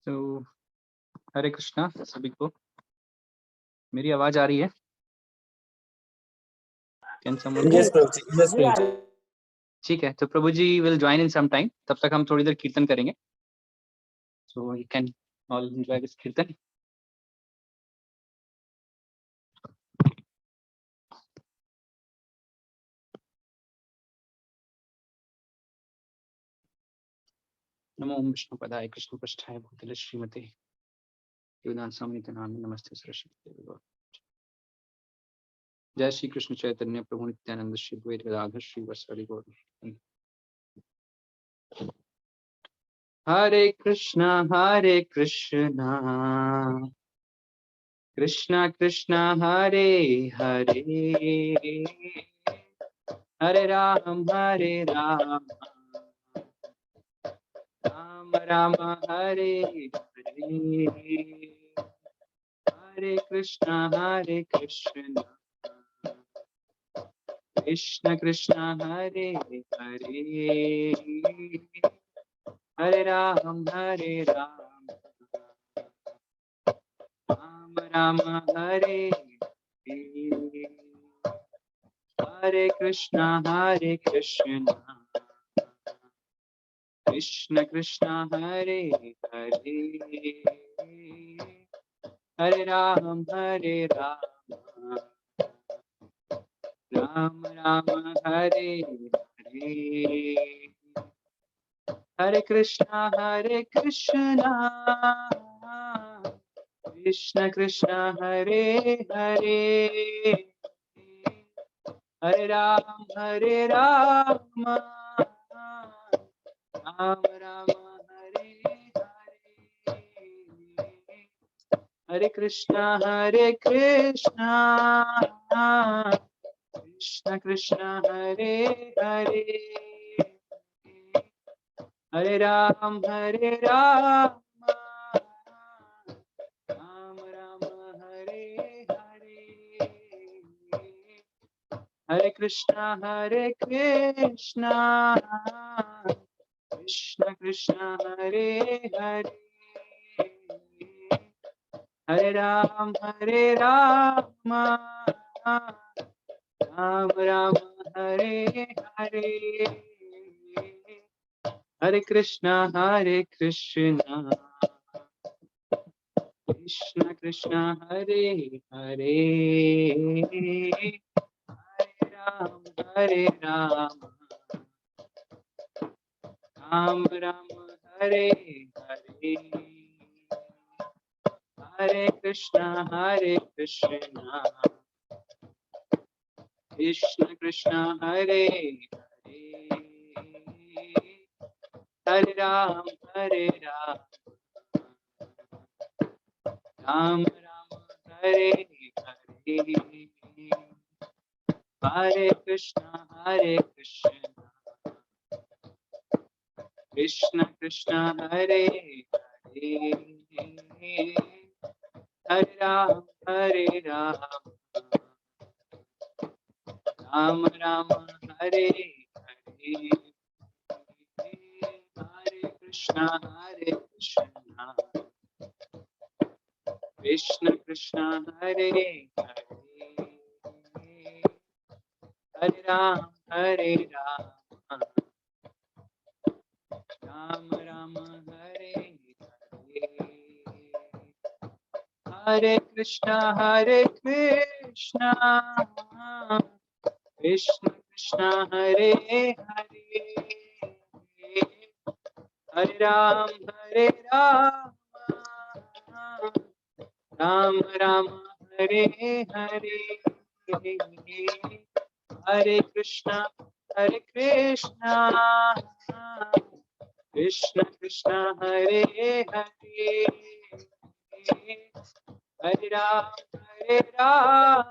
तो हरे कृष्णा सभी को। मेरी आवाज आ रही है? Can someone- Yes, Prabhuji. Yes, Prabhuji. ठीक है, तो Prabhu ji will join in some time. तब तक हम थोड़ी देर कीर्तन करेंगे। So you can all enjoy this kirtan. नमो विष्णु पदाय कृष्ण पृष्ठाय भूतले श्रीमते योगदान स्वामी नाम नमस्ते सरस्वती देवी। जय श्री कृष्ण चैतन्य प्रभु नित्यानंद श्री द्वैत गदाधर श्री वत्सरि गौर। हरे कृष्णा कृष्णा कृष्णा हरे हरे, हरे राम राम राम हरे हरे, हरे कृष्णा कृष्ण कृष्ण हरे हरे, हरे राम राम राम हरे हरे, हरे कृष्णा कृष्ण कृष्ण हरे हरे, हरे राम राम राम हरे हरे, हरे कृष्णा कृष्ण कृष्ण हरे हरे, हरे राम राम राम हरे हरे, हरे कृष्णा कृष्ण कृष्ण हरे हरे, हरे राम राम राम हरे हरे, हरे कृष्णा कृष्ण कृष्ण हरे हरे, हरे राम राम राम हरे हरे, हरे कृष्णा कृष्ण कृष्ण हरे हरे, हरे राम राम राम हरे हरे, हरे कृष्णा कृष्ण कृष्ण हरे हरे, हरे राम राम राम हरे हरे, हरे कृष्णा कृष्ण कृष्ण हरे हरे, हरे राम राम राम हरे हरे, हरे कृष्णा कृष्ण कृष्ण हरे हरे, हरे राम राम राम हरे हरे, हरे कृष्णा कृष्ण कृष्ण हरे हरे, हरे राम राम राम हरे हरे, हरे कृष्णा कृष्ण कृष्ण हरे हरे, हरे राम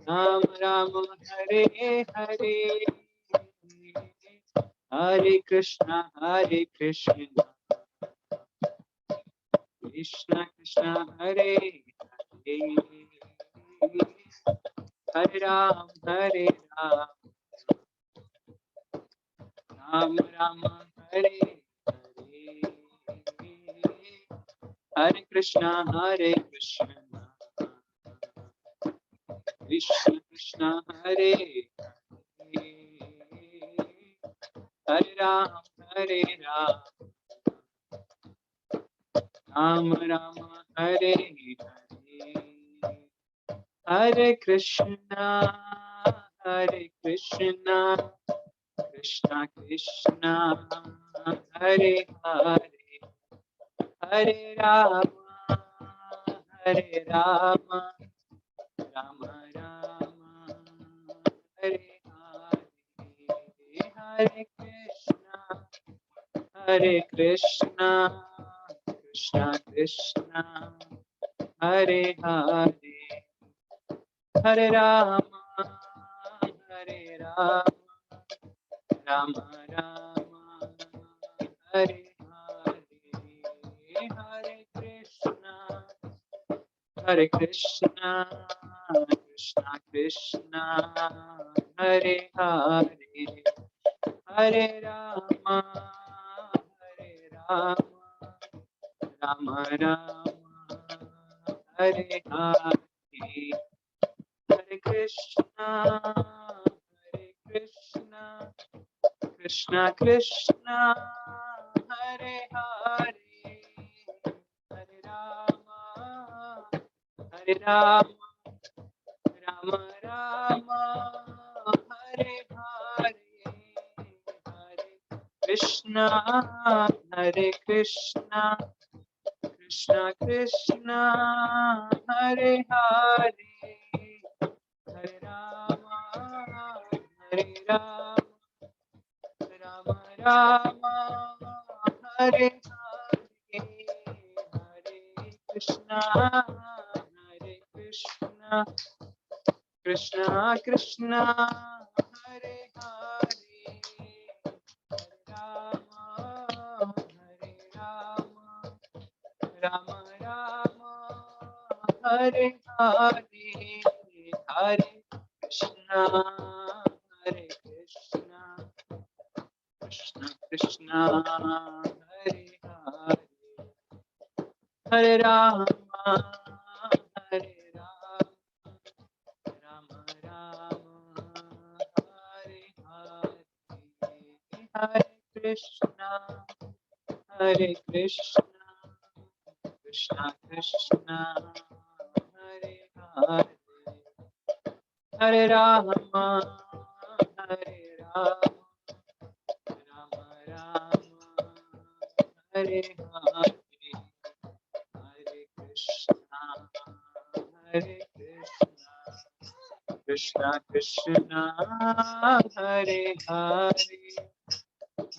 राम राम हरे हरे, हरे कृष्णा कृष्ण कृष्ण हरे हरे, हरे Ram Ram Ram Hare Hare, Hare Krishna, Krishna Krishna, Hare Hare, Hare Ram, Ram Ram, Hare Hare, Hare Krishna, Krishna Krishna, Hare Hare, Hare Rama, Rama Rama, Hare Hare, Hare Krishna, Krishna Krishna, Hare Hare, Hare Rama, Rama Rama, Hare Hare, Hare Krishna, Krishna Krishna, Hare Hare, Hare Rama, Rama Rama, Hare Hare, Hare Krishna, Krishna Krishna, Hare Hare, Hare Rama, Rama Rama, Hare Hare, Hare Krishna, Krishna Krishna, Hare Hare, Hare Rama, Rama Rama, Hare Hare, Hare Krishna, Krishna Krishna, Hare Hare, Hare Rama, Rama Rama, Hare Hare, Hare Krishna, Krishna Krishna, Hare Hare, Hare Rama, Rama Rama, Hare Hare, Hare Krishna, Krishna Krishna, Hare Hare, Hare Rama, Rama Rama, Hare Hare, Hare Krishna, Krishna Krishna, Hare Hare, Hare Rama, Rama Rama, Hare Hare, Hare Krishna, Krishna, Hare Hare,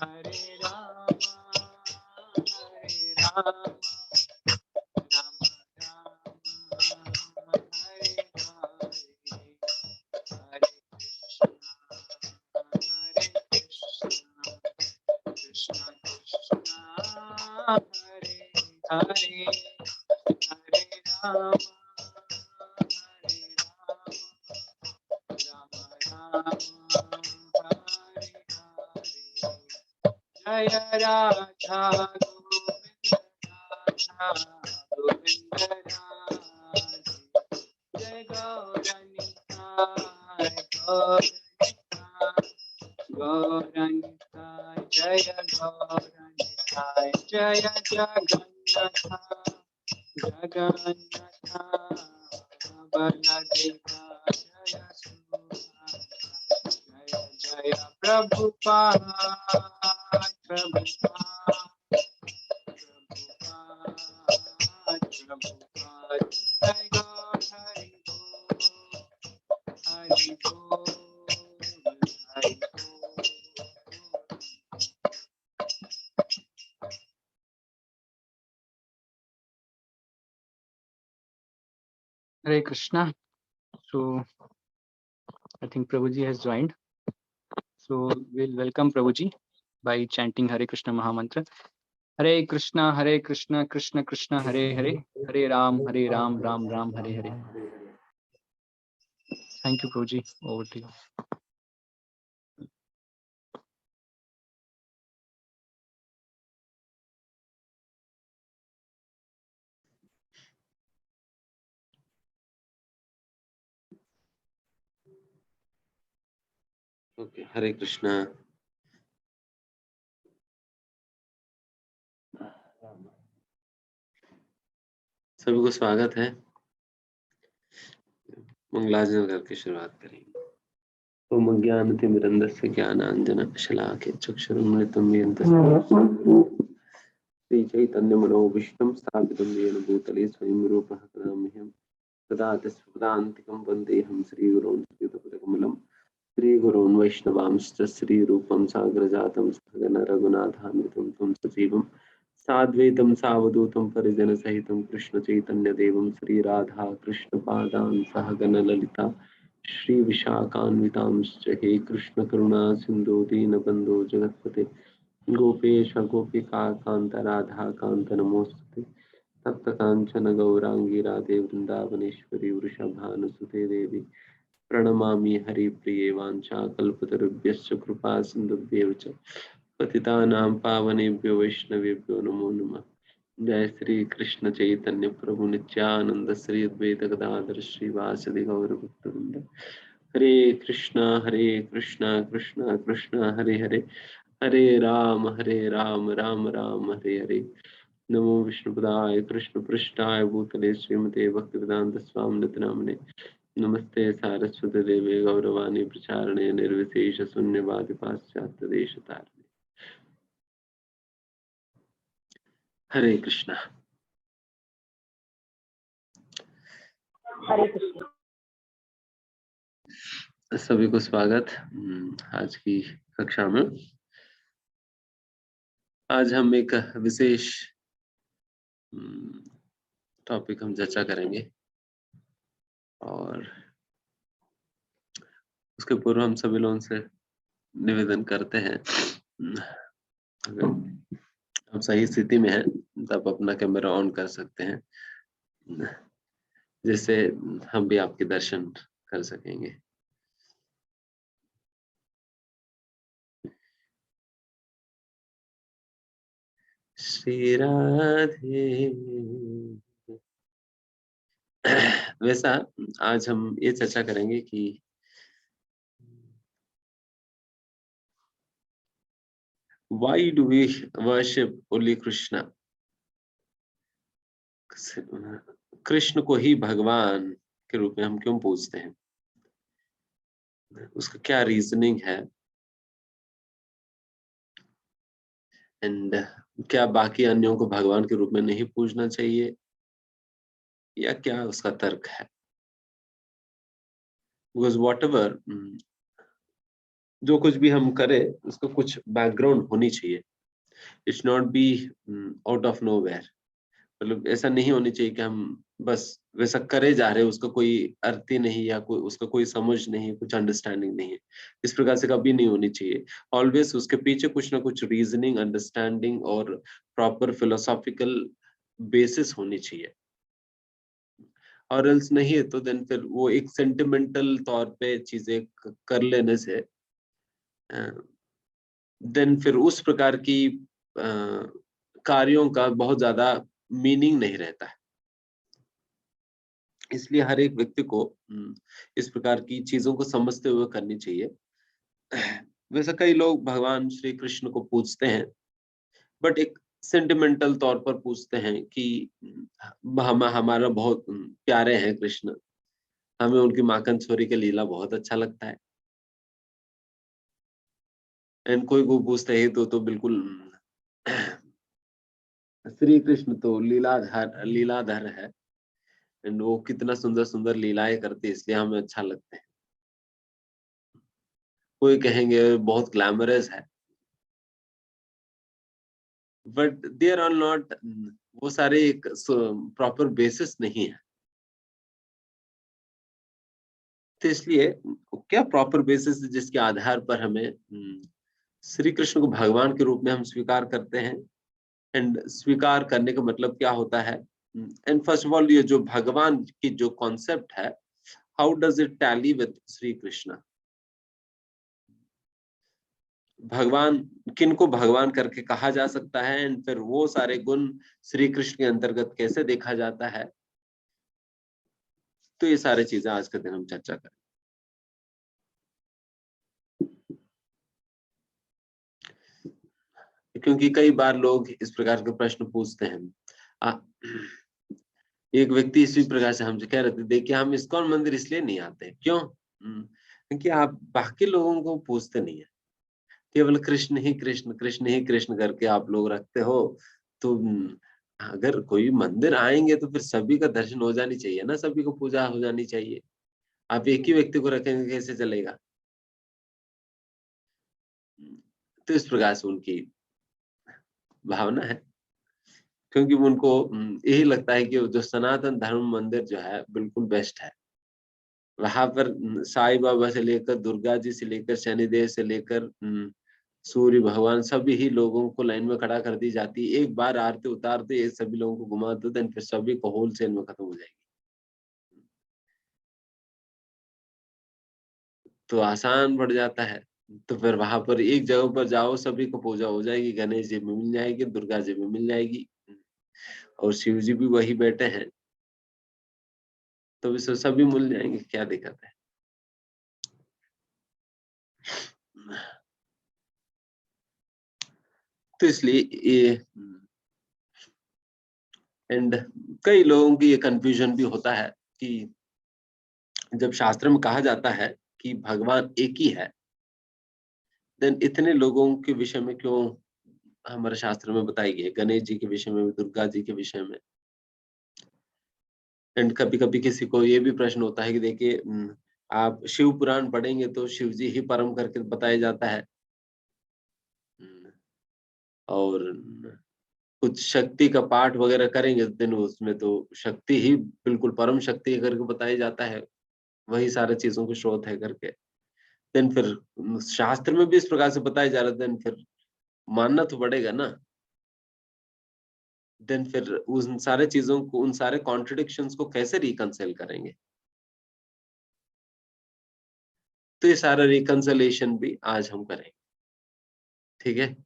Hare Rama, Rama Rama, Hare Hare, Jaya Radha Govinda Radhe, Jai Gauranitai, Jaya Gauranitai, Jaya Jagannatha, Baladeva, Jaya Subhadra, Jaya Prabhupada, Jai Gaur Hari Bol, Hari Bol, Hari Bol. Hare Krishna. So I think Prabhuji has joined. So we'll welcome Prabhuji by chanting Hare Krishna Mahamantra. Hare Krishna, Krishna Krishna, Hare Hare, Hare Ram, Ram Ram, Hare Hare. Thank you, Prabhuji. Over to you. Okay, Hare Krishna. सभी को स्वागत है। मंगलाचरण करके शुरुआत करेंगे। ओम अज्ञानतिमिरन्धस्य ज्ञानाञ्जनशलाकया चक्षुरुन्मिलितं येन तस्मै श्रीचैतन्यमनोभीष्टं स्थापितं येन भूतले स्वयं रूपः कदा मह्यं तदा तस्पदान्तिकं वन्देऽहं श्रीगुरून् श्रीयुतपदकमलं श्रीगुरून् वैष्णवांश्च श्रीरूपं साग्रजातं सहगण रघुनाथान्वितं तं सजीवं साद्वैतं सावधूतं परिजनसहितं कृष्णचैतन्यदेवं श्रीराधा कृष्णपादान् सहगण ललिता श्री विशाखान्वितांश्च हे कृष्ण करुणा सिंधु दीनबंधो जगत्पते गोपेश गोपिका कांत राधा कांत नमोस्तुते तप्त कांचन गौरांगी राधे वृंदावनेश्वरी वृषभानुसुते देवी प्रणमामि हरिप्रिये वाञ्छाकल्पतरुभ्यश्च कृपा सिन्धुभ्येव च पतितानां पावनेभ्यो वैष्णवेभ्यो नमो नमः। जय श्री कृष्ण चैतन्य प्रभु नित्यानंद श्री अद्वैत गदाधर श्रीवासदि गौर भक्तवृंद। हरे कृष्णा कृष्णा कृष्णा हरे हरे, हरे राम राम राम हरे हरे। नमो विष्णुपदाय कृष्ण पृष्ठाय भूतले श्रीमते भक्तिवेदांत स्वामी नामने नमस्ते सारस्वती देवे गौरवाणी प्रचारणे निर्विशेष शून्यवादी पाश्चात्य देश तारणे। हरे कृष्णा। हरे कृष्ण। सभी को स्वागत आज की कक्षा में। आज हम एक विशेष टॉपिक हम चर्चा करेंगे और उसके पूर्व हम सभी लोगों से निवेदन करते हैं, अगर आप सही स्थिति में हैं तब अपना कैमरा ऑन कर सकते हैं, जिससे हम भी आपके दर्शन कर सकेंगे। श्री राधे। वैसा आज हम ये चर्चा करेंगे कि why do we worship only Krishna? Krishna को ही भगवान के रूप में हम क्यों पूजते हैं, उसका क्या रीजनिंग है, एंड क्या बाकी अन्यों को भगवान के रूप में नहीं पूजना चाहिए, या क्या उसका तर्क है। बिकॉज वॉट एवर जो कुछ भी हम करें उसका कुछ बैकग्राउंड होनी चाहिए। It's not be out of nowhere. मतलब ऐसा नहीं होनी चाहिए कि हम बस वैसा करे जा रहे हैं, उसका कोई अर्थ ही नहीं या कोई उसका कोई समझ नहीं, कुछ अंडरस्टैंडिंग नहीं है। इस प्रकार से कभी नहीं होनी चाहिए। ऑलवेज उसके पीछे कुछ ना कुछ रीजनिंग, अंडरस्टैंडिंग और प्रॉपर फिलोसॉफिकल बेसिस होनी चाहिए। और एल्स नहीं है तो देन फिर वो एक सेंटिमेंटल तौर पे चीजें कर लेने से देन फिर उस प्रकार की कार्यों का बहुत ज्यादा मीनिंग नहीं रहता है। इसलिए हर एक व्यक्ति को इस प्रकार की चीजों को समझते हुए करनी चाहिए। वैसे कई लोग भगवान श्री कृष्ण को पूजते हैं, बट एक सेंटिमेंटल तौर पर पूजते हैं कि हमारा बहुत प्यारे हैं कृष्ण, हमें उनकी माखन छोरी के लीला बहुत अच्छा लगता है। एंड कोई को पूछते हैं तो बिल्कुल श्री कृष्ण तो लीलाधर है, एंड वो कितना सुंदर सुंदर लीलाएं करते हैं इसलिए हमें अच्छा लगता है। कोई कहेंगे बहुत ग्लैमरस है, बट देयर आर नॉट, वो सारे एक प्रॉपर बेसिस नहीं है। तो इसलिए क्या प्रॉपर बेसिस जिसके आधार पर हमें श्री कृष्ण को भगवान के रूप में हम स्वीकार करते हैं। एंड स्वीकार करने का मतलब क्या होता है, एंड फर्स्ट ऑफ ऑल ये जो भगवान की जो कॉन्सेप्ट है, how does it tally with Shri Krishna. भगवान किन को भगवान करके कहा जा सकता है, एंड फिर वो सारे गुण श्री कृष्ण के अंतर्गत कैसे देखा जाता है। तो ये सारी चीजें आज के दिन हम चर्चा करें। क्योंकि कई बार लोग इस प्रकार के प्रश्न पूछते हैं। एक व्यक्ति इसी प्रकार से हमसे कह रहे थे, देखिए हम इस्कॉन मंदिर इसलिए नहीं आते, क्यों? क्योंकि आप बाकी लोगों को पूछते नहीं है, केवल कृष्ण ही कृष्ण, कृष्ण ही कृष्ण करके आप लोग रखते हो। तो अगर कोई मंदिर आएंगे तो फिर सभी का दर्शन हो जानी चाहिए ना, सभी को पूजा हो जानी चाहिए। आप एक ही व्यक्ति को रखेंगे कैसे चलेगा? तो इस प्रकार से उनकी भावना है, क्योंकि उनको यही लगता है कि जो सनातन धर्म मंदिर जो है बिल्कुल बेस्ट है। वहां पर साईं बाबा से लेकर, दुर्गा जी से लेकर, शनिदेव से लेकर सूर्य भगवान, सभी ही लोगों को लाइन में खड़ा कर दी जाती है। एक बार आरती उतारते ये सभी लोगों को घुमा दो, देन फिर सभी को होलसेल में खत्म हो जाएगी। तो आसान बढ़ जाता है। तो फिर वहां पर एक जगह पर जाओ, सभी को पूजा हो जाएगी, गणेश जी में मिल जाएगी, दुर्गा जी में मिल जाएगी, और शिव जी भी वही बैठे हैं, तो इससे सभी मिल जाएंगे, क्या दिक्कत है? तो इसलिए ये एंड कई लोगों की ये कंफ्यूजन भी होता है कि जब शास्त्र में कहा जाता है कि भगवान एक ही है, देन इतने लोगों के विषय में क्यों हमारे शास्त्र में बताई गई है? गणेश जी के विषय में, दुर्गा जी के विषय में। एंड कभी कभी किसी को ये भी प्रश्न होता है कि देखिए आप शिव पुराण पढ़ेंगे तो शिव जी ही परम करके बताया जाता है, और कुछ शक्ति का पाठ वगैरह करेंगे देन उसमें तो शक्ति ही बिल्कुल परम शक्ति करके बताया जाता है, वही सारे चीजों के स्रोत है करके। देन फिर शास्त्र में भी इस प्रकार से बताया जा रहा है, देन फिर मानना तो पड़ेगा ना। देन फिर उन सारे चीजों को, उन सारे कॉन्ट्रडिक्शंस को कैसे रिकंसाइल करेंगे? तो ये सारा रिकंसिलेशन भी आज हम करेंगे, ठीक है?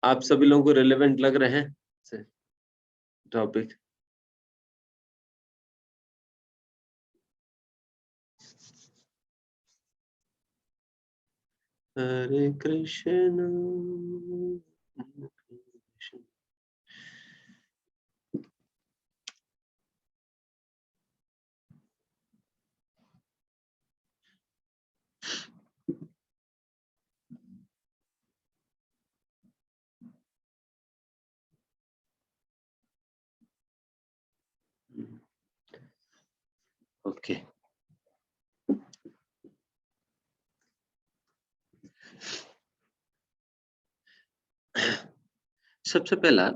आप सभी लोगों को रिलेवेंट लग रहे हैं टॉपिक? हरे कृष्ण ओके। सबसे पहला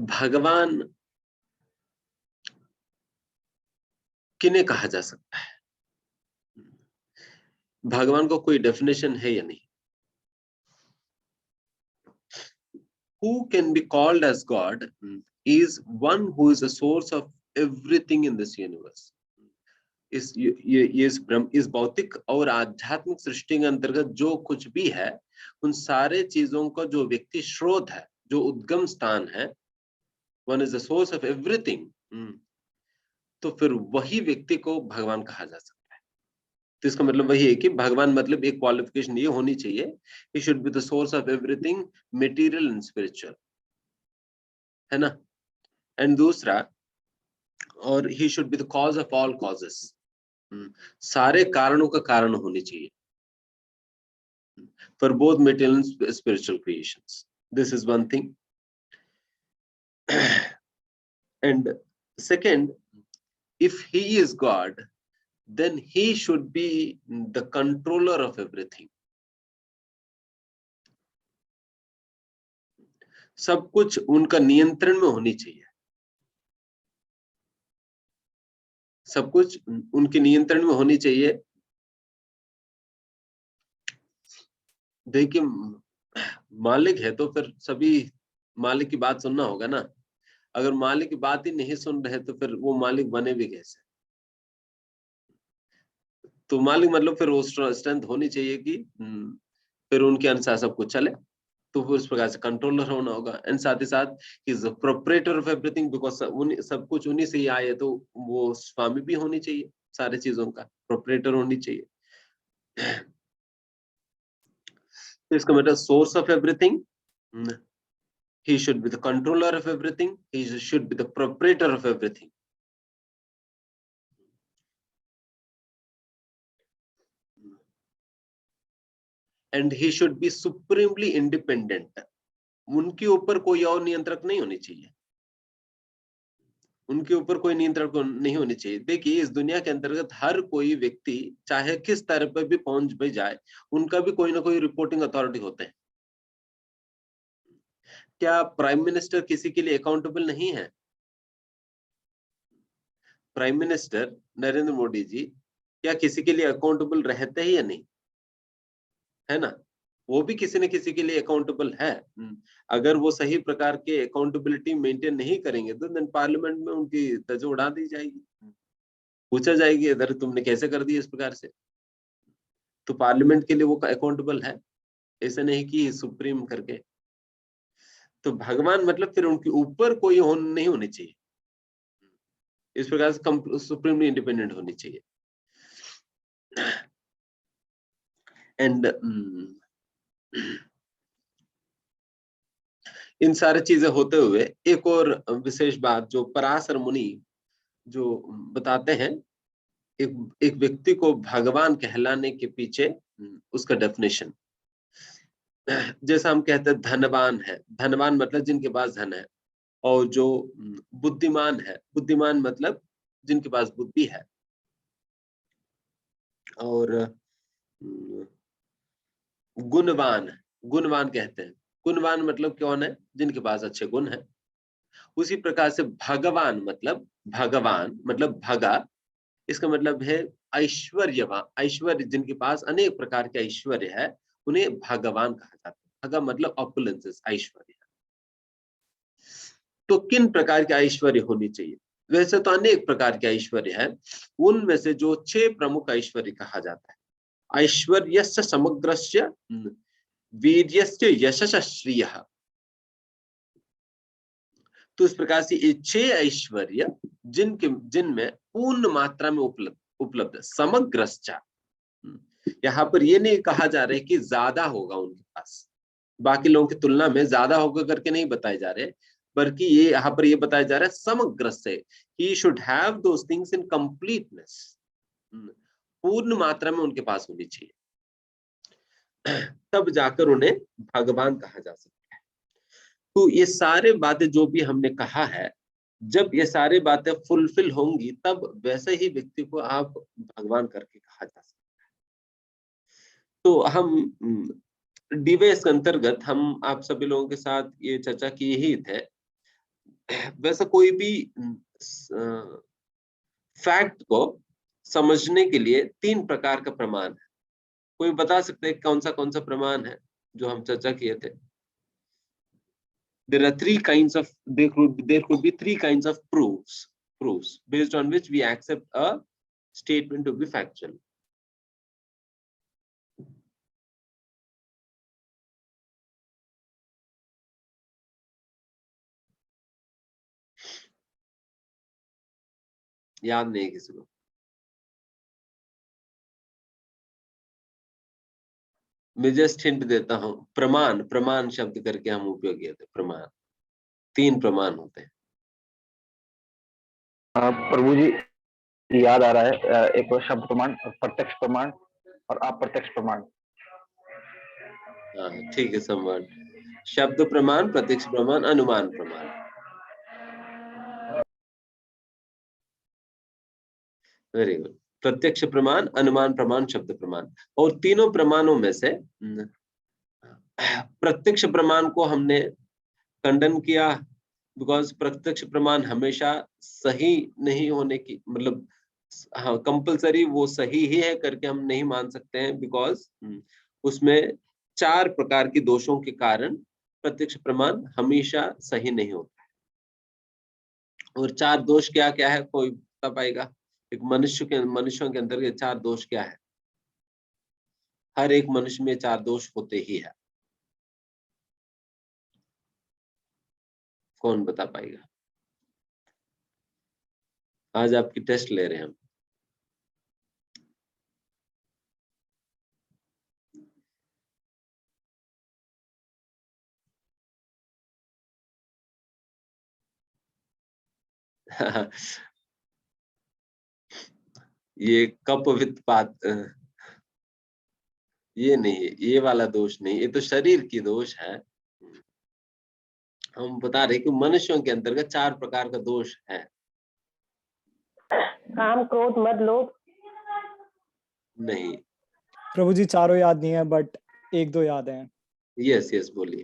भगवान किन्हें कहा जा सकता है? भगवान को कोई डेफिनेशन है या नहीं? Who can be called as God is one who is the source of everything in this universe. इस भौतिक और आध्यात्मिक सृष्टि के अंतर्गत जो कुछ भी है, उन सारे चीजों का जो व्यक्ति स्रोत है, जो उद्गम स्थान है, one is the source of everything, तो फिर वही व्यक्ति को भगवान कहा जा सकता है। तो इसका मतलब वही है कि भगवान मतलब एक क्वालिफिकेशन ये होनी चाहिए, he should be the source of everything material and spiritual, है ना? एंड दूसरा, और he should be the cause of all causes, सारे कारणों का कारण होने चाहिए for both material and spiritual creations. This is one thing. And second, if he is God, then he should be the controller of everything. सब कुछ उनका नियंत्रण में होनी चाहिए, सब कुछ उनके नियंत्रण में होनी चाहिए। देखिए, मालिक है तो फिर सभी मालिक की बात सुनना होगा ना। अगर मालिक की बात ही नहीं सुन रहे तो फिर वो मालिक बने भी कैसे? तो मालिक मतलब फिर वो स्ट्रेंथ होनी चाहिए कि फिर उनके अनुसार सब कुछ चले, तो फिर उस प्रकार से कंट्रोलर होना होगा। एंड साथ ही साथ is proprietor of everything, because सब कुछ उन्हीं से ही आए, तो वो स्वामी भी होनी चाहिए, सारी चीजों का प्रोपरेटर होनी चाहिए। तो इसका मतलब source of everything, he should be the controller of everything, he should be the proprietor of everything. And he should be supremely independent. उनके ऊपर कोई और नियंत्रक नहीं होनी चाहिए, उनके ऊपर कोई नियंत्रण नहीं होनी चाहिए। देखिए इस दुनिया के अंतर्गत हर कोई व्यक्ति चाहे किस स्तर पर भी पहुंच भी जाए, उनका भी कोई ना कोई रिपोर्टिंग अथॉरिटी होते हैं। क्या प्राइम मिनिस्टर किसी के लिए अकाउंटेबल नहीं है? प्राइम मिनिस्टर नरेंद्र मोदी जी क्या किसी के लिए अकाउंटेबल रहते हैं या नहीं, है ना? वो भी किसी न किसी के लिए अकाउंटेबल है। अगर वो सही प्रकार के अकाउंटेबिलिटी मेंटेन नहीं करेंगे तो देन पार्लियामेंट में उनकी तज उड़ा दी जाएगी, पूछा जाएगी इधर तुमने कैसे कर दिया इस प्रकार से। तो पार्लियामेंट के लिए वो अकाउंटेबल है, ऐसा नहीं कि सुप्रीम करके। तो भगवान मतलब फिर उनके ऊपर कोई नहीं होनी चाहिए, इस प्रकार से सुप्रीमली इंडिपेंडेंट होनी चाहिए। एंड इन सारी चीजें होते हुए एक और विशेष बात जो पराशर मुनि जो बताते हैं, एक व्यक्ति को भगवान कहलाने के पीछे उसका डेफिनेशन, जैसा हम कहते हैं धनवान है, धनवान मतलब जिनके पास धन है, और जो बुद्धिमान है, बुद्धिमान मतलब जिनके पास बुद्धि है, और गुणवान, गुणवान कहते हैं, गुणवान मतलब कौन है? जिनके पास अच्छे गुण है। उसी प्रकार से भगवान मतलब भगा, इसका मतलब है ऐश्वर्यवान, ऐश्वर्य जिनके पास अनेक प्रकार के ऐश्वर्य है उन्हें भगवान कहा जाता है। भगा मतलब ऑपुलेंसेस, ऐश्वर्य। तो किन प्रकार के ऐश्वर्य होनी चाहिए? वैसे तो अनेक प्रकार के ऐश्वर्य है, उनमें से जो 6 प्रमुख ऐश्वर्य कहा जाता है, ऐश्वर्यस्य समग्रस्य वीर्यस्य यशस्य श्रियः। तो इस प्रकार से ये 6 ऐश्वर्य जिनमें पूर्ण मात्रा में उपलब्ध समग्रस्य, यहाँ पर ये नहीं कहा जा रहा है कि ज्यादा होगा उनके पास, बाकी लोगों की तुलना में ज्यादा होगा करके नहीं बताए जा रहे, बल्कि ये यहाँ पर ये बताया जा रहा है समग्र से, he should have those things in completeness, पूर्ण मात्रा में उनके पास होनी चाहिए, तब जाकर उन्हें भगवान कहा जा सकता है। तो ये सारे बातें जो भी हमने कहा है, जब ये सारी बातें फुलफिल होंगी तब वैसे ही व्यक्ति को आप भगवान करके कहा जा सकता है। तो हम डिवेस के अंतर्गत हम आप सभी लोगों के साथ ये चर्चा की ही थे। वैसे कोई भी फैक्ट को समझने के लिए 3 प्रकार का प्रमाण है। कोई बता सकते हैं कौन सा प्रमाण है जो हम चर्चा किए थे? There are 3 kinds of, there could be 3 kinds of proofs based on which we accept a statement to be factual. याद नहीं किसी को? मैं जस्ट हिंट देता हूं, प्रमाण शब्द करके हम उपयोग किए थे। प्रमाण 3 प्रमाण होते हैं। प्रभु जी याद आ रहा है, एक शब्द प्रमाण, प्रत्यक्ष प्रमाण और अप्रत्यक्ष प्रमाण। हाँ ठीक है, सम्मान। शब्द प्रमाण, प्रत्यक्ष प्रमाण, अनुमान प्रमाण। Very good. प्रत्यक्ष प्रमाण, अनुमान प्रमाण, शब्द प्रमाण। और तीनों प्रमाणों में से प्रत्यक्ष प्रमाण को हमने खंडन किया, बिकॉज प्रत्यक्ष प्रमाण हमेशा सही नहीं होने की, मतलब हाँ कंपलसरी वो सही ही है करके हम नहीं मान सकते हैं, बिकॉज उसमें 4 प्रकार के दोषों के कारण प्रत्यक्ष प्रमाण हमेशा सही नहीं होता है। और 4 दोष क्या क्या है, कोई बता पाएगा? एक मनुष्यों के अंदर ये 4 दोष क्या है? हर एक मनुष्य में 4 दोष होते ही है। कौन बता पाएगा? आज आपकी टेस्ट ले रहे हैं हम। ये कप विद पात, ये नहीं, ये वाला दोष नहीं, ये तो शरीर की दोष है। हम बता रहे कि मनुष्यों के अंतर्गत 4 प्रकार का दोष है। काम, क्रोध, मद, लोभ। नहीं। प्रभु जी चारों याद नहीं है, बट एक दो याद हैं। यस यस, बोलिए।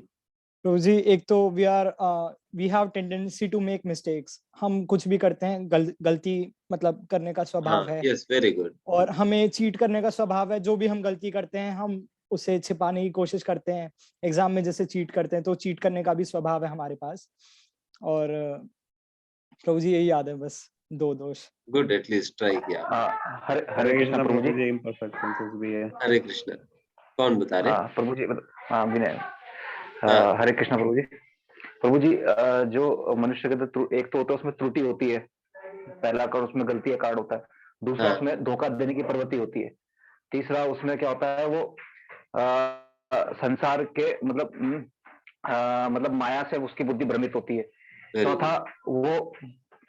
प्रभु जी एक तो we have tendency to make mistakes, हम कुछ भी करते हैं गलती मतलब करने का स्वभाव है। Yes, very good. और हमें चीट करने का स्वभाव है। जो भी हम गलती करते हैं हम उसे छिपाने की कोशिश करते हैं। एग्जाम में जैसे चीट करते हैं तो चीट करने का भी स्वभाव है हमारे पास। और प्रभु जी यही याद है बस, 2 दोष। गुड, एटलीस्ट ट्राई किया। हरे कृष्ण प्रभु जी। इम्परफेक्शंस भी है। हरे कृष्ण। कौन बता रहे? प्रभु जी विनय। हरे कृष्ण प्रभु जी। प्रभु जी जो मनुष्य के अंदर एक तो होता है उसमें त्रुटि होती है, पहला कार्ड उसमें गलती का कार्ड होता है। दूसरा हाँ। उसमें धोखा देने की प्रवृत्ति होती है। तीसरा उसमें क्या होता है, वो संसार के मतलब माया से उसकी बुद्धि भ्रमित होती है। Very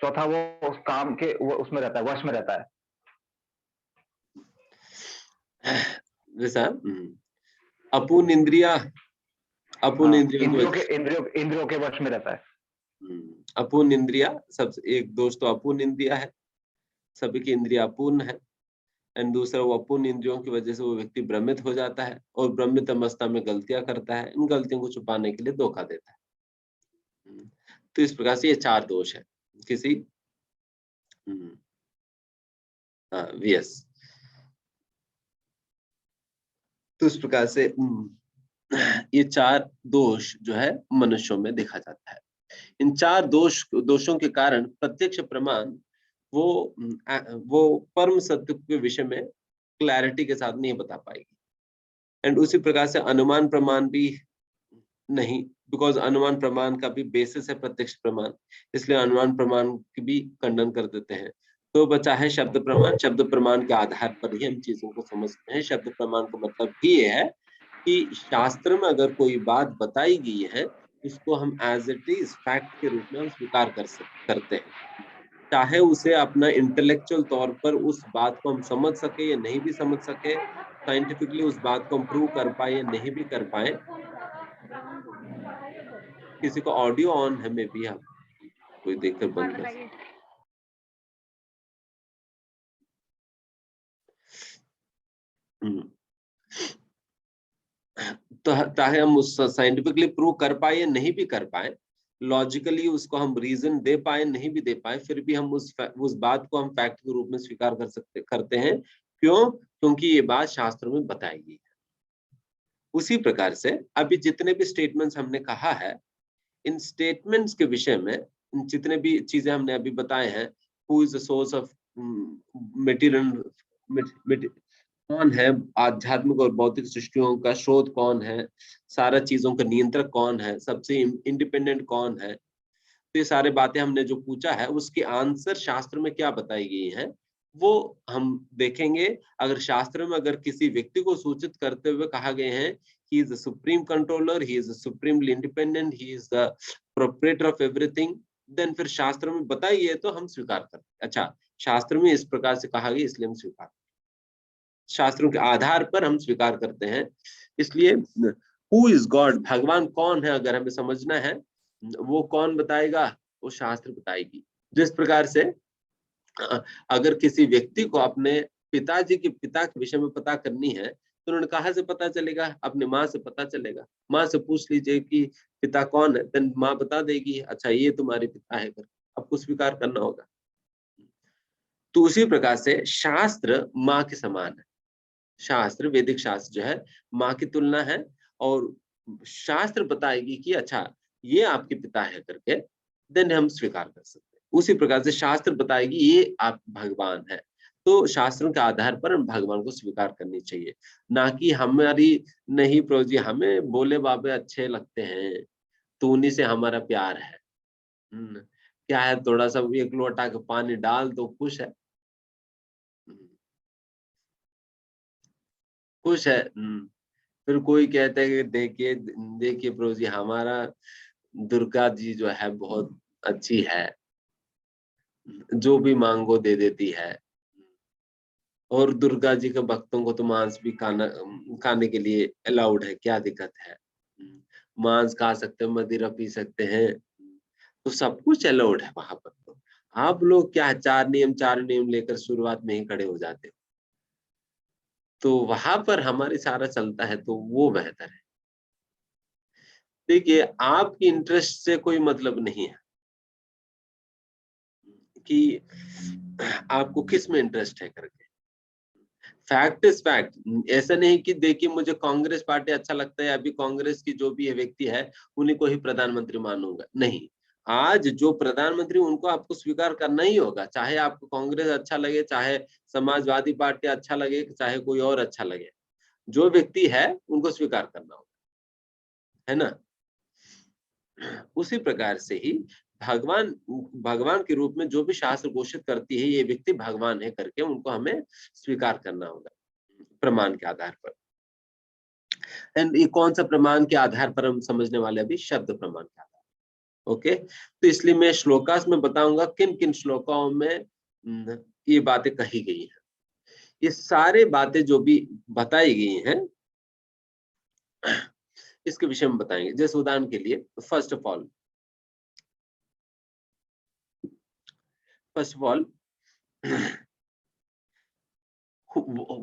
चौथा वो उस काम के वो उसमें रहता है, वश में रहता है। जैसा अपूर्ण इंद्रिया, अपूर्ण इंद्रियों के वश में रहता है। अपूर्ण इंद्रिया सबसे एक दोष तो अपूर्ण इंद्रिया है, सभी की इंद्रिया अपूर्ण है। एंड दूसरा वो अपूर्ण इंद्रियों की वजह से वो व्यक्ति भ्रमित हो जाता है और भ्रमित अवस्था में गलतियां करता है, इन गलतियों को छुपाने के लिए धोखा देता है। तो इस प्रकार से ये 4 दोष है किसी यस। तो इस प्रकार से ये 4 दोष जो है मनुष्यों में देखा जाता है। इन 4 दोषों के कारण प्रत्यक्ष प्रमाण वो परम सत्य के विषय में क्लैरिटी के साथ नहीं बता पाएगी। एंड उसी प्रकार से अनुमान प्रमाण भी नहीं, बिकॉज अनुमान प्रमाण का भी बेसिस है प्रत्यक्ष प्रमाण, इसलिए अनुमान प्रमाण की भी खंडन कर देते हैं। तो बचा है शब्द प्रमाण। शब्द प्रमाण के आधार पर ही हम चीजों को समझते हैं। शब्द प्रमाण का मतलब ही ये है कि शास्त्र में अगर कोई बात बताई गई है उसको हम एज इट इज फैक्ट के रूप में हम स्वीकार करते हैं, चाहे उसे अपना इंटेलेक्चुअल तौर पर उस बात को हम समझ सके या नहीं भी समझ सके, साइंटिफिकली उस बात को हम प्रूव कर पाए या नहीं भी कर पाए। किसी को ऑडियो ऑन है, में भी आप कोई देखकर बंद कर सकते। तो चाहे हम उस साइंटिफिकली प्रूव कर पाए या नहीं भी कर पाए, लॉजिकली उसको हम रीजन दे पाए नहीं भी दे पाए, फिर भी हम उस बात को हम फैक्ट के रूप में स्वीकार करते हैं। क्यों? क्योंकि ये बात शास्त्रों में बताई गई है। उसी प्रकार से अभी जितने भी स्टेटमेंट्स हमने कहा है, इन स्टेटमेंट्स के विषय में जितने भी चीजें हमने अभी बताए हैं, who is the source of material, कौन है आध्यात्मिक और भौतिक सृष्टियों का स्रोत, कौन है सारा चीजों का नियंत्रक, कौन है सबसे इंडिपेंडेंट, कौन है, तो ये सारे बातें हमने जो पूछा है उसके आंसर शास्त्र में क्या बताई गई है वो हम देखेंगे। अगर शास्त्र में अगर किसी व्यक्ति को सूचित करते हुए कहा गए हैं he is the supreme controller, he is the supremely independent, he is the proprietor of everything, then फिर शास्त्र में बताई है तो हम स्वीकार करते हैं। अच्छा, शास्त्र में इस प्रकार से कहा गया इसलिए हम स्वीकार, शास्त्रों के आधार पर हम स्वीकार करते हैं। इसलिए हु इज गॉड, भगवान कौन है, अगर हमें समझना है वो कौन बताएगा, वो शास्त्र बताएगी। जिस प्रकार से अगर किसी व्यक्ति को अपने पिताजी के पिता के विषय में पता करनी है तो उन्होंने कहाँ से पता चलेगा? अपने माँ से पता चलेगा। माँ से पूछ लीजिए कि पिता कौन है, देन माँ बता देगी अच्छा ये तुम्हारे पिता है कर, आपको स्वीकार करना होगा। तो उसी प्रकार से शास्त्र माँ के समान है। शास्त्र, वैदिक शास्त्र जो है माँ की तुलना है, और शास्त्र बताएगी कि अच्छा ये आपके पिता है करके, देन हम स्वीकार कर सकते हैं। उसी प्रकार से शास्त्र बताएगी ये आप भगवान है, तो शास्त्रों के आधार पर हम भगवान को स्वीकार करनी चाहिए, ना कि हमारी नहीं प्रभु जी हमें बोले बाबे अच्छे लगते हैं तो उन्हीं से हमारा प्यार है। क्या है, थोड़ा सा एक लोटा के पानी डाल दो, खुश है, खुश है। फिर कोई कहता है कि देखिए देखिए प्रभु जी हमारा दुर्गा जी जो है बहुत अच्छी है, जो भी मांगो दे देती है, और दुर्गा जी के भक्तों को तो मांस भी खाने के लिए अलाउड है, क्या दिक्कत है? मांस खा सकते हैं, मदिरा पी सकते हैं, तो सब कुछ अलाउड है वहां पर। तो आप लोग क्या चार नियम लेकर शुरुआत में ही खड़े हो जाते हो, तो वहां पर हमारी सारा चलता है, तो वो बेहतर है। देखिए, आपकी इंटरेस्ट से कोई मतलब नहीं है कि आपको किस में इंटरेस्ट है करके। Fact is fact. ऐसा नहीं कि देखिए मुझे कांग्रेस पार्टी अच्छा लगता है, अभी कांग्रेस की जो भी है व्यक्ति है उन्हीं को ही प्रधानमंत्री मानूंगा, नहीं। आज जो प्रधानमंत्री उनको आपको स्वीकार करना ही होगा, चाहे आपको कांग्रेस अच्छा लगे, चाहे समाजवादी पार्टी अच्छा लगे, चाहे कोई और अच्छा लगे, जो व्यक्ति है उनको स्वीकार करना होगा, है ना। उसी प्रकार से ही भगवान भगवान के रूप में जो भी शास्त्र घोषित करती है ये व्यक्ति भगवान है करके उनको हमें स्वीकार करना होगा प्रमाण के आधार पर। एंड ये कौन सा प्रमाण के आधार पर हम समझने वाले, अभी शब्द प्रमाण के आधार। ओके, तो इसलिए मैं श्लोकास में बताऊंगा किन किन श्लोकाओं में ये बातें कही गई हैं। ये सारे बातें जो भी बताई गई हैं इसके विषय में बताएंगे। जैसे उदाहरण के लिए first of all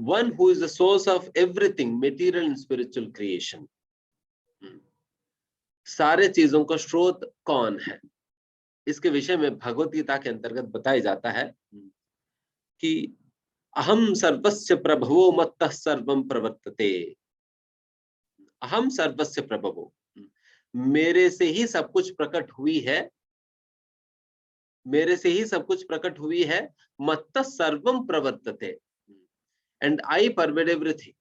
one who is the source of everything, material and spiritual creation. सारे चीजों का स्रोत कौन है, इसके विषय में भगवत गीता के अंतर्गत बताया जाता है कि अहम सर्वस्य प्रभवो मत्तः सर्वं प्रवर्तते। अहम सर्वस्य प्रभवो, मेरे से ही सब कुछ प्रकट हुई है, मेरे से ही सब कुछ प्रकट हुई है। मत्तः सर्वं प्रवर्तते, एंड आई परवेड एवरीथिंग।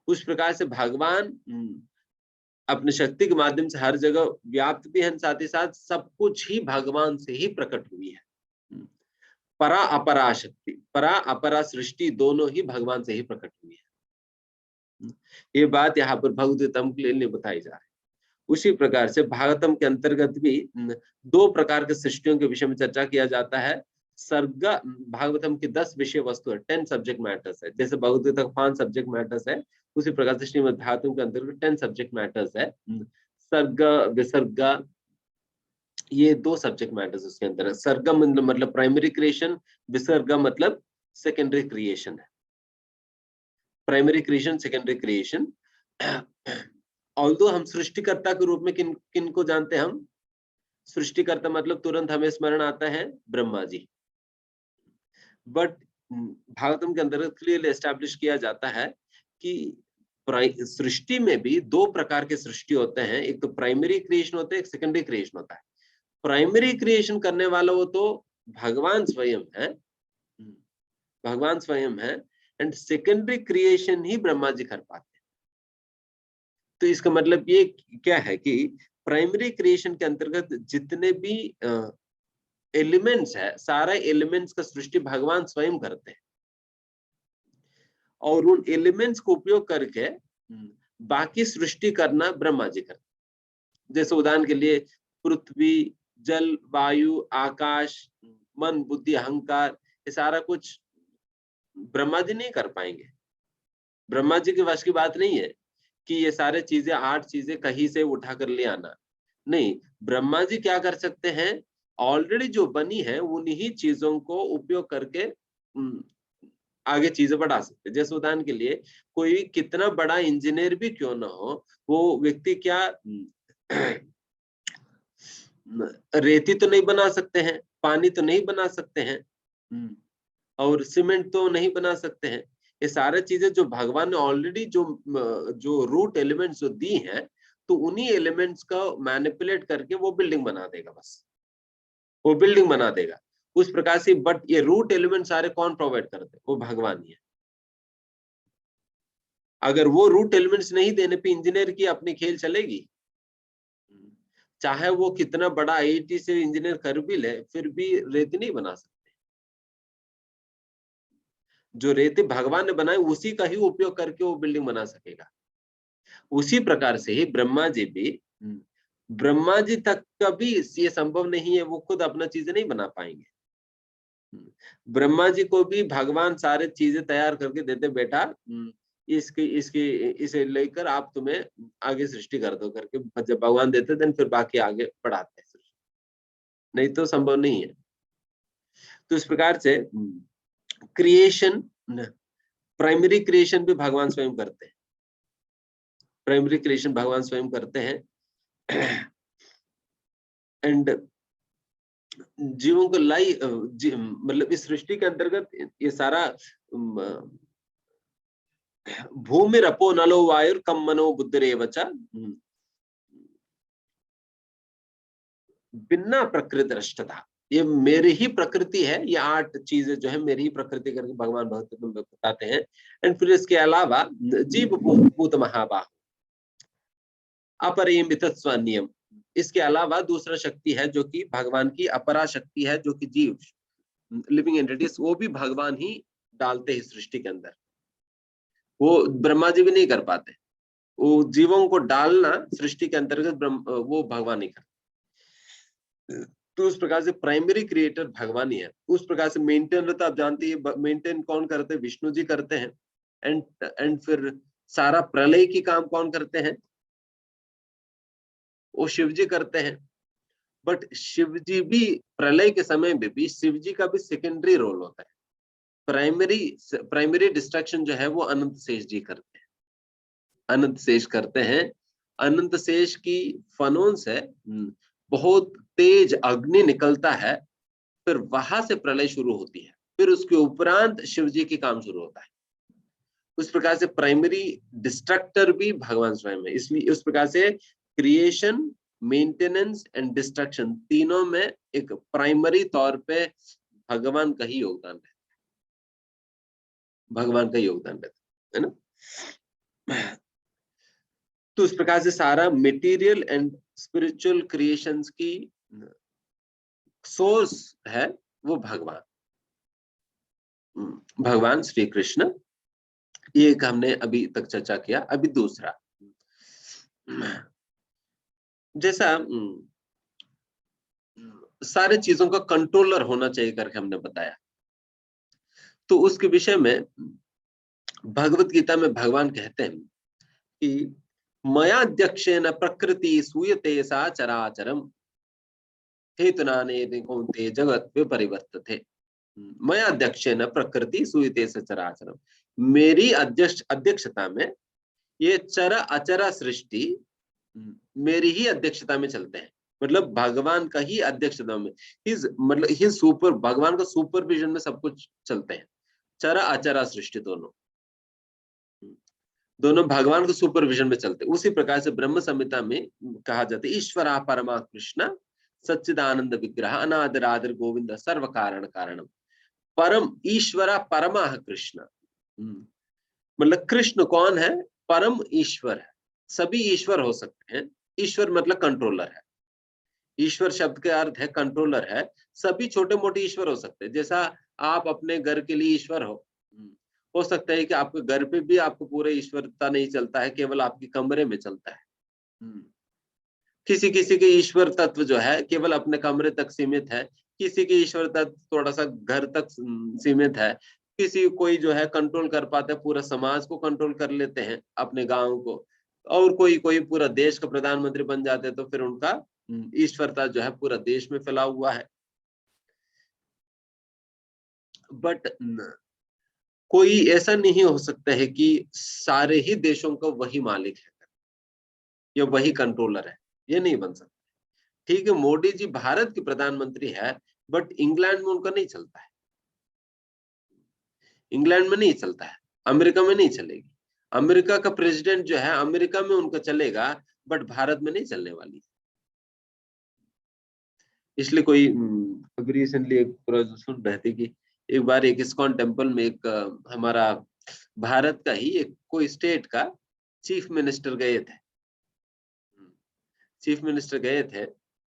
उस प्रकार से भगवान अपने शक्ति के माध्यम से हर जगह व्याप्त भी है, साथ ही साथ सब कुछ ही भगवान से ही प्रकट हुई है। परा अपरा शक्ति, परा अपरा सृष्टि दोनों ही भगवान से ही प्रकट हुई है। ये बात यहाँ पर भगवद्गीता के लिए बताई जा रही है। उसी प्रकार से भागवतम के अंतर्गत भी दो प्रकार के सृष्टियों के विषय में चर्चा किया जाता है। सर्ग भागवतम की 10 विषय वस्तु है, 10 सब्जेक्ट मैटर्स है। जैसे भगवद्गीता का 5 सब्जेक्ट मैटर्स है, उसी प्रकार से श्रीमद् भागवतम के अंतर्गत 10 सब्जेक्ट मैटर्स है। सर्ग विसर्ग ये 2 सब्जेक्ट मैटर्स उसके अंदर। सर्ग मतलब प्राइमरी क्रिएशन, विसर्ग मतलब सेकेंडरी क्रिएशन है। Primary creation, secondary creation. Although हम सृष्टिकर्ता के रूप में किन किन को जानते हैं, हम सृष्टिकर्ता मतलब तुरंत हमें स्मरण आता है ब्रह्मा जी। बट भागवतम के अंदर क्लियरली एस्टैब्लिश किया जाता है कि सृष्टि में भी 2 प्रकार के सृष्टि होते हैं, एक तो प्राइमरी क्रिएशन होता है, एक सेकेंडरी क्रिएशन होता है। प्राइमरी क्रिएशन करने वाला वो तो भगवान स्वयं है, भगवान स्वयं है, एंड सेकेंडरी क्रिएशन ही ब्रह्मा जी कर पाते हैं। तो इसका मतलब ये क्या है कि प्राइमरी क्रिएशन के अंतर्गत जितने भी एलिमेंट्स है, सारा एलिमेंट्स का सृष्टि भगवान स्वयं करते हैं, और उन एलिमेंट्स को उपयोग करके बाकी सृष्टि करना ब्रह्मा जी करते हैं। जैसे उदाहरण के लिए पृथ्वी, जल, वायु, आकाश, मन, बुद्धि, अहंकार, ये सारा कुछ ब्रह्मा जी नहीं कर पाएंगे। ब्रह्मा जी के वश की बात नहीं है कि ये सारे चीजें 8 चीजें कहीं से उठा कर ले आना, नहीं। ब्रह्मा जी क्या कर सकते हैं, ऑलरेडी जो बनी है उन्हीं चीजों को उपयोग करके आगे चीजें बढ़ा सकते हैं। जैसे उदाहरण के लिए कोई कितना बड़ा इंजीनियर भी क्यों ना हो, वो व्यक्ति क्या रेती तो नहीं बना सकते हैं, पानी तो नहीं बना सकते हैं, और सीमेंट तो नहीं बना सकते हैं। ये सारे चीजें जो भगवान ने ऑलरेडी जो रूट एलिमेंट्स जो दी हैं, तो उन्हीं एलिमेंट्स का मैनिपुलेट करके वो बिल्डिंग बना देगा, बस वो बिल्डिंग बना देगा उस प्रकार से। बट ये रूट एलिमेंट सारे कौन प्रोवाइड करते हैं, वो भगवान ही है। अगर वो रूट एलिमेंट्स नहीं देने पे इंजीनियर की अपनी खेल चलेगी, चाहे वो कितना बड़ा आईआईटी से इंजीनियर कर भी ले, फिर भी रेती नहीं बना सकते। जो रेती भगवान ने बनाई उसी का ही उपयोग करके वो बिल्डिंग बना सकेगा। उसी प्रकार से ही ब्रह्मा जी भी ब्रह्मा जी तक कभी ये संभव नहीं है, वो खुद अपना चीजें नहीं बना पाएंगे। ब्रह्मा जी को भी भगवान सारे चीजें तैयार करके देते, बेटा इसके इसके इसे लेकर आप तुम्हें आगे सृष्टि कर दो करके, जब भगवान देते देन फिर बाकी आगे बढ़ाते हैं सृष्टि, नहीं तो संभव नहीं है। तो इस प्रकार से क्रिएशन, प्राइमरी क्रिएशन भी भगवान स्वयं करते हैं, प्राइमरी क्रिएशन भगवान स्वयं करते हैं। एंड जीवों को मतलब इस सृष्टि के अंतर्गत ये सारा भूमि रपो नलो वायुर कम मनो बुद्धिरेव च बिना प्रकृति रष्टता, ये मेरी ही प्रकृति है, ये 8 चीजें जो है मेरी ही प्रकृति करके भगवान भगवत में बताते हैं। एंड फिर इसके अलावा जीव भूत महाबाह अपरिमित स्वनियम, इसके अलावा दूसरा शक्ति है जो कि भगवान की अपरा शक्ति है, जो कि जीव लिविंग एंटिटीज, वो भी भगवान ही डालते हैं सृष्टि के अंदर, वो ब्रह्मा जी भी नहीं कर पाते। वो जीवों को डालना सृष्टि के अंतर्गत वो भगवान ही करते। तो उस प्रकार से प्राइमरी क्रिएटर भगवान ही है। उस प्रकार से मेंटेन तो आप जानते हैं, मेंटेन कौन करते हैं? विष्णु जी करते हैं। एंड फिर सारा प्रलय की काम कौन करते हैं? वो शिव जी करते हैं। बट शिव जी भी प्रलय के समय में भी शिव जी का भी सेकेंडरी रोल होता है। प्राइमरी डिस्ट्रक्शन जो है वो अनंत शेष जी करते हैं, अनंत शेष करते हैं। अनंत शेष की फनों से बहुत तेज अग्नि निकलता है, फिर वहां से प्रलय शुरू होती है, फिर उसके उपरांत शिव जी की काम शुरू होता है। उस प्रकार से प्राइमरी डिस्ट्रक्टर भी भगवान स्वयं है। इसलिए उस प्रकार से क्रिएशन, मेंटेनेंस एंड डिस्ट्रक्शन तीनों में एक प्राइमरी तौर पे भगवान का ही योगदान रहता है, भगवान का योगदान रहता है ना। तो इस प्रकार से सारा मटेरियल एंड स्पिरिचुअल क्रिएशंस की सोर्स है वो भगवान, भगवान श्री कृष्ण। ये एक हमने अभी तक चर्चा किया। अभी दूसरा, जैसा सारे चीजों का कंट्रोलर होना चाहिए करके हमने बताया, तो उसके विषय में भगवत गीता में भगवान कहते हैं कि मयाध्यक्षेन प्रकृति सूयते सा चराचरम हेतुनानेन कौन्तेय जगत विपरिवर्तते। मयाध्यक्षेन प्रकृति सूयते सा चराचरम, मेरी अध्यक्षता में ये चर अचरा सृष्टि मेरी ही अध्यक्षता में चलते हैं। मतलब भगवान का ही अध्यक्षता में, भगवान का सुपरविजन में सब कुछ चलते हैं। चरा अचरा सृष्टि दोनों भगवान के सुपरविजन में चलते। उसी प्रकार से ब्रह्म संहिता में कहा जाता है ईश्वरा परमा कृष्ण सच्चिदानंद विग्रह अनादिर आदिर गोविंद सर्व कारण कारणम। परम ईश्वरा परमा कृष्ण, मतलब कृष्ण कौन है? परम ईश्वर है। सभी ईश्वर हो सकते हैं। ईश्वर मतलब कंट्रोलर है। ईश्वर शब्द के अर्थ है कंट्रोलर है। सभी छोटे मोटे ईश्वर हो सकते हैं। जैसा आप अपने घर के लिए ईश्वर हो सकता है कि आपके घर पे भी आपको पूरे ईश्वरता नहीं चलता है, केवल आपके कमरे में चलता है। किसी किसी के ईश्वर तत्व जो है केवल अपने कमरे तक सीमित है, किसी के ईश्वर तत्व थोड़ा सा घर तक सीमित है, किसी कोई जो है कंट्रोल कर पाते हैं, पूरा समाज को कंट्रोल कर लेते हैं, अपने गांव को, और कोई पूरा देश का प्रधानमंत्री बन जाते हैं, तो फिर उनका ईश्वरता जो है पूरा देश में फैला हुआ है। बट कोई ऐसा नहीं हो सकता है कि सारे ही देशों का वही मालिक है या वही कंट्रोलर है, ये नहीं बन सकता। ठीक है, मोदी जी भारत के प्रधानमंत्री है, बट इंग्लैंड में उनका नहीं चलता है, इंग्लैंड में नहीं चलता है, अमेरिका में नहीं चलेगी। अमेरिका का प्रेसिडेंट जो है अमेरिका में उनका चलेगा, बट भारत में नहीं चलने वाली। इसलिए कोई अभी रिसेंटली एक सुन रहे थे कि एक बार एक इस्कॉन टेम्पल में एक हमारा भारत का ही एक कोई स्टेट का चीफ मिनिस्टर गए थे। चीफ मिनिस्टर गए थे,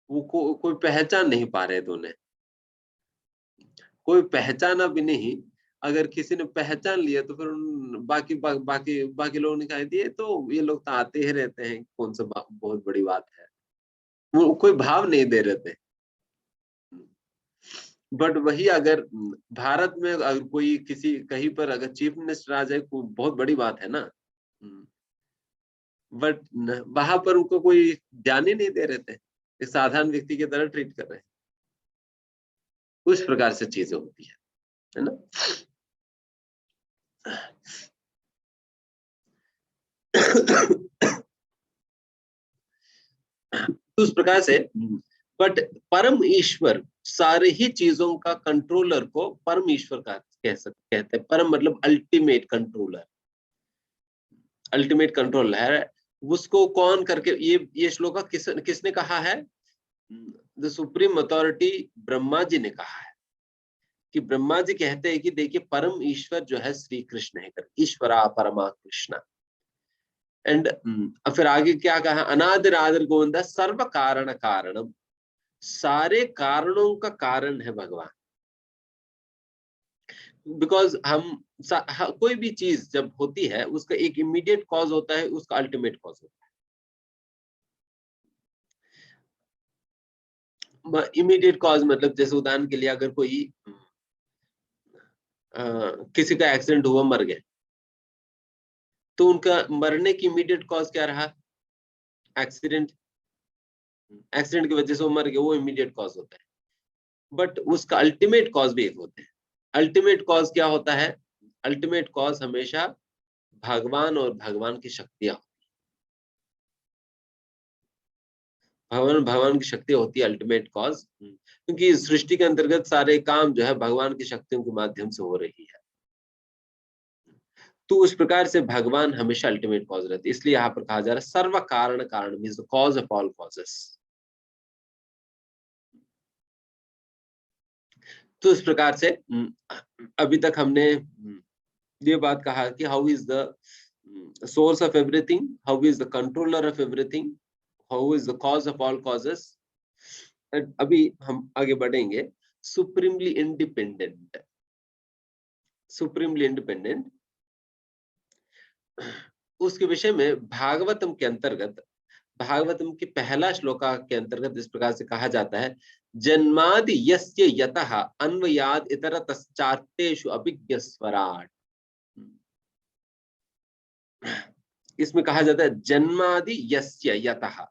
वो कोई पहचान नहीं पा रहे थे उन्हें, कोई पहचाना भी नहीं। अगर किसी ने पहचान लिया तो फिर बाकी लोगों ने कहा दिए तो ये लोग तो आते ही रहते हैं, कौन सा बहुत बड़ी बात है। वो कोई भाव नहीं दे रहे थे। बट वही अगर भारत में अगर कोई किसी कहीं पर अगर चीफ मिनिस्टर आ जाए, बहुत बड़ी बात है ना। बट वहां पर उनको कोई ध्यान ही नहीं दे रहे थे, एक साधारण व्यक्ति की तरह ट्रीट कर रहे हैं। उस प्रकार से चीजें होती है ना। तो उस प्रकार से बट परम ईश्वर सारे ही चीजों का कंट्रोलर को परम ईश्वर का कहते हैं। परम मतलब अल्टीमेट कंट्रोलर, अल्टीमेट कंट्रोल है। उसको कौन करके ये श्लोक किसने कहा है? The supreme authority Brahma ji ने कहा है कि ब्रह्मा जी कहते हैं कि देखिए परम ईश्वर जो है श्री कृष्ण है, ईश्वरा परमा कृष्ण। एंड फिर आगे क्या कहा? अनादिर आदिर गोविंदा सर्व कारण कारणम, सारे कारणों का कारण है भगवान। बिकॉज कोई भी चीज जब होती है उसका एक इमीडिएट कॉज होता है, उसका अल्टीमेट कॉज होता है। इमीडिएट कॉज मतलब जैसे उदाहरण के लिए अगर कोई किसी का एक्सीडेंट हुआ, मर गया, तो उनका मरने की इमीडिएट कॉज क्या रहा? एक्सीडेंट। एक्सीडेंट की वजह से वो मर गए, वो इमीडिएट कॉज होता है। बट उसका अल्टीमेट कॉज भी एक होते हैं। अल्टीमेट कॉज क्या होता है? अल्टीमेट कॉज हमेशा भगवान और भगवान की शक्तियां, भगवान की शक्ति होती है अल्टीमेट कॉज। क्योंकि सृष्टि के अंतर्गत सारे काम जो है भगवान की शक्तियों के माध्यम से हो रही है। तो उस प्रकार से भगवान हमेशा अल्टीमेट कॉज रहते, इसलिए यहाँ पर कहा जा रहा है सर्व कारण कारण means the cause of all causes. तो इस प्रकार से अभी तक हमने ये बात कहा कि how is the source of everything, how is the controller of everything, how is the cause of all causes. अभी हम आगे बढ़ेंगे। सुप्रीमली इंडिपेंडेंट, सुप्रीमली इंडिपेंडेंट, उसके विषय में भागवतम के अंतर्गत, भागवतम के पहला श्लोका के अंतर्गत इस प्रकार से कहा जाता है, जन्मादि यस्य यतः अन्वयाद इतरतश्चार्तेषु अभिज्ञ स्वराट। इसमें कहा जाता है जन्मादि यस्य यतः,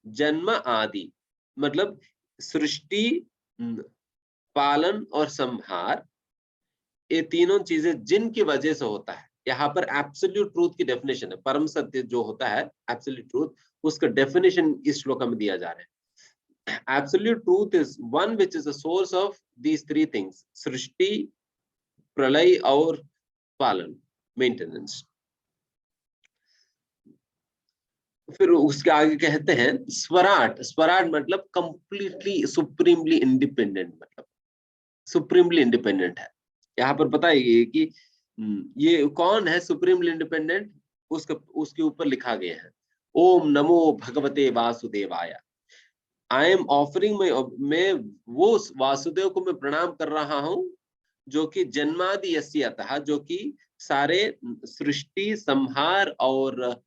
जन्म आदि मतलब सृष्टि, पालन और संहार, ये तीनों चीजें जिनकी वजह से होता है। यहाँ पर एब्सोल्यूट ट्रूथ की डेफिनेशन है, परम सत्य जो होता है एब्सोल्यूट ट्रूथ, उसका डेफिनेशन इस श्लोक में दिया जा रहा है। Absolute truth is one which is the source of these three things, सृष्टि, प्रलय और पालन, मेंटेनेंस। फिर उसके आगे कहते हैं स्वराट, स्वराट मतलब कंप्लीटली सुप्रीमली इंडिपेंडेंट, मतलब सुप्रीमली इंडिपेंडेंट है। यहाँ पर बताइए कि ये कौन है सुप्रीमली इंडिपेंडेंट, उसके ऊपर लिखा गया है ओम नमो भगवते वासुदेवाय। आई एम ऑफरिंग, मैं वो वासुदेव को मैं प्रणाम कर रहा हूं जो कि जन्मादि यस्यतः, जो कि सारे सृष्टि, संहार और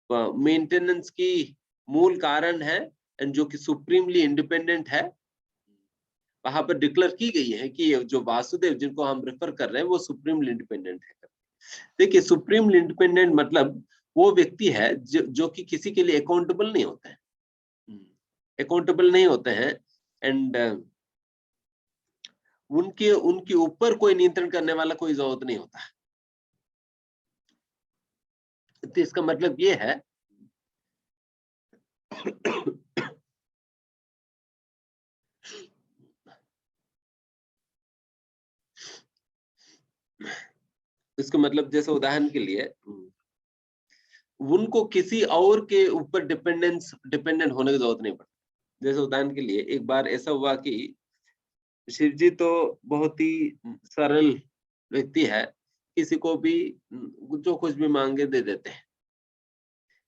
मेंटेनेंस की मूल कारण है, एंड जो कि सुप्रीमली इंडिपेंडेंट है। वहां पर डिक्लेयर की गई है कि जो वासुदेव जिनको हम रेफर कर रहे हैं वो सुप्रीमली इंडिपेंडेंट है। देखिए सुप्रीमली इंडिपेंडेंट मतलब वो व्यक्ति है जो कि किसी के लिए अकाउंटेबल नहीं होते हैं, अकाउंटेबल नहीं होते हैं, एंड उनके ऊपर कोई नियंत्रण करने वाला कोई जरूरत नहीं होता। तो इसका मतलब ये है इसका मतलब जैसे उदाहरण के लिए उनको किसी और के ऊपर डिपेंडेंट होने की जरूरत नहीं पड़ती। जैसे उदाहरण के लिए एक बार ऐसा हुआ कि शिव जी तो बहुत ही सरल व्यक्ति है, किसी को भी जो कुछ भी मांगे दे देते हैं।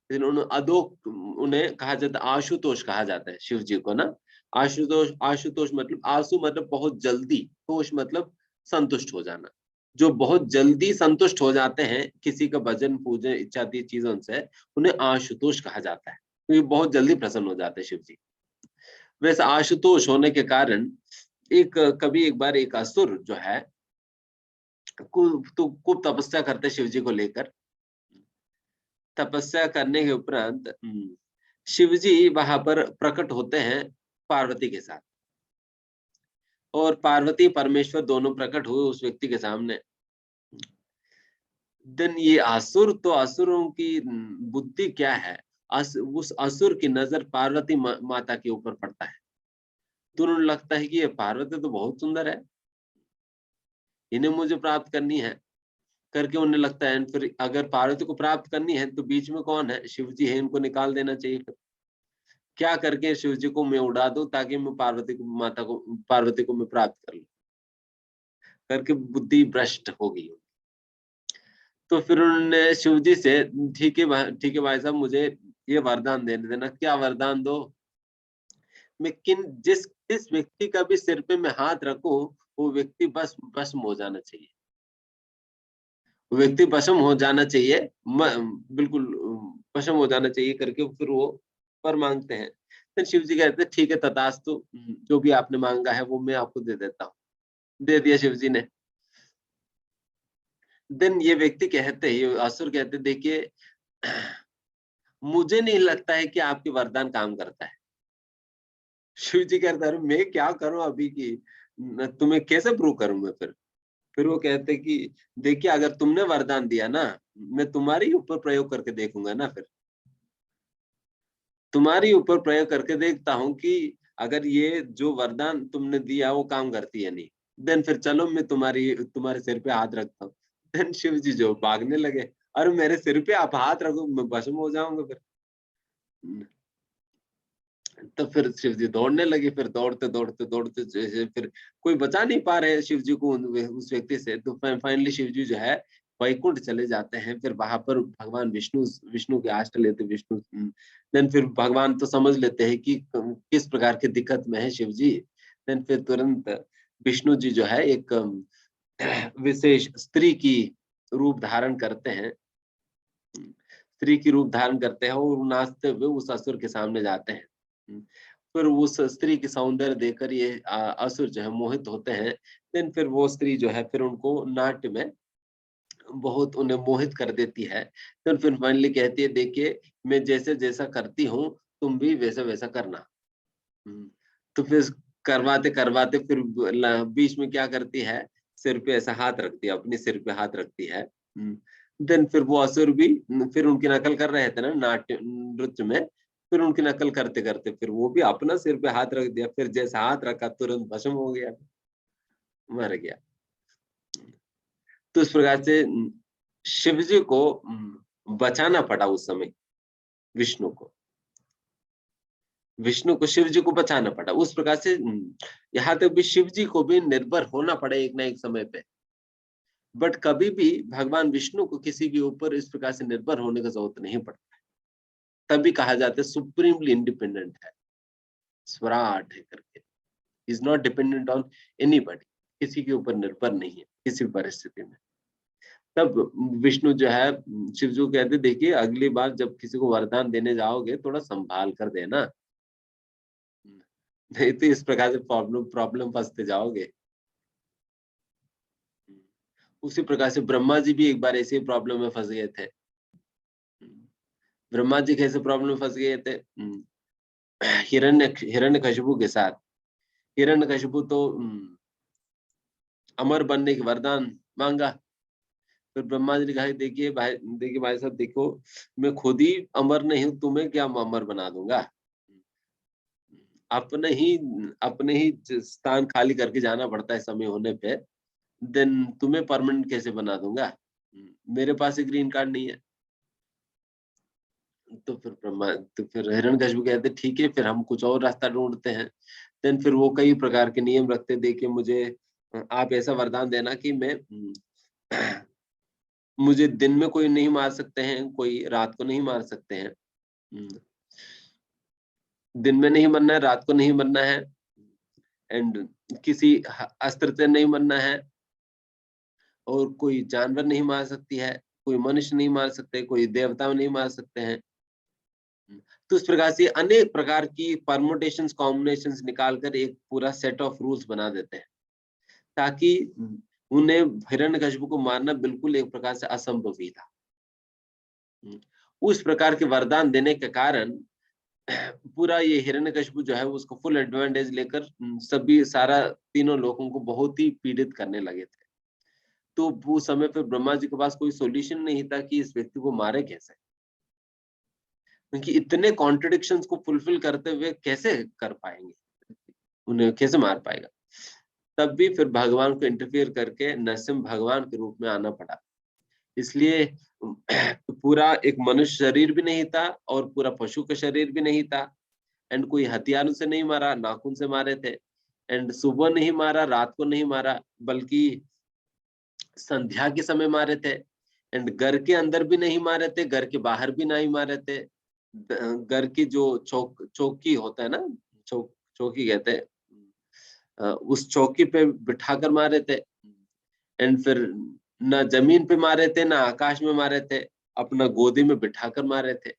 उन्हें कहा जाता है आशुतोष कहा जाता है शिव जी को ना। आशुतोष, आशुतोष मतलब आशु मतलब बहुत जल्दी, तोष मतलब संतुष्ट हो जाना। जो बहुत जल्दी संतुष्ट हो जाते हैं किसी का भजन पूजन इत्यादि चीजों से, उन्हें आशुतोष कहा जाता है, क्योंकि बहुत जल्दी प्रसन्न हो जाते हैं शिव जी। वैसे आशुतोष होने के कारण कभी एक बार एक असुर जो है खूब तपस्या करते शिव जी को लेकर। तपस्या करने के उपरांत शिव जी वहां पर प्रकट होते हैं पार्वती के साथ, और पार्वती परमेश्वर दोनों प्रकट हुए उस व्यक्ति के सामने। देन ये असुर, तो असुरों की बुद्धि क्या है, उस असुर की नजर पार्वती माता के ऊपर पड़ता है। तो उन्हें लगता है कि ये पार्वती तो बहुत सुंदर है, इन्हें मुझे प्राप्त करनी है करके उन्हें लगता है। फिर अगर पार्वती को प्राप्त करनी है तो बीच में कौन है, शिव जी है, इनको निकाल देना चाहिए। फिर क्या करके शिव जी को मैं उड़ा दूं ताकि मैं पार्वती को मैं प्राप्त कर लूं, करके बुद्धि भ्रष्ट हो गई। तो फिर उन्होंने शिव जी से, ठीक है भाई साहब, मुझे ये वरदान दे देना। क्या वरदान दो? मैं जिस व्यक्ति का भी सिर पे मैं हाथ रखूं वो व्यक्ति बस भस्म हो जाना चाहिए, वो व्यक्ति भस्म हो जाना चाहिए, बिल्कुल भस्म हो जाना चाहिए करके फिर वो पर मांगते हैं। फिर शिव जी कहते हैं ठीक है तथास्तु, जो भी आपने मांगा है वो मैं आपको दे देता हूँ। दे दिया शिव जी ने। देन ये व्यक्ति कहते, ये असुर कहते, देखिए मुझे नहीं लगता है कि आपके वरदान काम करता है। शिव जी कहता है मैं क्या करूं अभी की, तुम्हें कैसे प्रूव करूं मैं? फिर वो कहते कि देखिए अगर तुमने वरदान दिया ना, मैं तुम्हारे ऊपर प्रयोग करके देखूंगा ना, फिर तुम्हारे ऊपर प्रयोग करके देखता हूँ कि अगर ये जो वरदान तुमने दिया वो काम करती है नहीं। देन फिर चलो मैं तुम्हारे सिर पे हाथ रखता हूँ। देन शिव जी जो भागने लगे, अरे मेरे सिर पे आप हाथ रखो मैं भस्म हो जाऊंगा। फिर तो फिर शिव जी दौड़ने लगे, फिर दौड़ते दौड़ते दौड़ते जैसे फिर कोई बचा नहीं पा रहे शिव जी को उस व्यक्ति से। तो फाइनली शिव जी जो है वैकुंठ चले जाते हैं। फिर वहां पर भगवान विष्णु के आश्रय लेते विष्णु। देन फिर भगवान तो समझ लेते हैं कि किस प्रकार की दिक्कत में है शिव जी। देन फिर तुरंत विष्णु जी जो है एक विशेष स्त्री की रूप धारण करते हैं, स्त्री की रूप धारण करते हैं और नाचते हुए उस असुर के सामने जाते हैं। फिर उस स्त्री की सौंदर्य देखकर ये असुर जो है मोहित होते हैं। देन फिर वो स्त्री जो है फिर उनको नाट्य में बहुत उन्हें मोहित कर देती है। तो फिर फाइनली कहती है देखिए मैं जैसे जैसा करती हूँ तुम भी वैसा वैसा करना। तो फिर करवाते करवाते फिर बीच में क्या करती है, सिर पे ऐसा हाथ रखती है, अपने सिर पे हाथ रखती है। देन फिर वो असुर भी फिर उनकी नकल कर रहे थे ना नाट्य नृत्य में। फिर उनकी नकल करते करते फिर वो भी अपना सिर पे हाथ रख दिया। फिर जैसा हाथ रखा तुरंत भस्म हो गया, मर गया। तो इस प्रकार से शिव जी को बचाना पड़ा उस समय, विष्णु को शिव जी को बचाना पड़ा। उस प्रकार से यहाँ तक भी शिव जी को भी निर्भर होना पड़ा एक ना एक समय पे। बट कभी भी भगवान विष्णु को किसी के ऊपर इस प्रकार से निर्भर होने का जरूरत नहीं पड़ता है। तभी कहा जाता है सुप्रीमली इंडिपेंडेंट है, स्वराट है करके। Is not dependent on anybody, किसी के ऊपर निर्भर नहीं है किसी परिस्थिति में। तब विष्णु जो है शिव जी को कहते देखिए अगली बार जब किसी को वरदान देने जाओगे थोड़ा संभाल कर देना, नहीं तो इस प्रकार से प्रॉब्लम फंसते जाओगे। उसी प्रकार से ब्रह्मा जी भी एक बार ऐसे ही प्रॉब्लम में फंस गए थे। ब्रह्मा जी कैसे प्रॉब्लम में फंस गए थे, हिरण्यकशिपु के साथ। हिरण्यकशिपु तो अमर बनने की वरदान मांगा। फिर ब्रह्मा जी ने कहा देखिए भाई साहब देखो मैं खुद ही अमर नहीं हूं, तुम्हें क्या अमर बना दूंगा। अपने ही स्थान खाली करके जाना पड़ता है समय होने पे। देन तुम्हें परमानेंट कैसे बना दूंगा, मेरे पास एक ग्रीन कार्ड नहीं है। तो फिर हिरण्यकशिपु कहते ठीक है फिर हम कुछ और रास्ता ढूंढते हैं। देन फिर वो कई प्रकार के नियम रखते, देखिए मुझे आप ऐसा वरदान देना कि मैं मुझे दिन में कोई नहीं मार सकते हैं, कोई रात को नहीं मार सकते हैं। दिन में नहीं मरना है, रात को नहीं मरना है, एंड किसी अस्त्र से नहीं मरना है, और कोई जानवर नहीं मार सकती है, कोई मनुष्य नहीं मार सकते, कोई देवता नहीं मार सकते हैं। तो इस प्रकार से अनेक प्रकार की परमुटेशंस कॉम्बिनेशंस निकालकर एक पूरा सेट ऑफ रूल्स बना देते हैं, ताकि उन्हें हिरण्यकशिपु को मारना बिल्कुल एक प्रकार से असंभव ही था। उस प्रकार के वरदान देने के कारण पूरा ये हिरण्यकशिपु जो है उसको फुल एडवांटेज लेकर सभी सारा तीनों लोगों को बहुत ही पीड़ित करने लगे थे। तो वो समय पे ब्रह्मा जी के पास कोई सॉल्यूशन नहीं था कि इस व्यक्ति को मारे कैसे, क्योंकि इतने कॉन्ट्रडिक्शंस को फुलफिल करते हुए कैसे कर पाएंगे, उन्हें कैसे मार पाएगा। तब भी फिर भगवान को इंटरफियर करके नरसिंह भगवान के रूप में आना पड़ा। इसलिए पूरा एक मनुष्य शरीर भी नहीं था और पूरा पशु का शरीर भी नहीं था, एंड कोई हथियारों से नहीं मारा, नाखून से मारे थे, एंड सुबह नहीं मारा, रात को नहीं मारा, बल्कि संध्या के समय मारे थे, एंड घर के अंदर भी नहीं मारे थे, घर के बाहर भी नहीं मारे थे। घर की जो चौकी होता है ना, चौकी कहते हैं, उस चौकी पे बिठाकर मारे थे, एंड फिर ना जमीन पे मारे थे ना आकाश में मारे थे, अपना गोदी में बिठाकर मारे थे।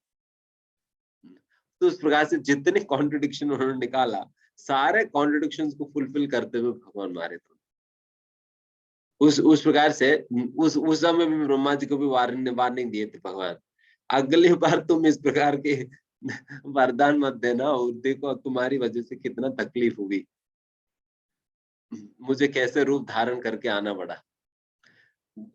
तो उस प्रकार से जितने कॉन्ट्रडिक्शन उन्होंने निकाला, सारे कॉन्ट्रडिक्शंस को फुलफिल करते हुए भगवान मारे थे। उस प्रकार से उस समय भी ब्रह्मा जी को भी वार्निंग दिए थे भगवान, अगली बार तुम इस प्रकार के वरदान मत देना, और देखो तुम्हारी वजह से कितना तकलीफ हुई, मुझे कैसे रूप धारण करके आना पड़ा।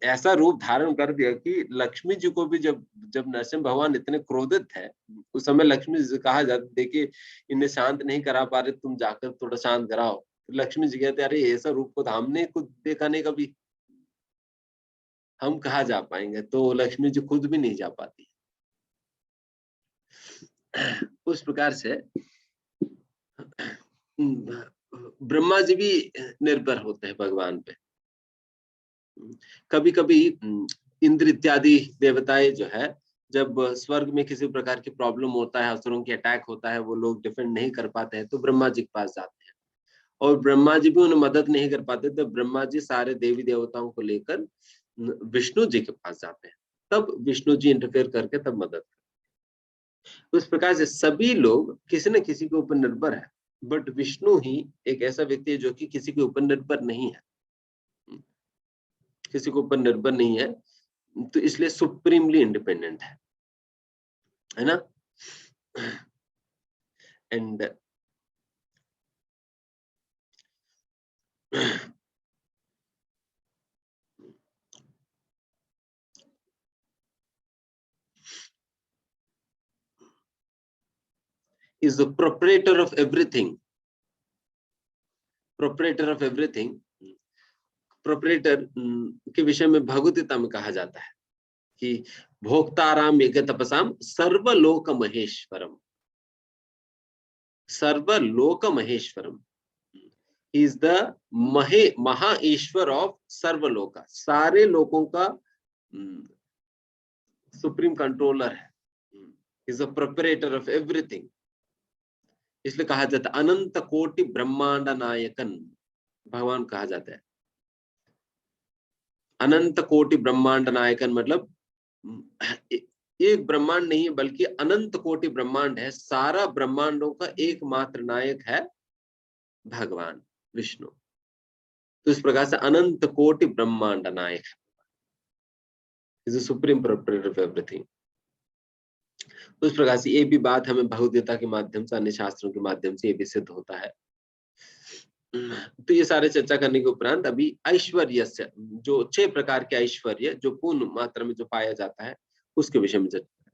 ऐसा रूप धारण कर दिया कि लक्ष्मी जी को भी जब नरसिंह भगवान इतने क्रोधित थे, उस समय लक्ष्मी जी से कहा जाता, देखिए इन्हें शांत नहीं करा पा रहे, तुम जाकर थोड़ा शांत कराओ। लक्ष्मी जी कहते, अरे ऐसा रूप को तो हमने खुद देखा नहीं कभी, हम कहाँ जा पाएंगे। तो लक्ष्मी जी खुद भी नहीं जा पाती। उस प्रकार से ब्रह्मा जी भी निर्भर होते हैं भगवान पे। कभी कभी इंद्र इत्यादि देवताएं जो है, जब स्वर्ग में किसी प्रकार की प्रॉब्लम होता है, असुरों की अटैक होता है, वो लोग डिफेंड नहीं कर पाते हैं, तो ब्रह्मा जी के पास जाते हैं, और ब्रह्मा जी भी उन्हें मदद नहीं कर पाते, तो ब्रह्मा जी सारे देवी देवताओं को लेकर विष्णु जी के पास जाते हैं, तब विष्णु जी इंटरफेयर करके तब मदद करते हैं। उस प्रकार से सभी लोग किसी न किसी के ऊपर निर्भर है, बट विष्णु ही एक ऐसा व्यक्ति है जो कि किसी के ऊपर निर्भर नहीं है, किसी के ऊपर निर्भर नहीं है, तो इसलिए सुप्रीमली इंडिपेंडेंट है ना। And is the proprietor of everything. Proprietor of everything. Proprietor के विषय में भगवद्गीता में कहा जाता है कि भोक्ताराम यज्ञ तपसाम सर्वलोक महेश्वरम, सर्वलोक महेश्वरम, इज द महा ईश्वर ऑफ सर्वलोक, सारे लोगों का सुप्रीम कंट्रोलर है, is the proprietor of everything. इसलिए कहा जाता है अनंत कोटि ब्रह्मांड नायकन, भगवान कहा जाता है अनंत कोटि ब्रह्मांड नायकन, मतलब एक ब्रह्मांड नहीं है बल्कि अनंत कोटि ब्रह्मांड है, सारा ब्रह्मांडों का एकमात्र नायक है भगवान विष्णु। तो इस प्रकार से अनंत कोटि ब्रह्मांड नायक है, is the supreme proprietor of everything. उस प्रकार से ये भी बात हमें भगवद्गीता के माध्यम से, अन्य शास्त्रों के माध्यम से ये भी सिद्ध होता है। तो ये सारे चर्चा करने के उपरांत अभी ऐश्वर्य से, जो 6 प्रकार के ऐश्वर्य जो पूर्ण मात्रा में जो पाया जाता है, उसके विषय में चर्चा।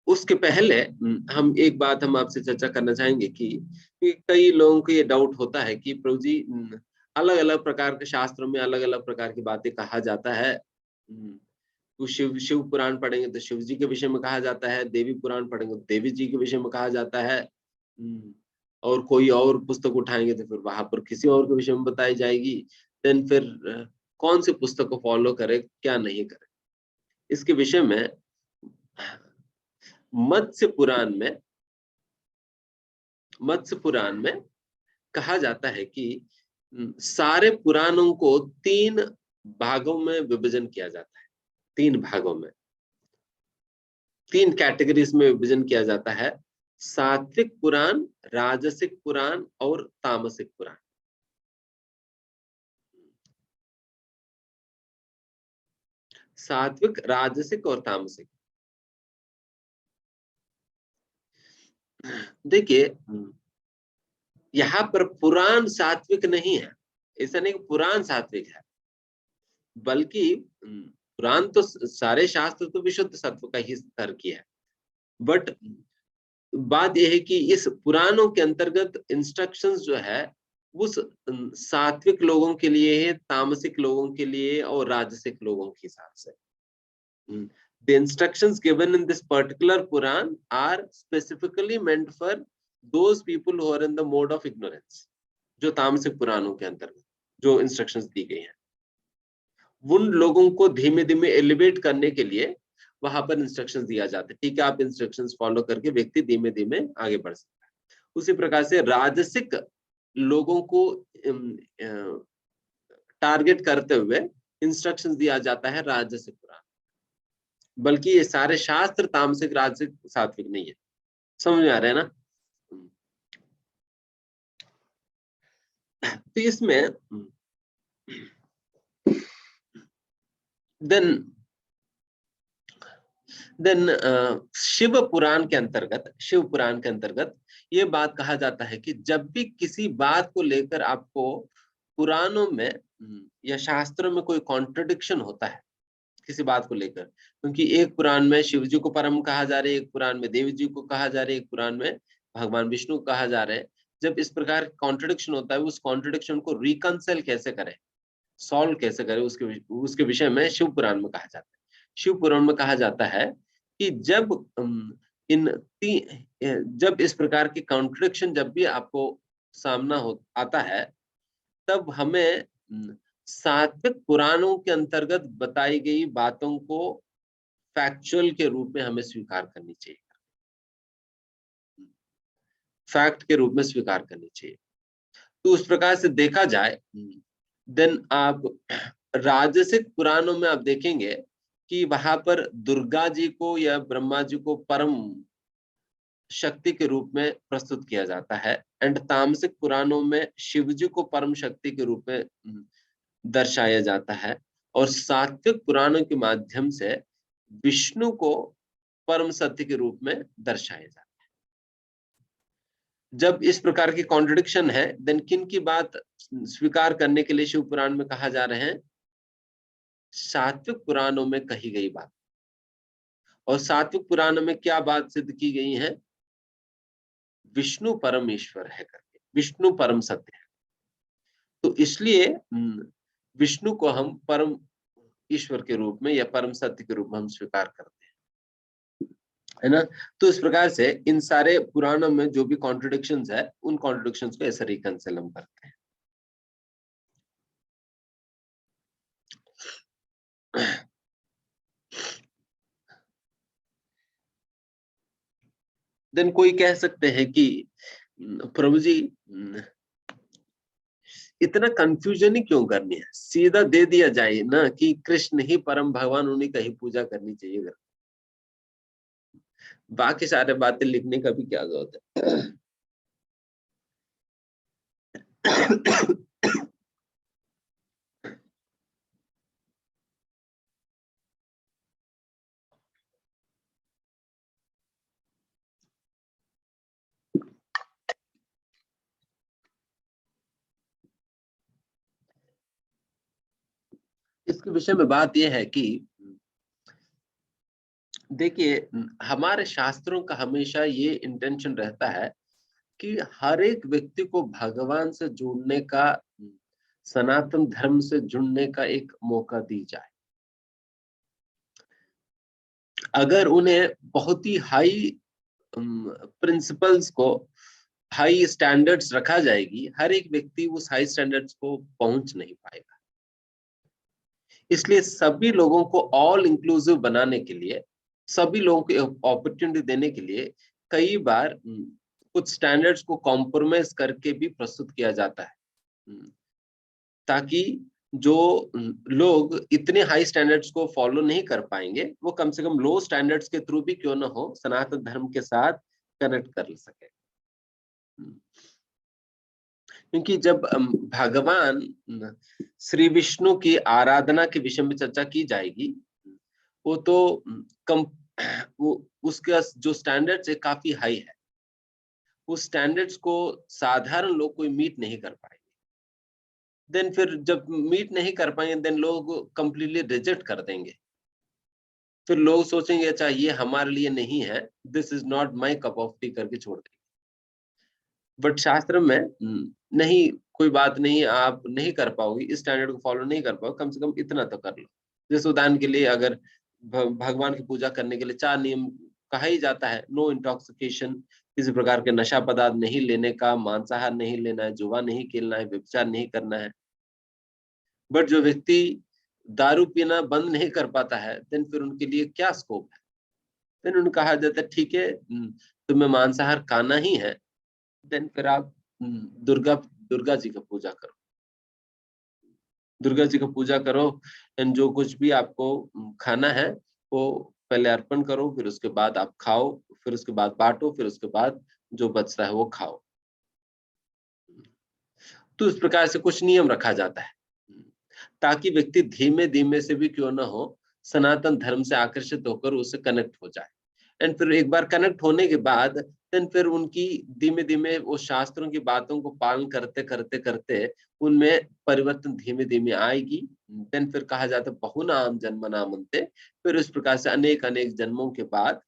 उसके पहले हम एक बात हम आपसे चर्चा करना चाहेंगे कि कई लोगों को ये डाउट होता है कि प्रभु जी अलग अलग प्रकार के शास्त्रों में अलग अलग प्रकार की बातें कहा जाता है, तो शिव पुराण पढ़ेंगे तो शिव जी के विषय में कहा जाता है, देवी पुराण पढ़ेंगे तो देवी जी के विषय में कहा जाता है, और कोई और पुस्तक उठाएंगे तो फिर वहां पर किसी और के विषय में बताई जाएगी। देन फिर कौन सी पुस्तक को फॉलो करे, क्या नहीं करे, इसके विषय में मत्स्य पुराण में कहा जाता है कि सारे पुराणों को 3 भागों में विभाजन किया जाता है, 3 भागों में, 3 कैटेगरीज में विभाजन किया जाता है, सात्विक पुराण, राजसिक पुराण और तामसिक पुराण। सात्विक, राजसिक और तामसिक। देखिए यहाँ पर पुराण सात्विक नहीं है, ऐसा नहीं कि पुराण सात्विक है, बल्कि पुराण तो सारे शास्त्र तो विशुद्ध सत्व का ही स्तर की है, बट बात यह है कि इस पुराणों के अंतर्गत इंस्ट्रक्शंस जो है उस सात्विक लोगों के लिए है, तामसिक लोगों के लिए और राजसिक लोगों के हिसाब से। The instructions given in this particular Puran are specifically meant for those people who are in the mode of ignorance, जो तामसिक पुराणों के अंतर्गत जो इंस्ट्रक्शंस दी गई हैं, उन लोगों को धीमे धीमे एलिवेट करने के लिए वहां पर इंस्ट्रक्शंस दिया जाता है। ठीक है, आप इंस्ट्रक्शंस फॉलो करके व्यक्ति धीमे धीमे आगे बढ़ सकता है। उसी प्रकार से राजसिक लोगों को टारगेट करते हुए इंस्ट्रक्शंस दिया जाता है राजसिक पुराण, बल्कि ये सारे शास्त्र तामसिक, राजसिक, सात्विक नहीं है। समझ में आ रहा है ना? तो इसमें देन शिव पुराण के अंतर्गत ये बात कहा जाता है कि जब भी किसी बात को लेकर आपको पुराणों में या शास्त्रों में कोई कॉन्ट्रडिक्शन होता है किसी बात को लेकर, क्योंकि एक पुराण में शिव जी को परम कहा जा रहा है, एक पुराण में देवी जी को कहा जा रहा है, एक पुराण में भगवान विष्णु को कहा जा रहा है। जब इस प्रकार कॉन्ट्रडिक्शन होता है, उस कॉन्ट्रडिक्शन को रिकंसाइल कैसे करें, सॉल्व कैसे करें, उसके विषय में शिव पुराण में कहा जाता है। शिव पुराण में कहा जाता है कि जब इस प्रकार की कॉन्ट्रडिक्शन जब भी आपको सामना आता है, तब हमें सात्विक पुराणों के अंतर्गत बताई गई बातों को फैक्चुअल के रूप में हमें स्वीकार करनी चाहिए, फैक्ट के रूप में स्वीकार करनी चाहिए। तो उस प्रकार से देखा जाए, देन आप राजसिक पुराणों में आप देखेंगे कि वहां पर दुर्गा जी को या ब्रह्मा जी को परम शक्ति के रूप में प्रस्तुत किया जाता है, एंड तामसिक पुराणों में शिव जी को परम शक्ति के रूप में दर्शाया जाता है, और सात्विक पुराणों के माध्यम से विष्णु को परम सत्य के रूप में दर्शाया जाता है। जब इस प्रकार की कॉन्ट्रडिक्शन है, देन किन की बात स्वीकार करने के लिए शिव पुराण में कहा जा रहे हैं? सात्विक पुराणों में कही गई बात। और सात्विक पुराण में क्या बात सिद्ध की गई है? विष्णु परमेश्वर है करके, विष्णु परम सत्य है। तो इसलिए विष्णु को हम परम ईश्वर के रूप में या परम सत्य के रूप में हम स्वीकार करते हैं, है ना? तो इस प्रकार से इन सारे पुराणों में जो भी कॉन्ट्रडिक्शंस है, उन कॉन्ट्रडिक्शंस को ऐसे रिकंसिल हम करते हैं। देन कोई कह सकते हैं कि प्रभु जी इतना कंफ्यूजन ही क्यों करनी है, सीधा दे दिया जाए ना कि कृष्ण ही परम भगवान, उन्हीं का ही पूजा करनी चाहिए, बाकी सारे बातें लिखने का भी क्या जरूरत है? इसके विषय में बात यह है कि देखिए, हमारे शास्त्रों का हमेशा ये इंटेंशन रहता है कि हर एक व्यक्ति को भगवान से जुड़ने का, सनातन धर्म से जुड़ने का एक मौका दी जाए। अगर उन्हें बहुत ही हाई प्रिंसिपल्स को, हाई स्टैंडर्ड्स रखा जाएगी, हर एक व्यक्ति उस हाई स्टैंडर्ड्स को पहुंच नहीं पाएगा। इसलिए सभी लोगों को ऑल इंक्लूसिव बनाने के लिए, सभी लोगों को अपॉर्चुनिटी देने के लिए कई बार कुछ स्टैंडर्ड्स को कॉम्प्रोमाइज करके भी प्रस्तुत किया जाता है, ताकि जो लोग इतने हाई स्टैंडर्ड्स को फॉलो नहीं कर पाएंगे, वो कम से कम लो स्टैंडर्ड्स के थ्रू भी क्यों ना हो सनातन धर्म के साथ कनेक्ट कर सके। क्योंकि जब भगवान श्री विष्णु की आराधना के विषय में चर्चा की जाएगी, वो तो कम वो उसका जो स्टैंडर्ड्स है काफी हाई है, उस स्टैंडर्ड्स को साधारण लोग कोई मीट नहीं कर पाएंगे। देन फिर जब मीट नहीं कर पाएंगे, देन लोग कंप्लीटली रिजेक्ट कर देंगे। फिर लोग सोचेंगे अच्छा ये हमारे लिए नहीं है, this is not my cup of T करके छोड़ देंगे। बट शास्त्र में नहीं, कोई बात नहीं, आप नहीं कर पाओगे, इस स्टैंडर्ड को फॉलो नहीं कर पाओगे, कम से कम इतना तो कर लो। जैसे उदाहरण के लिए अगर भगवान की पूजा करने के लिए 4 नियम कहा ही जाता है, नो इंटॉक्सिकेशन, किसी प्रकार के नशा पदार्थ नहीं लेने का, मांसाहार नहीं लेना है, जुआ नहीं खेलना है, व्यभिचार नहीं करना है। बट जो व्यक्ति दारू पीना बंद नहीं कर पाता है, देन फिर उनके लिए क्या स्कोप है? देन उन्हें कहा जाता है ठीक है, तुम्हें मांसाहार खाना ही है, देन फिर आप दुर्गा दुर्गा जी का पूजा करो, दुर्गा जी का पूजा करो, एंड जो कुछ भी आपको खाना है वो पहले अर्पण करो, फिर उसके बाद आप खाओ, फिर उसके बाद बांटो, फिर उसके बाद जो बचता है वो खाओ। तो इस प्रकार से कुछ नियम रखा जाता है ताकि व्यक्ति धीमे धीमे से भी क्यों ना हो सनातन धर्म से आकर्षित होकर उससे कनेक्ट हो जाए। एंड फिर एक बार कनेक्ट होने के बाद देन फिर उनकी धीमे धीमे वो शास्त्रों की बातों को पालन करते करते करते उनमें परिवर्तन धीमे धीमे आएगी। देन फिर कहा जाता है बहुनाम जन्म नामन्ते, फिर इस प्रकार से अनेक अनेक जन्मों के बाद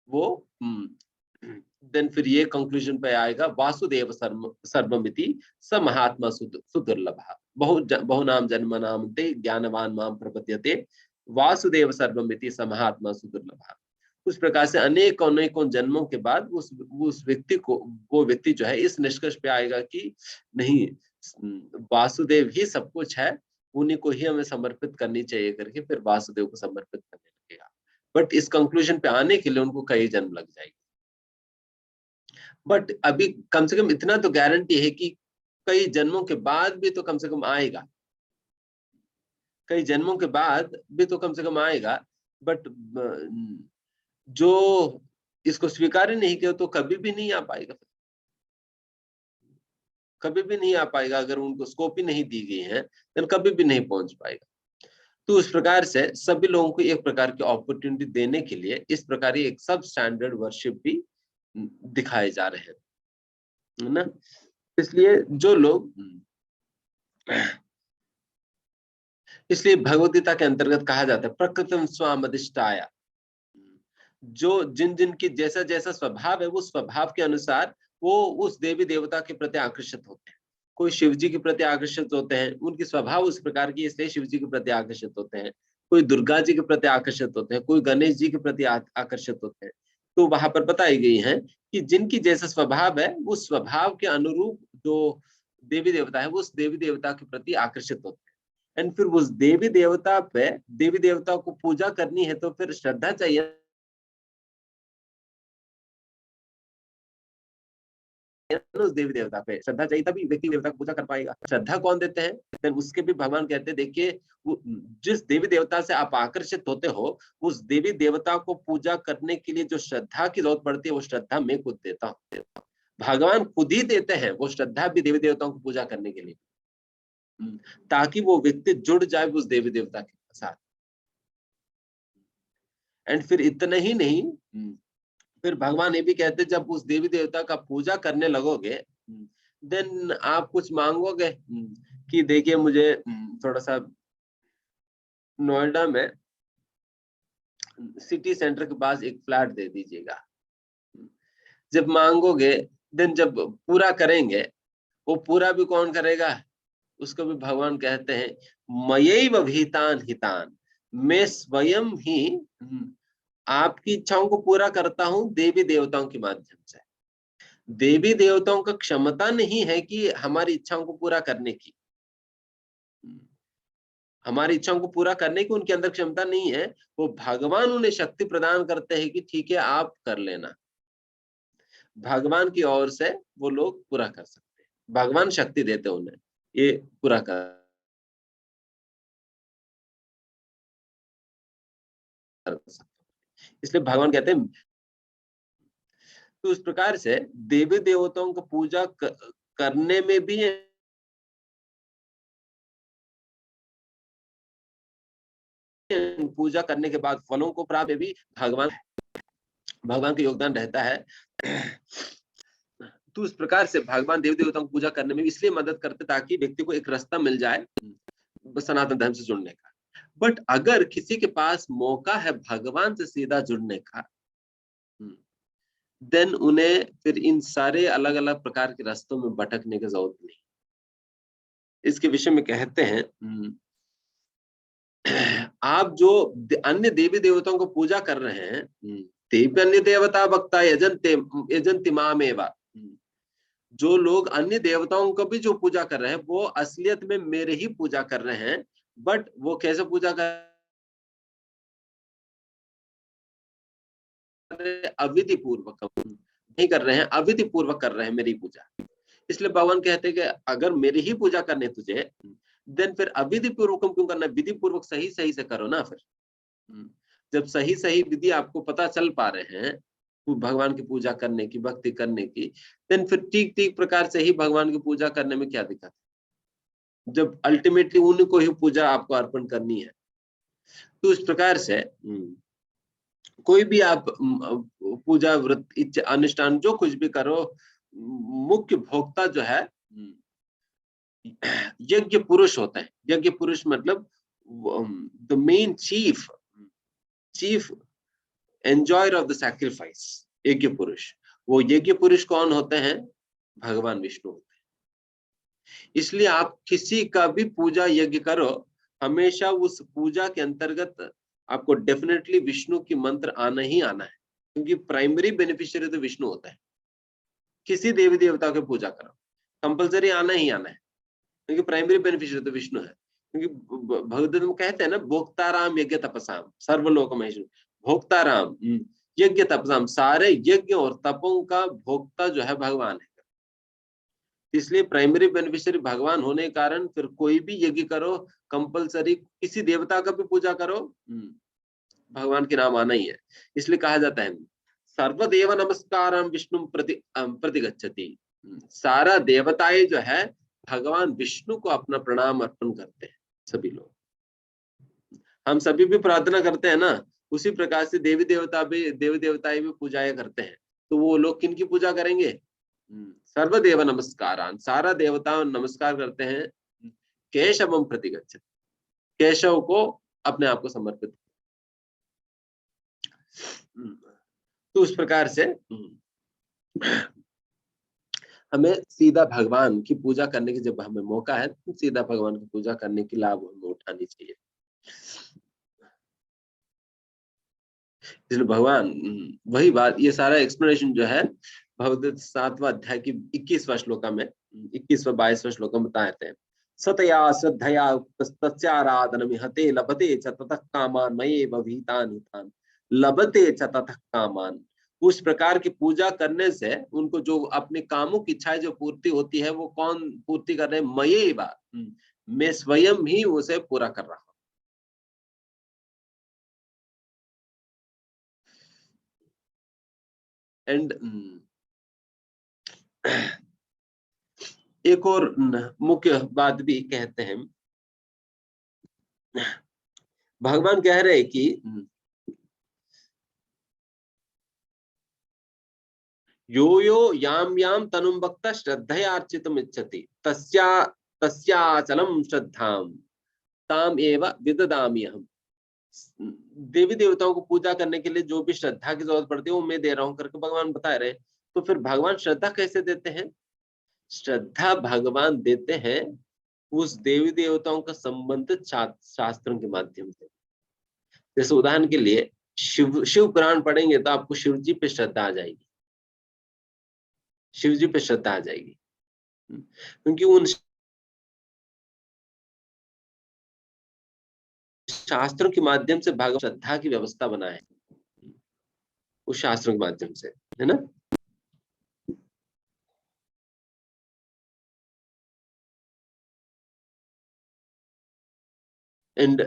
वो देन फिर ये कंक्लूजन पे आएगा वासुदेव सर्वमिति स महात्मा सुदुर्लभ बहुनाम जन्म नामन्ते ज्ञानवान माम प्रपद्यते वासुदेव सर्वमिति स महात्मा सुदुर्लभ। उस प्रकार से अनेकों जन्मों के बाद उस व्यक्ति को, वो व्यक्ति जो है इस निष्कर्ष पे आएगा कि नहीं, वासुदेव ही सब कुछ है, उन्हीं को ही हमें समर्पित करनी चाहिए करके फिर वासुदेव को समर्पित करने लगेगा। बट इस कंक्लूजन पे आने के लिए उनको कई जन्म लग जाएंगे। बट अभी कम से कम इतना तो गारंटी है कि कई जन्मों के बाद भी तो कम से कम आएगा, कई जन्मों के बाद भी तो कम से कम आएगा। बट जो इसको स्वीकार ही नहीं किया तो कभी भी नहीं आ पाएगा, कभी भी नहीं आ पाएगा। अगर उनको स्कोप ही नहीं दी गई है तो कभी भी नहीं पहुंच पाएगा। तो उस प्रकार से सभी लोगों को एक प्रकार की अपॉर्चुनिटी देने के लिए इस प्रकार एक सब स्टैंडर्ड वर्शिप भी दिखाए जा रहे हैं, है ना। इसलिए जो लोग, इसलिए भगवद गीता के अंतर्गत कहा जाता है प्रकृतिम स्वामधिष्ठाया, जो जिन जिन की जैसा जैसा स्वभाव है वो स्वभाव के अनुसार वो उस देवी देवता के प्रति आकर्षित होते हैं। कोई शिव जी के प्रति आकर्षित होते हैं, उनकी स्वभाव उस प्रकार की, इसलिए शिव जी के प्रति आकर्षित होते हैं। कोई दुर्गा जी के प्रति आकर्षित होते हैं, कोई गणेश जी के प्रति आकर्षित होते हैं। तो वहां पर बताई गई है कि जिनकी जैसा स्वभाव है उस स्वभाव के अनुरूप जो देवी देवता है वो उस देवी देवता के प्रति आकर्षित होते हैं। एंड फिर उस देवी देवता पे, देवी देवता को पूजा करनी है तो फिर श्रद्धा चाहिए, उस देवी देवता पे श्रद्धा चाहिए, तभी व्यक्ति देवता को पूजा कर पाएगा। श्रद्धा कौन देते हैं? फिर उसके भी भगवान कहते हैं देखिए, जिस देवी देवता से आप आकर्षित होते हो उस देवी देवता को पूजा करने के लिए जो श्रद्धा की जरूरत पड़ती है वो श्रद्धा मैं खुद देता हूँ। भगवान खुद ही देते हैं वो श्रद्धा भी देवी देवताओं को पूजा करने के लिए, ताकि वो व्यक्ति जुड़ जाए उस देवी देवता के साथ। एंड फिर इतना ही नहीं, फिर भगवान ये भी कहते जब उस देवी देवता का पूजा करने लगोगे देन आप कुछ मांगोगे कि देखिए मुझे थोड़ा सा नोएडा में सिटी सेंटर के पास एक फ्लैट दे दीजिएगा। जब मांगोगे देन जब पूरा करेंगे, वो पूरा भी कौन करेगा? उसको भी भगवान कहते हैं मयैव भीतान हितान, मैं स्वयं ही आपकी इच्छाओं को पूरा करता हूं देवी देवताओं के माध्यम से। देवी देवताओं का क्षमता नहीं है कि हमारी इच्छाओं को पूरा करने की, हमारी इच्छाओं को पूरा करने की उनके अंदर क्षमता नहीं है। वो भगवान उन्हें शक्ति प्रदान करते हैं कि ठीक है आप कर लेना। भगवान की ओर से वो लोग पूरा कर सकते हैं, भगवान शक्ति देते उन्हें ये पूरा कर कर सकता हूँ। इसलिए भगवान कहते हैं, तो उस प्रकार से देवी देवताओं को पूजा करने में भी पूजा करने के बाद फलों को प्राप्त भी भगवान का योगदान रहता है। तो उस प्रकार से भगवान देवी देवताओं को पूजा करने में इसलिए मदद करते ताकि व्यक्ति को एक रास्ता मिल जाए सनातन धर्म से जुड़ने का। बट अगर किसी के पास मौका है भगवान से सीधा जुड़ने का, देन उन्हें फिर इन सारे अलग अलग प्रकार के रास्तों में भटकने की जरूरत नहीं। इसके विषय में कहते हैं, आप जो अन्य देवी देवताओं को पूजा कर रहे हैं, देवी अन्य देवता भक्ता यजन्ति मामेवा, जो लोग अन्य देवताओं को भी जो पूजा कर रहे हैं वो असलियत में मेरे ही पूजा कर रहे हैं। बट वो कैसे पूजा कर रहे हैं? अविधि पूर्वक नहीं कर रहे हैं, अविधि पूर्वक कर रहे हैं मेरी पूजा। इसलिए भगवान कहते हैं कि अगर मेरी ही पूजा करने तुझे, देन फिर अविधि पूर्वक क्यों करना है? विधि पूर्वक सही सही से करो ना। फिर जब सही सही विधि आपको पता चल पा रहे हैं भगवान की पूजा करने की, भक्ति करने की, देन फिर ठीक ठीक प्रकार से ही भगवान की पूजा करने में क्या दिक्कत है, जब अल्टीमेटली उनको ही पूजा आपको अर्पण करनी है। तो इस प्रकार से कोई भी आप पूजा व्रत इच्छा अनुष्ठान जो कुछ भी करो, मुख्य भोक्ता जो है यज्ञ पुरुष होता है। यज्ञ पुरुष मतलब the main chief enjoyer of the sacrifice, यज्ञ पुरुष। वो यज्ञ पुरुष कौन होते हैं? भगवान विष्णु होते हैं। इसलिए आप किसी का भी पूजा यज्ञ करो, हमेशा उस पूजा के अंतर्गत आपको डेफिनेटली विष्णु की मंत्र आना ही आना है, क्योंकि प्राइमरी बेनिफिशियरी तो विष्णु होता है। किसी देवी देवता की पूजा करो, कंपलसरी आना ही आना है, क्योंकि प्राइमरी बेनिफिशियरी तो विष्णु है। क्योंकि भगवद्गीता में कहते हैं ना, भोक्ताराम यज्ञ तपसाम सर्वलोक महेश्वर। भोक्ताराम यज्ञ तपसाम, सारे यज्ञ और तपों का भोक्ता जो है भगवान है। इसलिए प्राइमरी बेनिफिशियरी भगवान होने के कारण फिर कोई भी यज्ञ करो, कंपलसरी किसी देवता का भी पूजा करो, भगवान के नाम आना ही है। इसलिए कहा जाता है सर्वदेव नमस्कारम विष्णु प्रतिगच्छति। सारा देवताएं जो है भगवान विष्णु को अपना प्रणाम अर्पण करते हैं। सभी लोग, हम सभी भी प्रार्थना करते हैं ना, उसी प्रकार से देवी देवताएं भी पूजाएं करते हैं। तो वो लोग किनकी पूजा करेंगे? सर्वदेव नमस्कारान, सारा देवताओं नमस्कार करते हैं। केशवम प्रतिगच्छति, केशव को अपने आप को समर्पित। तो उस प्रकार से हमें सीधा भगवान की पूजा करने की जब हमें मौका है, तो सीधा भगवान की पूजा करने की लाभ हमें उठानी चाहिए। इसलिए भगवान वही बात, ये सारा एक्सप्लेनेशन जो है भगवद्गीता 7वां अध्याय की 21वां श्लोका में, 21वां 22वां श्लोका में बताते हैं। सतया श्रद्धया तस्याराधनम हते लभते च ततः कामान मयेव भीतान हितान लभते च ततः कामान। उस प्रकार की पूजा करने से उनको जो अपने कामों की इच्छाएं जो पूर्ति होती है, वो कौन पूर्ति कर रहे हैं? मयेव, मैं स्वयं ही उसे पूरा कर रहा हूं। एंड एक और मुख्य बात भी कहते हैं, भगवान कह रहे हैं कि यो यो याम याम तनुम भक्त श्रद्धया अर्चितुम इच्छति तस्याचलम श्रद्धाम ताम एव विददामि अहम्। देवी देवताओं को पूजा करने के लिए जो भी श्रद्धा की जरूरत पड़ती है वो मैं दे रहा हूं करके भगवान बता रहे। तो फिर भगवान श्रद्धा कैसे देते हैं? श्रद्धा भगवान देते हैं उस देवी देवताओं का संबंधित शास्त्रों के माध्यम से। जैसे उदाहरण के लिए शिव पुराण पढ़ेंगे तो आपको शिव जी पे श्रद्धा आ जाएगी, शिव जी पे श्रद्धा आ जाएगी, क्योंकि उन शास्त्रों के माध्यम से भगवान श्रद्धा की व्यवस्था बनाए, उस शास्त्रों के माध्यम से, है ना। एंड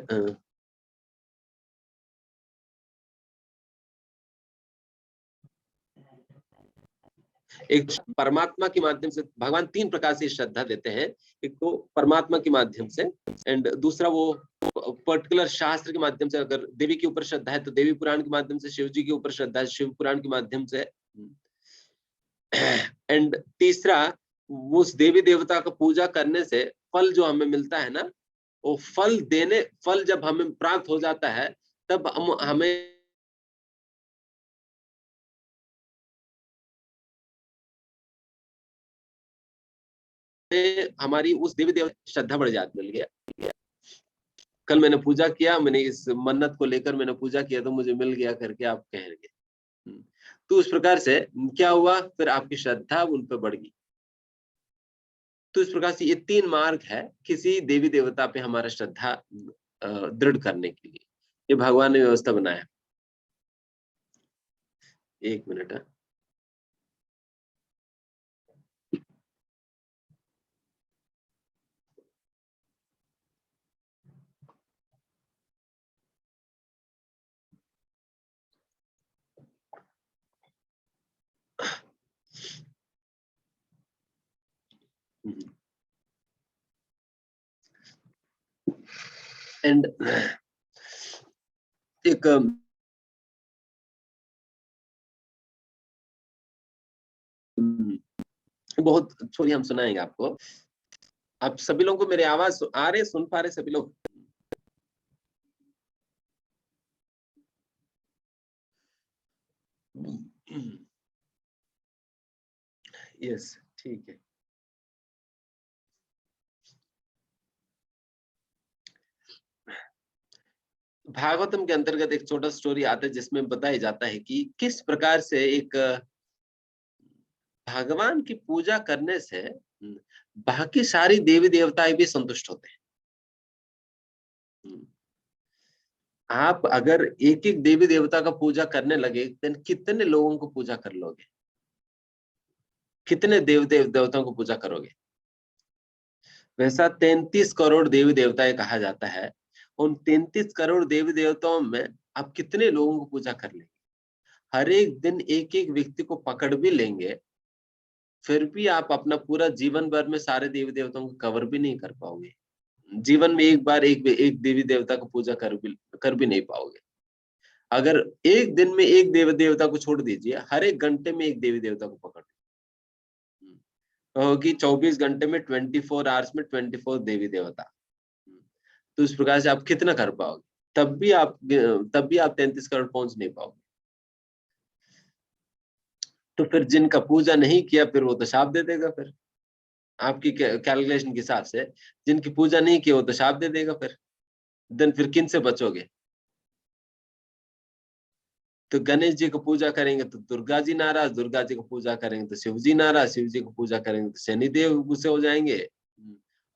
एक परमात्मा के माध्यम से भगवान 3 प्रकार से श्रद्धा देते हैं। एक तो परमात्मा के माध्यम से, एंड दूसरा वो पर्टिकुलर शास्त्र के माध्यम से, अगर देवी के ऊपर श्रद्धा है तो देवी पुराण के माध्यम से, शिव जी के ऊपर श्रद्धा है शिव पुराण के माध्यम से, एंड तीसरा उस देवी देवता का पूजा करने से फल जो हमें मिलता है ना, वो फल जब हमें प्राप्त हो जाता है तब हमें हमारी उस देवी देवता श्रद्धा बढ़ जाती मिल गया। कल मैंने पूजा किया, मैंने इस मन्नत को लेकर मैंने पूजा किया तो मुझे मिल गया करके आप कहेंगे। तो उस प्रकार से क्या हुआ, फिर आपकी श्रद्धा उन पर बढ़ गई। तो इस प्रकार से ये 3 मार्ग है किसी देवी देवता पे हमारा श्रद्धा दृढ़ करने के लिए, ये भगवान ने व्यवस्था बनाया। 1 मिनट है। एंड एक बहुत छोड़ी हम सुनाएंगे आपको। आप सभी लोगों को मेरी आवाज आ रही, सुन पा रहे सभी लोग? यस, ठीक है। भागवतम के अंतर्गत एक छोटा स्टोरी आता है जिसमें बताया जाता है कि किस प्रकार से एक भगवान की पूजा करने से बाकी सारी देवी देवताएं भी संतुष्ट होते हैं। आप अगर एक एक देवी देवता का पूजा करने लगे तो कितने लोगों को पूजा कर लोगे, कितने देवताओं को पूजा करोगे? वैसा 33 करोड़ देवी देवताएं कहा जाता है। उन 33 करोड़ देवी देवताओं में आप कितने लोगों को पूजा कर लेंगे? हर एक दिन एक एक व्यक्ति को पकड़ भी लेंगे, फिर भी आप अपना पूरा जीवन भर में सारे देवी देवताओं को कवर भी नहीं कर पाओगे। जीवन में एक बार एक देवी देवता को पूजा कर भी नहीं पाओगे। अगर एक दिन में एक देवी देवता को छोड़ दीजिए, हर एक घंटे में एक देवी देवता को पकड़ होगी 24 घंटे में 24 आवर्स में 24 देवी देवता। तो इस प्रकार से आप कितना कर पाओगे? तब भी आप 33 करोड़ पहुंच नहीं पाओगे। तो फिर जिनका पूजा नहीं किया फिर वो तो शाप दे देगा। फिर आपकी कैलकुलेशन के हिसाब से जिनकी पूजा नहीं की वो तो शाप दे देगा। फिर किन से बचोगे? तो गणेश जी को पूजा करेंगे तो दुर्गा जी नाराज, दुर्गा जी को पूजा करेंगे तो शिव जी नाराज, शिव जी को पूजा करेंगे तो शनिदेव गुस्से हो जाएंगे।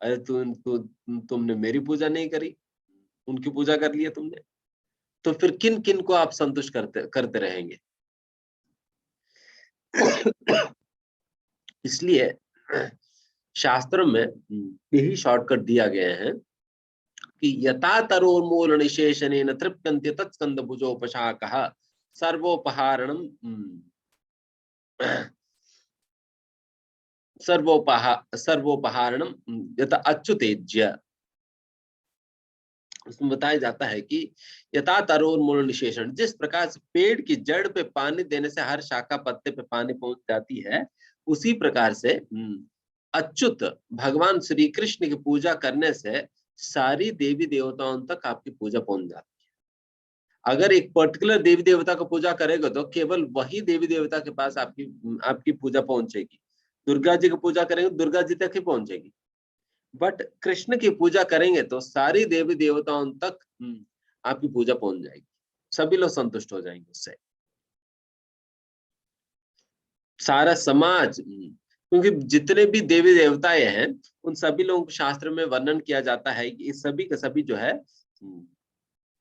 अरे तुमने मेरी पूजा नहीं करी, उनकी पूजा कर लिया तुमने। तो फिर किन किन को आप संतुष्ट करते रहेंगे? इसलिए शास्त्रों में यही शॉर्टकट दिया गया है कि यथा तरोर्मूल निशेषणेन तृप्यन्ते तत्स्कंद भुजोपशाकः सर्वोपहारणम सर्वोपहारणम यथा अच्युतेज्य। उसमें बताया जाता है कि यथा तरोर्मूल निशेषण, जिस प्रकार से पेड़ की जड़ पे पानी देने से हर शाखा पत्ते पे पानी पहुंच जाती है, उसी प्रकार से अच्युत भगवान श्री कृष्ण की पूजा करने से सारी देवी देवताओं तक आपकी पूजा पहुंच जाती है। अगर एक पर्टिकुलर देवी देवता को पूजा करेगा तो केवल वही देवी देवता के पास आपकी पूजा पहुंचेगी। दुर्गा जी को पूजा करेंगे दुर्गा जी तक ही पहुंचेगी। बट कृष्ण की पूजा करेंगे तो सारी देवी देवताओं तक आपकी पूजा पहुंच जाएगी, सभी लोग संतुष्ट हो जाएंगे उससे, सारा समाज। क्योंकि जितने भी देवी देवताएं हैं उन सभी लोगों को शास्त्र में वर्णन किया जाता है कि सभी का सभी जो है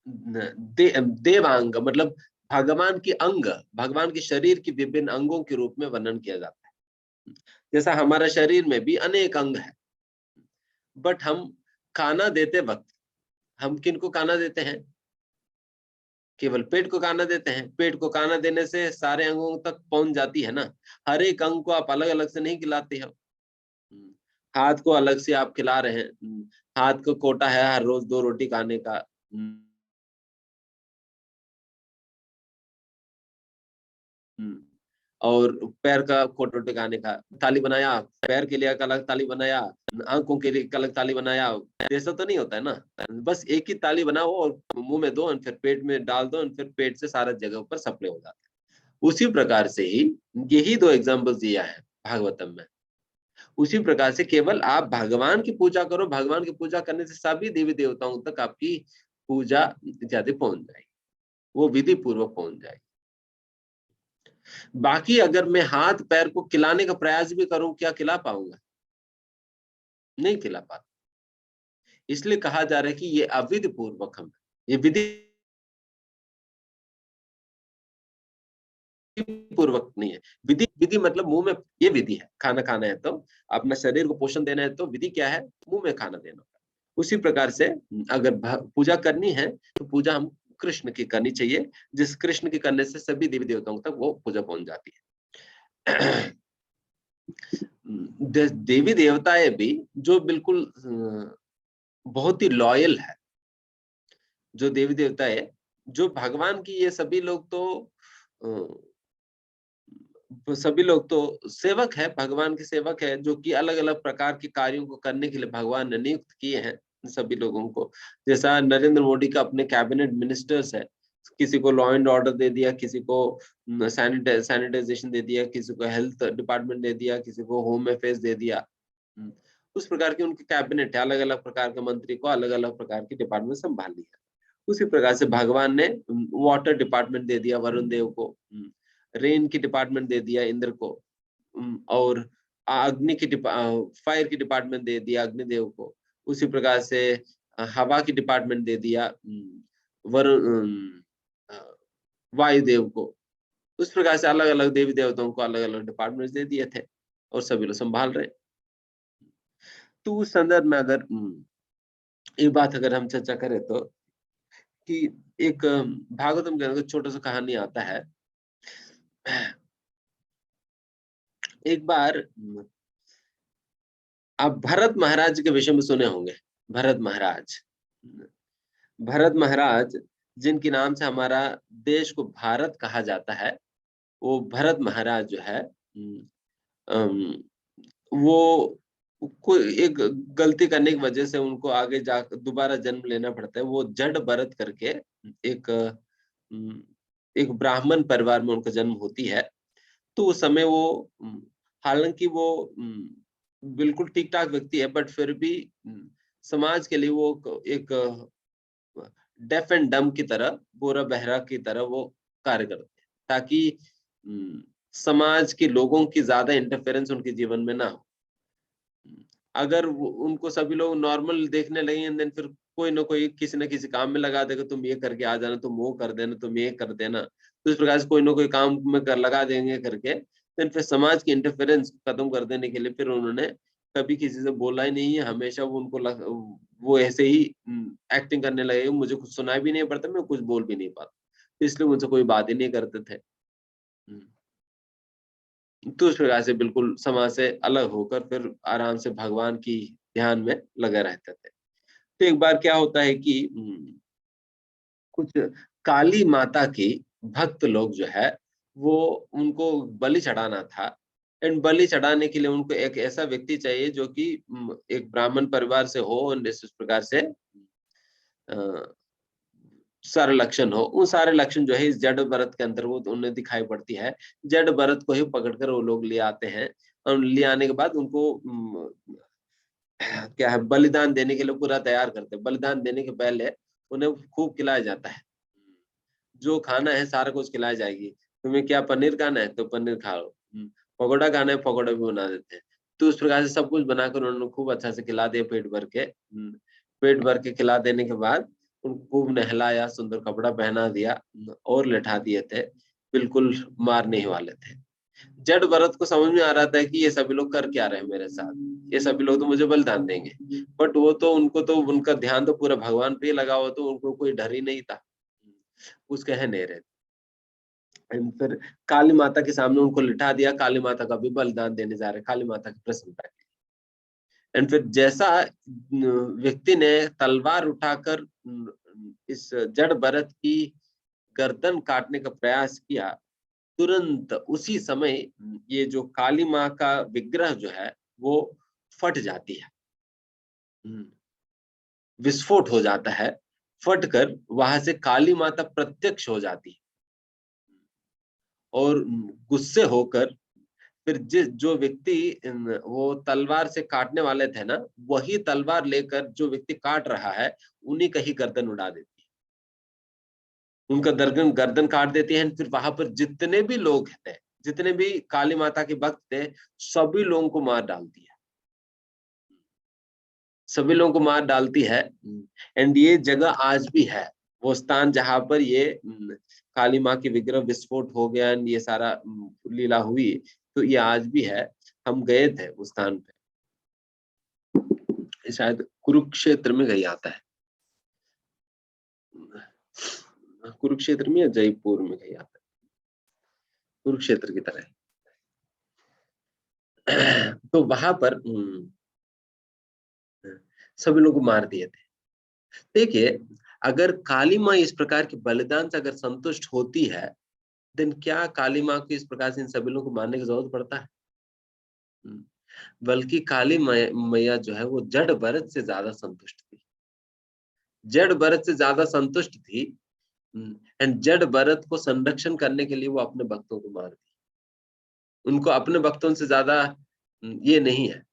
देवांग, मतलब भगवान की अंग, भगवान के शरीर की विभिन्न अंगों के रूप में वर्णन किया जाता है। जैसा हमारा शरीर में भी अनेक अंग है, बट हम खाना देते वक्त हम किनको खाना देते हैं? केवल पेट को खाना देते हैं। पेट को खाना देने से सारे अंगों तक पहुंच जाती है ना, हर एक अंग को आप अलग अलग से नहीं खिलाते हो। हाथ को अलग से आप खिला रहे हैं, हाथ को कोटा है हर रोज 2 रोटी खाने का। और पैर का कोटा टिकाने का थाली बनाया, पैर के लिए एक अलग थाली बनाया, आंखों के लिए एक अलग थाली बनाया, ऐसा तो नहीं होता है ना। बस एक ही थाली बनाओ और मुंह में दो और फिर पेट में डाल दो और फिर पेट से सारा जगह पर सप्लाई हो जाता है। उसी प्रकार से ही यही 2 एग्जाम्पल्स दिया है भागवतम में। उसी प्रकार से केवल आप भगवान की पूजा करो, भगवान की पूजा करने से सभी देवी देवताओं तक आपकी पूजा इत्यादि पहुंच जाएगी, वो विधि पूर्वक पहुंच जाएगी। बाकी अगर मैं हाथ पैर को खिलाने का प्रयास भी करूं, क्या खिला पाऊंगा? नहीं खिला पाता। इसलिए कहा जा रहा है कि ये अविधि पूर्वक हम, ये विधि पूर्वक नहीं है। विधि विधि मतलब मुंह में, ये विधि है। खाना खाना है तो अपना शरीर को पोषण देना है तो विधि क्या है? मुंह में खाना देना। उसी प्रकार से अगर पूजा करनी है तो पूजा हम कृष्ण की करनी चाहिए, जिस कृष्ण की करने से सभी देवी देवताओं तक वो पूजा पहुंच जाती है। देवी देवताएं भी जो बिल्कुल बहुत ही लॉयल है, जो देवी देवता है, जो भगवान की, ये सभी लोग तो सेवक है, भगवान के सेवक है, जो कि अलग अलग प्रकार के कार्यों को करने के लिए भगवान ने नियुक्त किए हैं सभी लोगों को। जैसा नरेंद्र मोदी का अपने कैबिनेट मिनिस्टर्स है, किसी को लॉ एंड ऑर्डर दे दिया, किसी को सैनिटाइजेशन दे दिया, किसी को हेल्थ डिपार्टमेंट दे दिया, किसी को होम अफेयर्स दे दिया। उस प्रकार की उनकी कैबिनेट है, अलग अलग प्रकार के मंत्री को अलग अलग प्रकार की डिपार्टमेंट संभाल लिया। उसी प्रकार से भगवान ने वाटर डिपार्टमेंट दे दिया वरुण देव को, रेन की डिपार्टमेंट दे दिया इंद्र को, और अग्नि की फायर की डिपार्टमेंट दे दिया अग्निदेव को। उसी प्रकार से हवा की डिपार्टमेंट दे दिया वरुण वायुदेव को। उस प्रकार से अलग अलग देवी देवताओं को अलग अलग डिपार्टमेंट दे दिए थे और सभी लोग संभाल रहे। तो उस संदर्भ में अगर एक बात अगर हम चर्चा करें तो कि एक भागवतम के अंदर छोटा सा कहानी आता है। एक बार आप भरत महाराज के विषय में सुने होंगे। भरत महाराज जिनके नाम से हमारा देश को भारत कहा जाता है, वो भरत महाराज जो है वो कोई एक गलती करने की वजह से उनको आगे जा दोबारा जन्म लेना पड़ता है। वो जड़ भरत करके एक ब्राह्मण परिवार में उनका जन्म होती है। तो उस समय वो हालांकि वो बिल्कुल ठीक ठाक व्यक्ति है, बट फिर भी समाज के लिए वो एक डेफ एंड डम की तरह, बोरा बहरा की तरह वो कार्य करते हैं, ताकि समाज के लोगों की ज्यादा इंटरफेरेंस उनके जीवन में ना हो। अगर उनको सभी लोग नॉर्मल देखने लगे, देन फिर कोई ना कोई किसी न किसी काम में लगा देगा, तुम ये करके आ जाना, तुम वो कर देना, तुम ये कर देना। तो इस प्रकार से कोई ना कोई काम में लगा देंगे करके, देन फिर समाज की इंटरफेरेंस खत्म कर देने के लिए फिर उन्होंने कभी किसी से बोला ही नहीं है। हमेशा वो उनको वो ऐसे ही एक्टिंग करने लगे, मुझे कुछ सुनाई भी नहीं पड़ता, मैं कुछ बोल भी नहीं पाता, तो इसलिए मुझसे कोई बात ही नहीं करते थे। तो उस प्रकार से बिल्कुल समाज से अलग होकर फिर आराम से भगवान की ध्यान में लगे रहते थे। तो एक बार क्या होता है कि कुछ काली माता की भक्त लोग जो है वो उनको बलि चढ़ाना था, एंड बलि चढ़ाने के लिए उनको एक ऐसा व्यक्ति चाहिए जो कि एक ब्राह्मण परिवार से हो, इस प्रकार से सारे लक्षण हो। वो सारे लक्षण जो है इस जड़ भरत के अंदर वो उन्हें दिखाई पड़ती है। जड़ भरत को ही पकड़कर वो लोग ले आते हैं और ले आने के बाद उनको क्या है, बलिदान देने के लिए पूरा तैयार करते हैं। बलिदान देने के पहले उन्हें खूब खिलाया जाता है, जो खाना है सारा कुछ खिलाया जाएगी। तुम्हें क्या पनीर खाना है तो पनीर खा लो, पकौड़ा खाना है पकौड़ा भी बना देते हैं। तो उस प्रकार से सब कुछ बनाकर उन्होंने खूब अच्छा से खिला दिया, पेट भर के। पेट भर के खिला देने के बाद उनको खूब नहलाया, सुंदर कपड़ा पहना दिया और लिटा दिए थे, बिल्कुल मारने ही वाले थे। जड़ भरत को समझ में आ रहा था कि ये सभी लोग कर क्या रहे हैं मेरे साथ, ये सभी लोग तो मुझे बलिदान देंगे, बट वो तो उनको तो उनका ध्यान तो पूरा भगवान पे ही लगा हुआ, तो उनको कोई डर ही नहीं था। उसके है नहीं रहते। एंड फिर काली माता के सामने उनको लिटा दिया, काली माता का भी बलिदान देने जा रहे, काली माता की प्रसन्नता के लिए। एंड फिर जैसा व्यक्ति ने तलवार उठाकर इस जड़ भरत की गर्दन काटने का प्रयास किया, तुरंत उसी समय ये जो काली माँ का विग्रह जो है वो फट जाती है, विस्फोट हो जाता है, फटकर वहां से काली माता प्रत्यक्ष हो जाती है और गुस्से होकर फिर जो व्यक्ति वो तलवार से काटने वाले थे ना, वही तलवार लेकर जो व्यक्ति काट रहा है उन्हीं का ही गर्दन उड़ा देती है, उनका गर्दन काट देती है। फिर वहां पर जितने भी लोग थे, जितने भी काली माता के भक्त थे, सभी लोगों को मार डालती है, सभी लोगों को मार डालती है। एंड ये जगह आज भी है, वो स्थान जहां पर ये काली माँ की विग्रह विस्फोट हो गया, ये सारा लीला हुई, तो ये आज भी है। हम गए थे उस स्थान पे, शायद कुरुक्षेत्र में कहीं आता है, कुरुक्षेत्र में या जयपुर में कहीं आता है, कुरुक्षेत्र की तरह। तो वहां पर सभी लोग को मार दिए थे। देखिए, अगर काली माँ इस प्रकार के बलिदान से अगर संतुष्ट होती है, देन क्या काली माँ को इस प्रकार से इन सभी लोगों को मारने की जरूरत पड़ता है? बल्कि काली मैया जो है वो जड़ भरत से ज्यादा संतुष्ट थी, जड़ भरत से ज्यादा संतुष्ट थी। एंड जड़ भरत को संरक्षण करने के लिए वो अपने भक्तों को मार दी। उनको अपने भक्तों से ज्यादा ये नहीं है,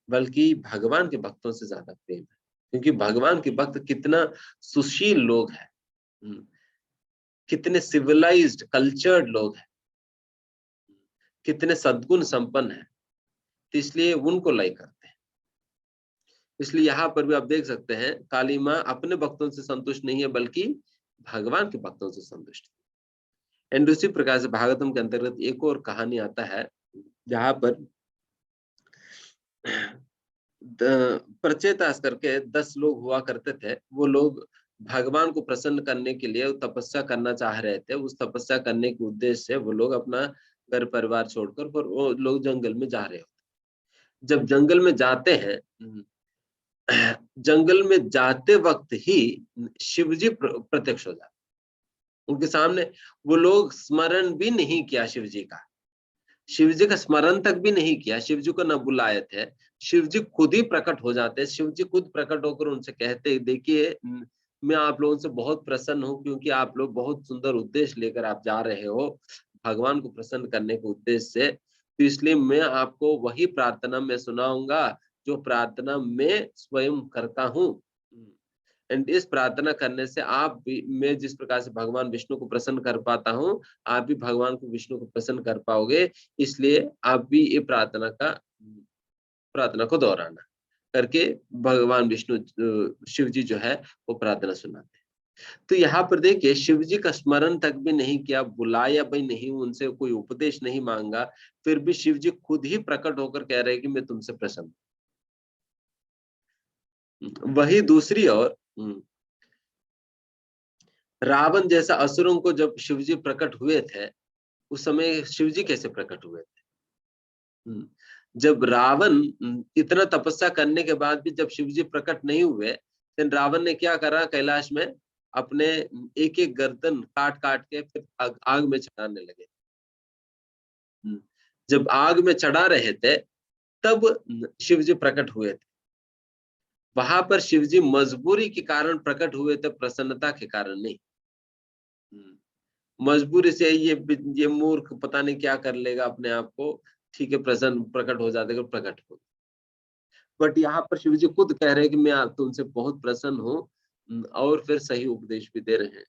बल्कि भगवान के भक्तों से ज्यादा प्रेम है, क्योंकि भगवान के भक्त कितना सुशील लोग हैं, कितने सिविलाइज्ड कल्चर्ड लोग हैं, कितने सद्गुण संपन्न हैं, तो इसलिए उनको लय करते हैं। इसलिए यहाँ पर भी आप देख सकते हैं, काली माँ अपने भक्तों से संतुष्ट नहीं है, बल्कि भगवान के भक्तों से संतुष्ट है। एंड उसी प्रकार से भागवतम के अंतर्गत एक और कहानी आता है, जहां पर प्रचेतास करके 10 लोग हुआ करते थे। वो लोग भगवान को प्रसन्न करने के लिए तपस्या करना चाह रहे थे। उस तपस्या करने के उद्देश्य से वो लोग अपना घर परिवार छोड़कर फिर वो लोग जंगल में जा रहे होते। जब जंगल में जाते हैं, जंगल में जाते वक्त ही शिव जी प्रत्यक्ष हो जाते उनके सामने। वो लोग स्मरण भी नहीं किया शिव जी का, शिव जी का स्मरण तक भी नहीं किया, शिव जी को न बुलाए थे, शिव जी खुद ही प्रकट हो जाते। शिव जी खुद प्रकट होकर उनसे कहते, देखिए मैं आप लोगों से बहुत प्रसन्न हूँ, क्योंकि आप लोग बहुत सुंदर उद्देश्य लेकर आप जा रहे हो भगवान को प्रसन्न करने के उद्देश्य से, तो इसलिए मैं आपको वही प्रार्थना में सुनाऊंगा जो प्रार्थना मैं स्वयं करता हूँ। एंड इस प्रार्थना करने से आप भी, मैं जिस प्रकार से भगवान विष्णु को प्रसन्न कर पाता हूँ, आप भी भगवान को विष्णु को प्रसन्न कर पाओगे। इसलिए आप भी ये प्रार्थना को दोहराना करके भगवान विष्णु शिव जी जो है वो प्रार्थना सुनाते हैं। तो यहाँ पर देखिए, शिव जी का स्मरण तक भी नहीं किया, बुलाया भी नहीं, उनसे कोई उपदेश नहीं मांगा, फिर भी शिव जी खुद ही प्रकट होकर कह रहे हैं कि मैं तुमसे प्रसन्न। वही दूसरी ओर रावण जैसा असुरों को जब शिवजी प्रकट हुए थे, उस समय शिवजी कैसे प्रकट हुए थे? जब रावण इतना तपस्या करने के बाद भी जब शिवजी प्रकट नहीं हुए, तो रावण ने क्या करा, कैलाश में अपने एक एक गर्दन काट काट के फिर आग में चढ़ाने लगे। जब आग में चढ़ा रहे थे तब शिवजी प्रकट हुए थे। वहां पर शिवजी मजबूरी के कारण प्रकट हुए थे, प्रसन्नता के कारण नहीं। मजबूरी से ये मूर्ख पता नहीं क्या कर लेगा अपने आप को, ठीक है प्रसन्न प्रकट हो जाते, प्रकट हो। बट यहाँ पर शिव जी खुद कह रहे हैं कि मैं आप तुमसे बहुत प्रसन्न हूँ, और फिर सही उपदेश भी दे रहे हैं।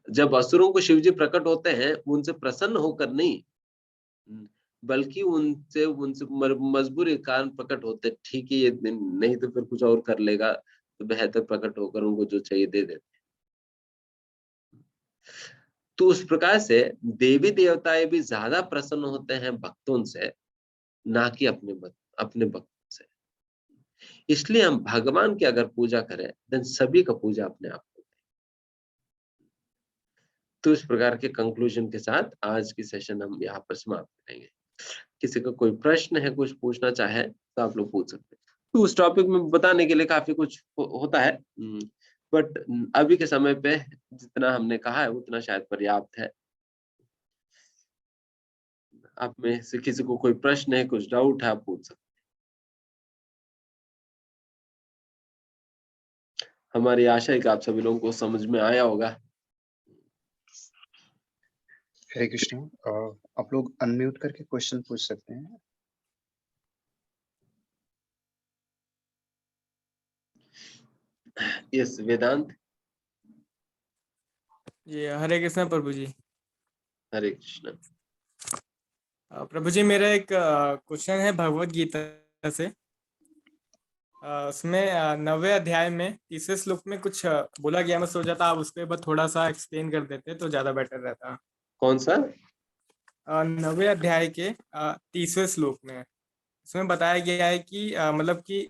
जब असुरों को शिव जी प्रकट होते हैं, उनसे प्रसन्न होकर नहीं, बल्कि उनसे मजबूरी के कारण प्रकट होते, ठीक है ये नहीं तो फिर कुछ और कर लेगा, तो बेहतर प्रकट होकर उनको जो चाहिए दे देते। तो उस प्रकार से देवी देवताएं भी ज्यादा प्रसन्न होते हैं भक्तों से, ना कि अपने भक्तों से। इसलिए हम भगवान की अगर पूजा करें, देन सभी का पूजा अपने आप होता है। तो इस प्रकार के कंक्लूजन के साथ आज की सेशन हम यहाँ पर समाप्त करेंगे। किसी का कोई प्रश्न है, कुछ पूछना चाहे तो आप लोग पूछ सकते हैं। तो उस टॉपिक में बताने के लिए काफी कुछ होता है, बट अभी के समय पे जितना हमने कहा है उतना शायद पर्याप्त है। आप में से किसी को कोई प्रश्न है, कुछ डाउट है, आप पूछ सकते हैं। हमारी आशा है कि आप सभी लोगों को समझ में आया होगा। हरे कृष्ण। आप लोग अनम्यूट करके क्वेश्चन पूछ सकते हैं। यस वेदांत। जी हरे कृष्ण प्रभु जी। हरे कृष्ण। प्रभु जी मेरा एक क्वेश्चन है भगवत गीता से। उसमें 9वें अध्याय में 30वें श्लोक में कुछ बोला गया, मैं सोचा था आप उसके बाद थोड़ा सा एक्सप्लेन कर देते तो ज्यादा बेटर रहता। कौन सा? 9वें अध्याय के 30वें श्लोक में उसमें बताया गया है कि मतलब कि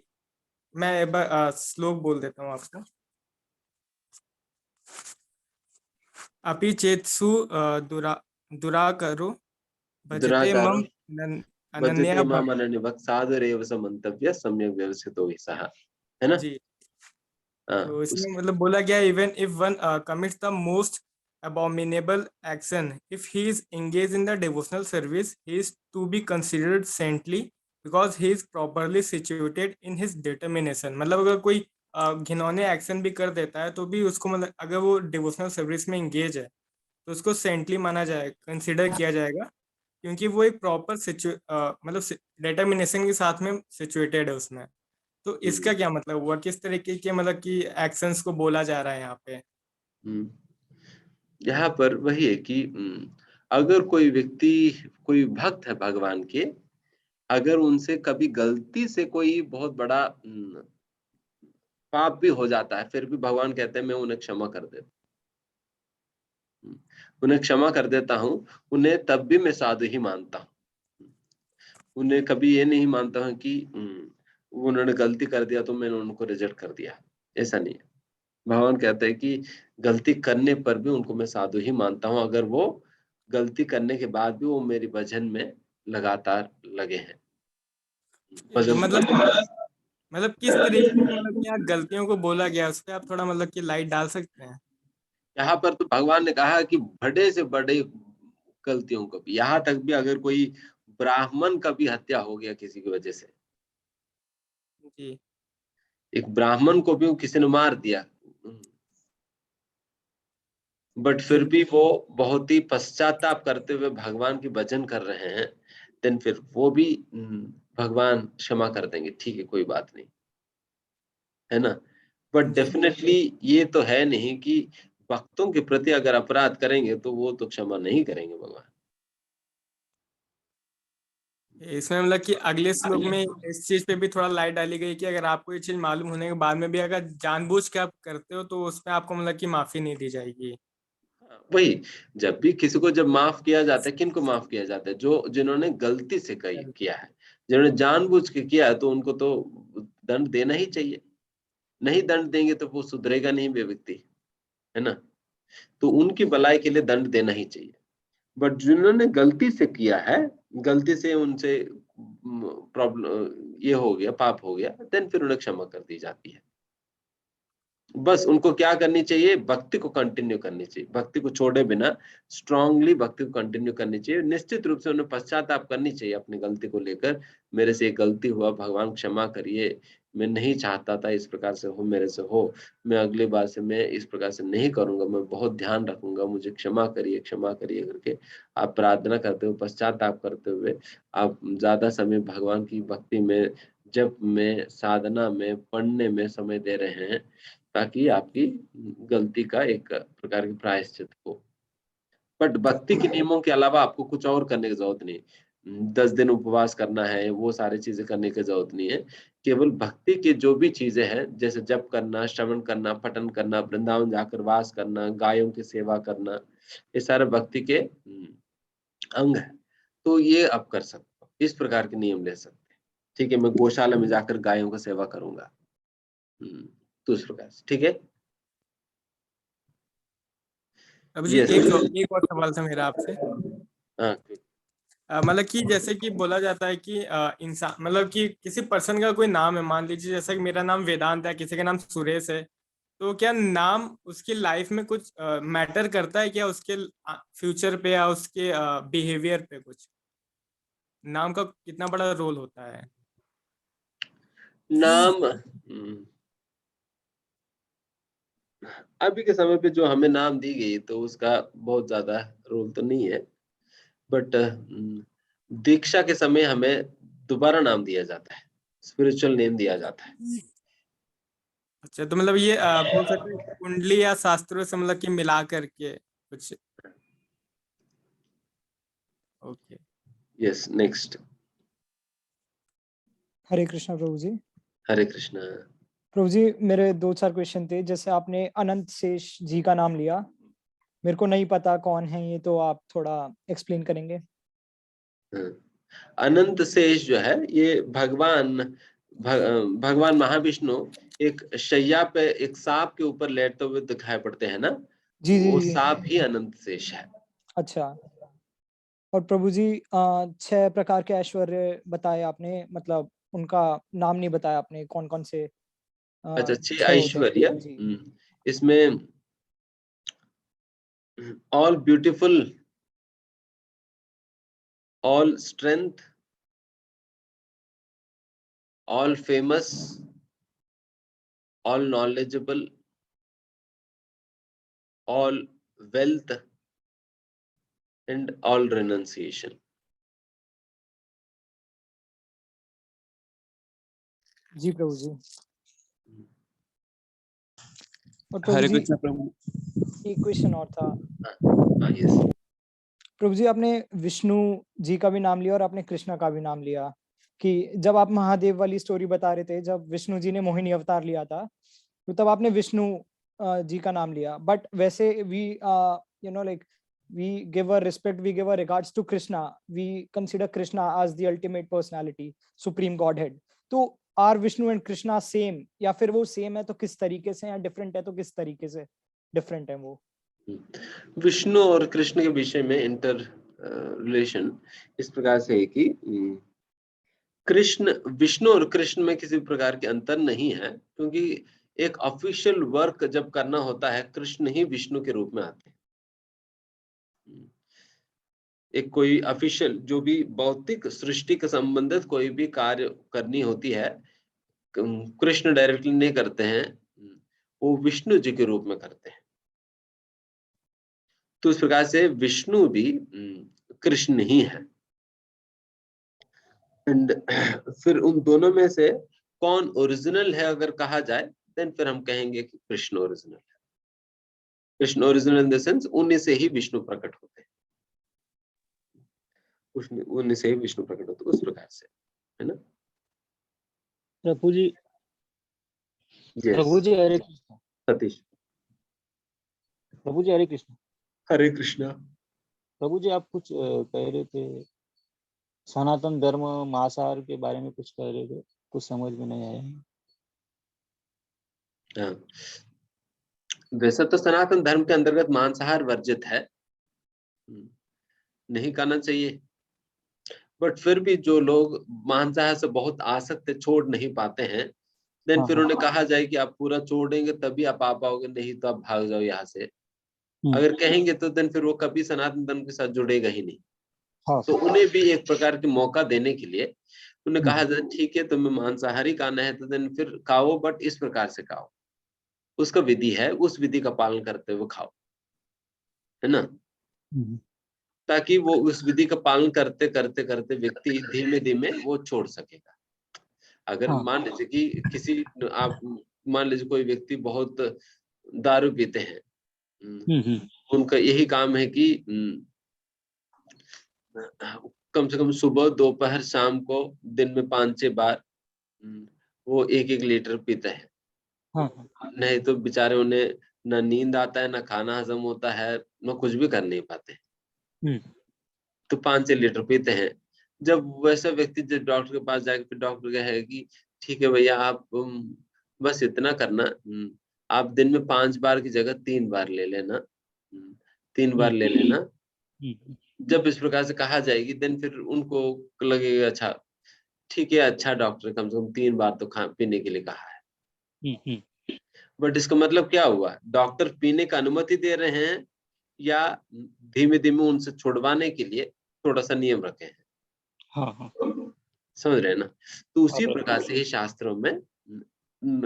मैं एक बार श्लोक बोल देता हूँ आपको। अपि चेत्सु दुराकरो भजते दुराचारो मम भजते अनन्या माम अनन्यभक्त साधुरेव समन्तव्य सम्यक व्यवस्थितो हि सः, है ना? जी। हाँ, तो इसमें मतलब बोला गया even if one commits the most abominable action, if he is engaged in the devotional service, he is to be considered saintly because he is properly situated in his determination। मतलब अगर कोई घिनौने एक्शन भी कर देता है तो भी उसको मतलब अगर वो डिवोशनल सर्विस में इंगेज है तो उसको सेंटली माना जाएगा, कंसिडर किया जाएगा, क्योंकि वो एक प्रॉपर मतलब डिटर्मिनेशन के साथ में सिचुएटेड है उसमें। तो इसका क्या मतलब हुआ, किस तरीके के मतलब कि एक्शंस को बोला जा रहा है यहाँ पे? यहाँ पर वही है कि अगर कोई व्यक्ति, कोई भक्त है भगवान के, अगर उनसे कभी गलती से कोई बहुत बड़ा पाप भी हो जाता है, फिर भी भगवान कहते हैं मैं उन्हें क्षमा कर देता हूँ, उन्हें क्षमा कर देता हूँ, उन्हें तब भी मैं साधु ही मानता हूँ। उन्हें कभी ये नहीं मानता हूँ कि उन्होंने गलती कर दिया तो मैंने उनको रिजेक्ट कर दिया, ऐसा नहीं है। भगवान कहते हैं कि गलती करने पर भी उनको मैं साधु ही मानता हूँ, अगर वो गलती करने के बाद भी वो मेरी भजन में लगातार लगे हैं। तो भजन मतलब किस तरीके की मतलब कि यहाँ गलतियों को बोला गया, उस पर आप थोड़ा मतलब कि लाइट डाल सकते हैं? यहाँ पर तो भगवान ने कहा कि बड़े से बड़े गलतियों को भी, यहाँ तक भी अगर कोई ब्राह्मण का भी हत्या हो गया किसी की वजह से, जी एक ब्राह्मण को भी किसी ने मार दिया, बट फिर भी वो बहुत ही पश्चाताप करते हुए भगवान की भजन कर रहे हैं, देन फिर वो भी भगवान क्षमा कर देंगे, ठीक है कोई बात नहीं, है ना? But ji. डेफिनेटली ये तो है नहीं कि भक्तों के प्रति अगर अपराध करेंगे तो वो तो क्षमा नहीं करेंगे भगवान। इसमें मतलब कि अगले श्लोक में इस चीज पे भी थोड़ा लाइट डाली गई कि अगर आपको ये चीज मालूम होने के बाद में भी अगर जानबूझ के आप करते हो तो उसमें आपको मतलब कि माफी नहीं दी जाएगी। वही, जब भी किसी को जब माफ किया जाता है, किनको माफ किया जाता है? जो जिन्होंने गलती से किया है, जिन्होंने जानबूझ के किया है, तो उनको तो दंड देना ही चाहिए। नहीं दंड देंगे तो वो सुधरेगा नहीं वे व्यक्ति, है ना? तो उनकी भलाई के लिए दंड देना ही चाहिए। बट जिन्होंने गलती से किया है, गलती से उनसे प्रॉब्लम ये हो गया, पाप हो गया, देन फिर उन्हें क्षमा कर दी जाती है। बस उनको क्या करनी चाहिए? भक्ति को कंटिन्यू करनी चाहिए, भक्ति को छोड़े बिना स्ट्रांगली भक्ति को कंटिन्यू करनी चाहिए। निश्चित रूप से उन्हें पश्चाताप करनी चाहिए अपनी गलती को लेकर, मेरे से एक गलती हुआ, भगवान क्षमा करिए, मैं नहीं चाहता था इस प्रकार से हो, मेरे से हो, मैं अगली बार से मैं इस प्रकार से नहीं करूंगा, मैं बहुत ध्यान रखूंगा, मुझे क्षमा करिए करके आप प्रार्थना करते हुए, पश्चाताप करते हुए आप ज्यादा समय भगवान की भक्ति में, जप में, साधना में, पढ़ने में समय दे रहे हैं, ताकि आपकी गलती का एक प्रकार की प्रायश्चित हो। बट भक्ति के नियमों के अलावा आपको कुछ और करने की जरूरत नहीं। 10 दिन उपवास करना है, वो सारी चीजें करने की जरूरत नहीं है। केवल भक्ति की जो भी चीजें हैं, जैसे जप करना, श्रवण करना, पठन करना, वृंदावन जाकर वास करना, गायों की सेवा करना, ये सारे भक्ति के अंग है। तो ये आप कर सकते हो, इस प्रकार के नियम ले सकते हैं। ठीक है, मैं गौशाला में जाकर गायों की सेवा करूंगा, तो इस प्रकार से, ठीक है। अब जी Yes. एक और सवाल था मेरा आपसे। हाँ, मतलब कि जैसे कि बोला जाता है कि इंसान मतलब कि किसी पर्सन का कोई नाम है, मान लीजिए जैसे कि मेरा नाम वेदांत है, किसी का नाम सुरेश है, तो क्या नाम उसकी लाइफ में कुछ मैटर करता है क्या, उसके फ्यूचर पे या उसके बिहेवियर पे कुछ नाम का कितना बड़ा रोल होता है? नाम अभी के समय पे जो हमें नाम दी गई तो उसका बहुत ज्यादा रोल तो नहीं है, बट दीक्षा के समय हमें दोबारा नाम दिया जाता है, स्पिरिचुअल नेम दिया जाता है। अच्छा, तो मतलब ये बोल सकते हैं कुंडली या शास्त्रों से मतलब कि मिला करके कुछ। Okay. Yes, next. Hare Krishna Prabhu ji. Hare Krishna. Prabhu ji मेरे 2-4 क्वेश्चन थे। जैसे आपने अनंत शेष जी का नाम लिया, मेरे को नहीं पता कौन है ये, तो आप थोड़ा एक्सप्लेन करेंगे? हाँ। अनंत शेष जो है ये भगवान महाविष्णु एक शैया पे एक सांप के ऊपर लेटते हुए दिखाई पड़ते हैं ना, जी जी वो जी। सांप ही अनंत शेष है। अच्छा। और प्रभु जी 6 प्रकार के ऐश्वर्य बताए आपने, मतलब उनका नाम नहीं बताया आपने, कौन कौन से अच्छा, 6 6 होते हैं ऐश्वर्य। जी? इसमें all beautiful, all strength, all famous, all knowledgeable, all wealth and all renunciation. जी प्रभु जी। और प्रभु हरे जी कृष्ण प्रभु। एक क्वेश्चन और था। यस। प्रभु जी आपने विष्णु जी का भी नाम लिया और आपने कृष्णा का भी नाम लिया, कि जब आप महादेव वाली स्टोरी बता रहे थे, जब विष्णु जी ने मोहिनी अवतार लिया था, तो तब आपने विष्णु जी का नाम लिया। बट वैसे we like we give a respect, we give a regards to Krishna, we consider Krishna as the ultimate personality, supreme godhead. तो are Vishnu and Krishna same, या फिर वो सेम है तो किस तरीके से, या डिफरेंट है तो किस तरीके से डिफरेंट है वो? विष्णु और कृष्ण के विषय में इंटर रिलेशन इस प्रकार से है कि कृष्ण, विष्णु और कृष्ण में किसी प्रकार के अंतर नहीं है, क्योंकि एक ऑफिशियल वर्क जब करना होता है कृष्ण ही विष्णु के रूप में आते हैं। एक कोई ऑफिशियल जो भी भौतिक सृष्टि के संबंधित कोई भी कार्य करनी होती है, कृष्ण डायरेक्टली नहीं करते हैं, वो विष्णु जी के रूप में करते हैं। तो इस प्रकार से विष्णु भी कृष्ण ही है। एंड फिर उन दोनों में से कौन ओरिजिनल है अगर कहा जाए, देन फिर हम कहेंगे कि कृष्ण ओरिजिनल है। Krishna original in the sense उन्हीं से ही विष्णु प्रकट होते हैं, उन्हीं से ही विष्णु प्रकट होते हैं, उस प्रकार से, है ना? प्रभु जी, यस। प्रभु जी हरे कृष्ण। सतीश। प्रभु जी हरे कृष्ण। हरे कृष्णा। प्रभु जी आप कुछ कह रहे थे, सनातन धर्म मांसाहार के बारे में कुछ कह रहे थे, कुछ समझ में नहीं आया। हाँ, वैसे तो सनातन धर्म के अंतर्गत मांसाहार वर्जित है, नहीं करना चाहिए, बट फिर भी जो लोग मांसाहार से बहुत आसक्त छोड़ नहीं पाते हैं, देन हाँ फिर हाँ। उन्हें कहा जाए कि आप पूरा छोड़ेंगे तभी आप आ पाओगे, नहीं तो आप भाग जाओ यहाँ से। अगर कहेंगे तो देन फिर वो कभी सनातन धर्म के साथ जुड़ेगा ही नहीं। हाँ तो उन्हें भी एक प्रकार के मौका देने के लिए उन्हें कहा जाए ठीक है तुम्हें मांसाहारी खाना है तो देन फिर खाओ, बट इस प्रकार से खाओ, उसका विधि है, उस विधि का पालन करते हुए खाओ, है ना? ताकि वो उस विधि का पालन करते करते करते व्यक्ति धीमे धीमे वो छोड़ सकेगा। अगर हाँ। मान लीजिए कि किसी आप मान लीजिए कोई व्यक्ति बहुत दारू पीते हैं, उनका यही काम है कि कम से कम सुबह दोपहर शाम को दिन में 5-6 बार वो 1-1 लीटर पीते हैं। हाँ नहीं तो बेचारे उन्हें ना नींद आता है, ना खाना हजम होता है, ना कुछ भी कर नहीं पाते। तो 5-6 लीटर पीते हैं। जब वैसा व्यक्ति जब डॉक्टर के पास जाके फिर डॉक्टर कहे कि ठीक है भैया आप बस इतना करना, आप दिन में 5 बार की जगह 3 बार ले लेना, 3 बार ले लेना। हम्म, जब इस प्रकार से कहा जाएगी देन फिर उनको लगेगा अच्छा ठीक है, अच्छा डॉक्टर कम से कम 3 बार तो पीने के लिए कहा है। हम्म, बट इसका मतलब क्या हुआ, डॉक्टर पीने का अनुमति दे रहे हैं या धीमे धीमे उनसे छुड़वाने के लिए थोड़ा सा नियम रखे हैं। हाँ हाँ समझ रहे हैं ना। तो उसी हाँ, प्रकार से ही शास्त्रों में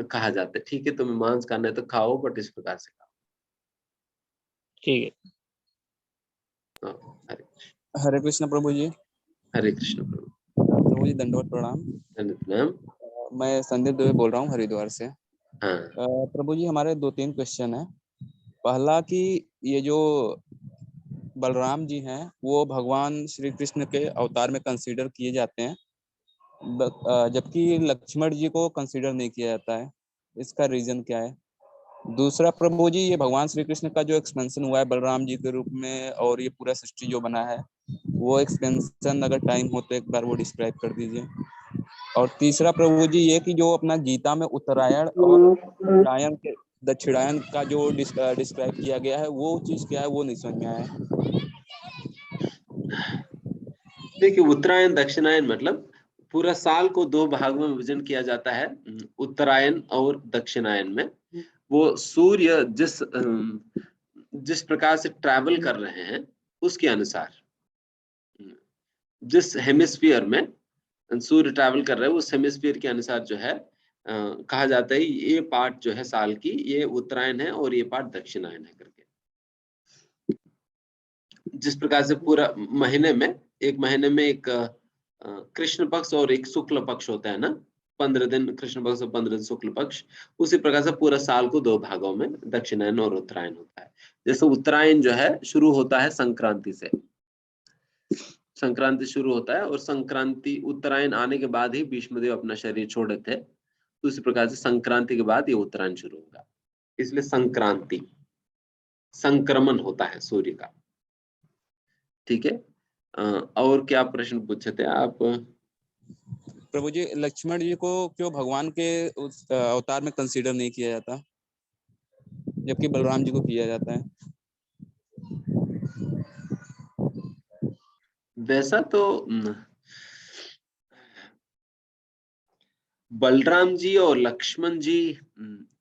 कहा जाता है ठीक है तुम्हें मांस खाना है तो खाओ, बट इस प्रकार से खाओ। ठीक है। हाँ, हरे कृष्ण प्रभु जी। हरे कृष्ण प्रभु। प्रभु जी दंडवत प्रणाम। प्रणाम। मैं संदीप दुबे बोल रहा हूँ हरिद्वार से। हाँ प्रभु जी हमारे 2-3 क्वेश्चन है। पहला कि ये जो बलराम जी हैं वो भगवान श्री कृष्ण के अवतार में कंसीडर किए जाते हैं, जबकि लक्ष्मण जी को कंसीडर नहीं किया जाता है, इसका रीजन क्या है? दूसरा प्रभु जी, ये भगवान श्री कृष्ण का जो एक्सपेंशन हुआ है बलराम जी के रूप में और ये पूरा सृष्टि जो बना है, वो एक्सपेंशन अगर टाइम हो तो एक बार वो डिस्क्राइब कर दीजिए। और तीसरा प्रभु जी ये कि जो अपना गीता में उत्तरायण और दक्षिणायन के दक्षिणायन का जो डिस्क्राइब किया गया है वो चीज क्या है, वो नहीं समझ में आया है। देखिए उत्तरायण दक्षिणायन मतलब पूरा साल को 2 भाग में विभाजन किया जाता है। उत्तरायण और दक्षिणायन में वो सूर्य जिस प्रकार से ट्रैवल कर रहे हैं उसके अनुसार, जिस हेमिस्फीयर में सूर्य ट्रैवल कर रहा है उस हेमिस्फीयर के अनुसार जो है कहा जाता है ये पार्ट जो है साल की ये उत्तरायण है और ये पार्ट दक्षिणायन है करके। जिस प्रकार से पूरा महीने में एक महीने में एक कृष्ण पक्ष और एक शुक्ल पक्ष होता है ना, 15 दिन कृष्ण पक्ष और 15 दिन शुक्ल पक्ष, उसी प्रकार से पूरा साल को 2 भागों में दक्षिणायन और उत्तरायण होता है। जैसे उत्तरायण जो है शुरू होता है संक्रांति से, संक्रांति शुरू होता है और संक्रांति उत्तरायण आने के बाद ही भीष्मदेव अपना शरीर छोड़े थे, तो उसी प्रकार से संक्रांति के बाद ये उत्तरायण शुरू होगा, इसलिए संक्रांति संक्रमण होता है सूर्य का। ठीक है। और क्या प्रश्न पूछे थे आप? प्रभु जी लक्ष्मण जी को क्यों भगवान के उस अवतार में कंसीडर नहीं किया जाता जबकि बलराम जी को किया जाता है? वैसा तो बलराम जी और लक्ष्मण जी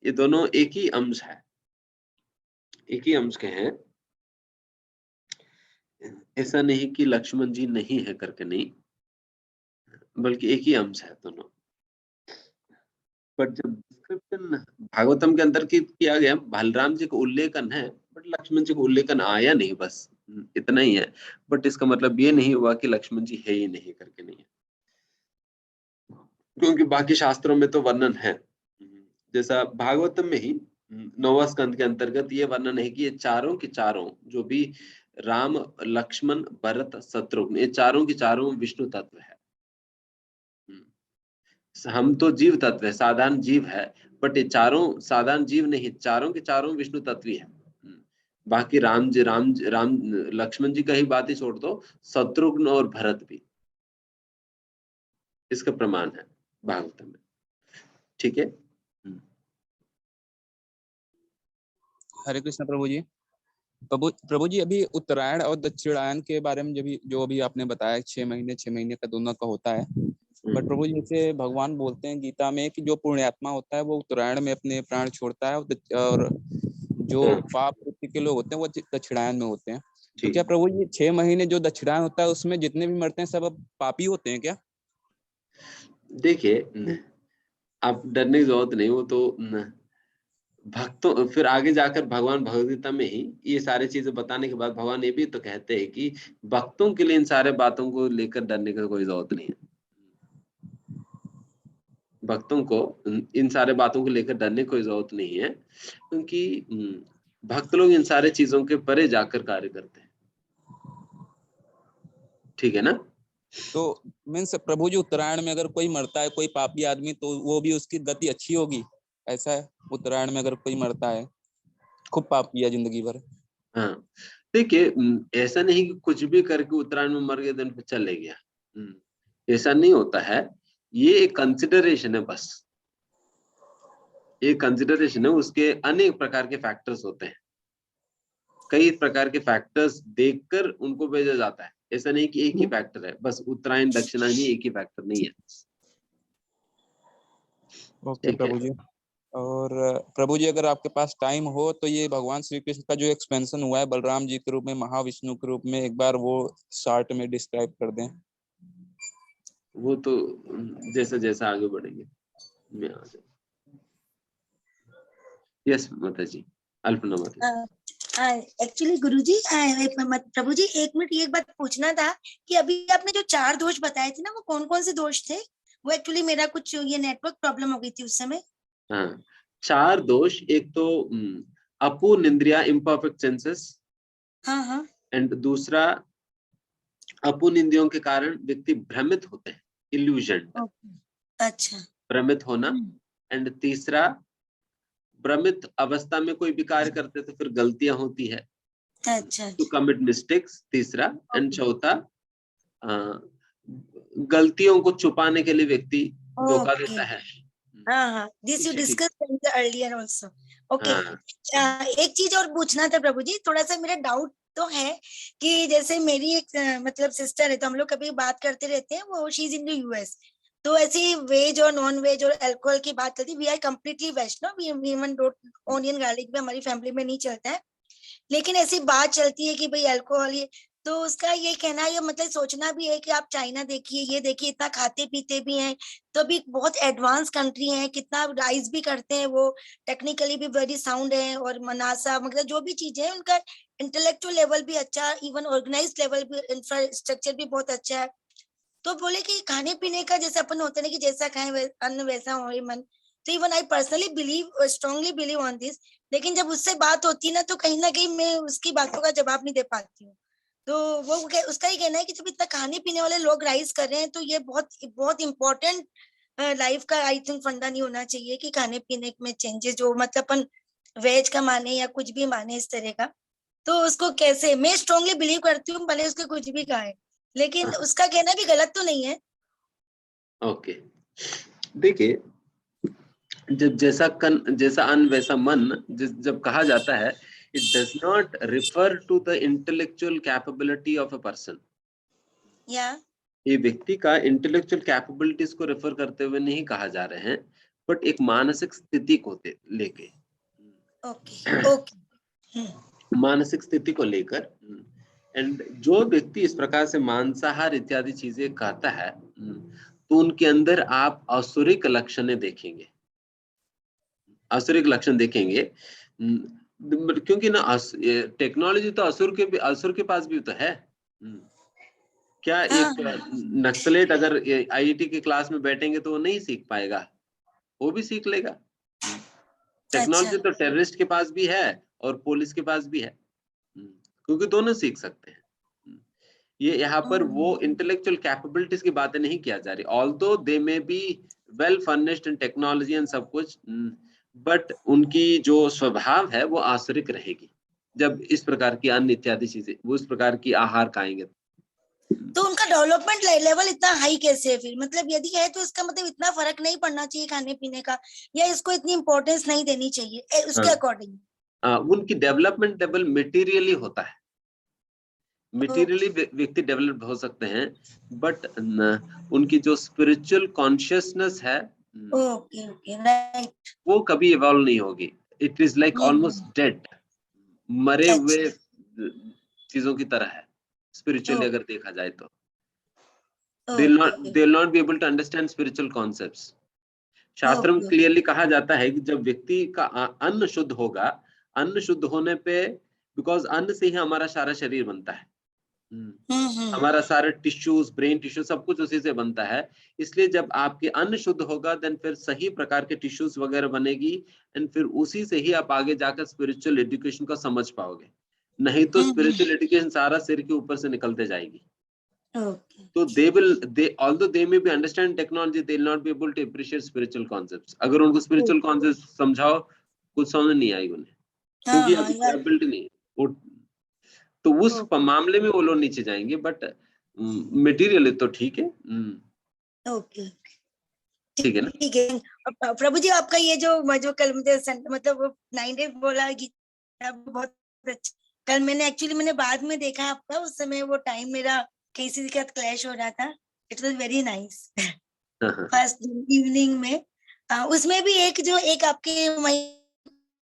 ये दोनों एक ही अंश है, एक ही अंश के हैं। ऐसा नहीं कि लक्ष्मण जी नहीं है करके नहीं, बल्कि एक ही अंश है दोनों। बट जब डिस्क्रिप्शन भागवतम के अंदर किया गया बलराम जी को उल्लेखन है, बट लक्ष्मण जी को उल्लेखन आया नहीं, बस इतना ही है। बट इसका मतलब ये नहीं हुआ कि लक्ष्मण जी है ही नहीं करके नहीं है, क्योंकि बाकी शास्त्रों में तो वर्णन है। जैसा भागवतम में ही 9वां स्कंद के अंतर्गत ये वर्णन है कि ये चारों के चारों जो भी राम लक्ष्मण भरत शत्रुघ्न ये चारों की चारों विष्णु तत्व है। हम तो जीव तत्व है, साधारण जीव है, बट ये चारों साधारण जीव नहीं, चारों के चारों विष्णु तत्व ही है। बाकी राम लक्ष्मण जी का ही बात ही छोड़ दो, शत्रुघ्न और भरत भी इसका प्रमाण है भागवत में। ठीक है। हरे कृष्ण प्रभु जी। प्रभु जी अभी उत्तरायण और दक्षिणायन के बारे में जो अभी आपने बताया 6 महीने का दोनों का होता है, बट प्रभु जी जैसे भगवान बोलते हैं गीता में कि जो पुण्यात्मा होता है वो उत्तरायण में अपने प्राण छोड़ता है और जो पाप वृत्ति के लोग होते हैं वो दक्षिणायन में होते हैं। तो क्या प्रभु जी 6 महीने जो दक्षिणायन होता है उसमें जितने भी मरते हैं सब अब पापी होते हैं क्या? देखिए आप डरने की जरूरत नहीं, वो तो भक्तों फिर आगे जाकर भगवान भगवदगीता में ही ये सारी चीजें बताने के बाद भगवान ये भी तो कहते हैं कि भक्तों के लिए इन सारे बातों को लेकर डरने की कोई जरूरत नहीं है। भक्तों को इन सारे बातों को लेकर डरने की कोई जरूरत नहीं है, क्योंकि भक्त लोग इन सारे चीजों के परे जाकर कार्य करते हैं। ठीक है ना। तो मीन्स प्रभु जी उत्तरायण में अगर कोई मरता है कोई पापी आदमी तो वो भी उसकी गति अच्छी होगी, ऐसा है? उत्तरायण में अगर कोई मरता है खूब पाप किया जिंदगी भर। हाँ देखिए ऐसा नहीं कि कुछ भी करके उत्तरायण में मर गए दिन पे चले गया, ऐसा नहीं होता है। ये एक कंसिडरेशन है, बस एक कंसिडरेशन है, उसके अनेक प्रकार के फैक्टर्स होते हैं। कई प्रकार के फैक्टर्स देखकर उनको भेजा जाता है। ऐसा नहीं कि एक ही फैक्टर है, बस उत्तरायण दक्षिणायन एक ही फैक्टर नहीं है। ओके ठीक है। प्रभु जी। और प्रभु जी अगर आपके पास टाइम हो तो ये भगवान श्री कृष्ण का जो एक्सपेंशन हुआ है बलराम जी के रूप में, महाविष्णु के रूप में, एक बार वो शॉर्ट में डिस्क्राइब कर दें। वो तो जैसा जैसा आगे बढ़ेंगे मैं आ जाऊँ। यस माता जी, अल्पना माता जी। एक्चुअली गुरुजी, प्रभु जी, एक मिनट, ये एक बात पूछना था कि अभी आपने जो 4 दोष बताए थे ना, वो कौन कौन से दोष थे? वो एक्चुअली मेरा कुछ ये नेटवर्क प्रॉब्लम हो गई थी उस समय। हाँ, 4 दोष, एक तो अपूर्ण इंद्रिया, इम्परफेक्ट सेंसेस, हाँ। एंड दूसरा अपूर्ण इंद्रियों के कारण व्यक्ति भ्रमित होते हैं, इल्यूजन, अच्छा। भ्रमित होना। एंड तीसरा, भ्रमित अवस्था में कोई भी कार्य करते तो फिर गलतियां होती है, अच्छा। टू कमिट मिस्टेक्स, तीसरा। एंड चौथा, गलतियों को छुपाने के लिए व्यक्ति धोखा देता है। हाँ, this you discuss earlier also. Okay. हाँ। एक चीज और पूछना था प्रभु जी, थोड़ा सा मेरा डाउट तो है कि जैसे मेरी एक मतलब सिस्टर है, तो हम लोग कभी बात करते रहते हैं, वो she is in the US, तो ऐसी वेज और नॉन वेज और अल्कोहल की बात करती, we are completely Vaishnav, we even don't onion garlic भी हमारी फैमिली में नहीं चलता है, लेकिन ऐसी बात चलती है कि भाई अल्कोहल, ये तो उसका ये कहना है, मतलब सोचना भी है कि आप चाइना देखिए, ये देखिए, इतना खाते पीते भी हैं, तो भी बहुत एडवांस कंट्री है, कितना राइज भी करते हैं, वो टेक्निकली भी वेरी साउंड है, और मनासा मतलब जो भी चीजें हैं, उनका इंटेलेक्चुअल लेवल भी अच्छा, इवन ऑर्गेनाइज लेवल भी, इंफ्रास्ट्रक्चर भी बहुत अच्छा है। तो बोले कि खाने पीने का जैसे अपन होते हैं कि जैसा खाएं अन्न वैसा हो मन, तो even I personally believe, strongly believe on this, लेकिन जब उससे बात होती है ना, तो कहीं ना कहीं मैं उसकी बातों का जवाब नहीं दे पाती हूँ। तो वो उसका ही कहना है कि जब इतना खाने पीने वाले लोग राइज कर रहे हैं, तो ये बहुत बहुत इम्पोर्टेंट लाइफ का आई थिंक फंडा नहीं होना चाहिए कि खाने पीने में चेंजेस, जो मतलब अपन वेज का माने या कुछ भी माने इस तरह का, तो उसको कैसे, मैं स्ट्रांगली बिलीव करती हूँ, भले उसके कुछ भी खाए, लेकिन उसका कहना भी गलत तो नहीं है। ओके, देखिए, जब जैसा अन्न वैसा मन, जब कहा जाता है, it does not refer to the intellectual capability of a person. ये व्यक्ति का इंटेलेक्चुअल कैपेबिलिटीज को रेफर करते हुए नहीं कहा जा रहे हैं, बट एक मानसिक स्थिति को लेके, मानसिक स्थिति को लेकर। एंड जो व्यक्ति इस प्रकार से मांसाहार इत्यादि चीजें खाता है, तो उनके अंदर आप असुरिक लक्षण देखेंगे, असुरिक लक्षण देखेंगे, क्योंकि ना टेक्नोलॉजी तो असुर के पास भी तो है। क्या एक नक्सलेट अगर आईआईटी की क्लास में बैठेंगे तो वो नहीं सीख पाएगा, वो भी सीख लेगा। टेक्नोलॉजी तो टेररिस्ट के पास भी है और पुलिस के पास भी है, क्योंकि दोनों सीख सकते हैं। ये यहाँ पर वो इंटेलेक्चुअल कैपेबिलिटीज की बातें नहीं किया जा रही, although they may be well furnished in technology and सब कुछ, बट उनकी जो स्वभाव है वो आसुरिक रहेगी। जब इस प्रकार की अन्य इत्यादि चीजें, वो इस प्रकार की आहार खाएंगे, तो उनका डेवलपमेंट लेवल इतना हाई कैसे है फिर? मतलब यदि है तो इसका मतलब इतना फर्क नहीं पड़ना चाहिए खाने पीने का, या इसको इतनी इंपॉर्टेंस नहीं देनी चाहिए उसके अकॉर्डिंग? उनकी डेवलपमेंट लेवल मटेरियली होता है, मटेरियली व्यक्ति डेवलप हो सकते हैं, बट उनकी जो स्पिरिचुअल कॉन्शियसनेस है, राइट, वो कभी इवॉल्व नहीं होगी। It is like almost dead, मरे हुए चीजों की तरह है स्पिरिचुअली अगर देखा जाए तो। they'll not be able to understand spiritual concepts. शास्त्र में क्लियरली कहा जाता है कि जब व्यक्ति का अन्न शुद्ध होगा, अन्न शुद्ध होने पे, बिकॉज अन्न से ही हमारा सारा शरीर बनता है, हमारा सारा टिश्यूज, ब्रेन टिश्यू, सब कुछ उसी से बनता है। इसलिए जब आपके अन्न शुद्ध होगा, देन फिर सही प्रकार के टिश्यूज वगैरह बनेगी, एंड फिर उसी से ही आप आगे जाकर स्पिरिचुअल एजुकेशन को समझ पाओगे। नहीं तो स्पिरिचुअल एजुकेशन सारा सिर के ऊपर से निकलते जाएगी। तो although they may be understand technology, they will not be able to appreciate spiritual concepts. अगर उनको spiritual concepts समझाओ, कुछ समझ नहीं आएगी उन्हें, क्योंकि अभी ability नहीं है। तो उस मामले में वो लोग नीचे जाएंगे, बट मटेरियल तो ठीक है। ठीक है ना? ठीक है प्रभु जी, आपका ये जो कल मुझे मतलब 9 डे बोला गीता बहुत अच्छा, कल मैंने बाद में देखा आपका, उस समय वो टाइम मेरा किसी के साथ क्लैश हो रहा था। It was very nice. First evening में उसमें भी एक आपके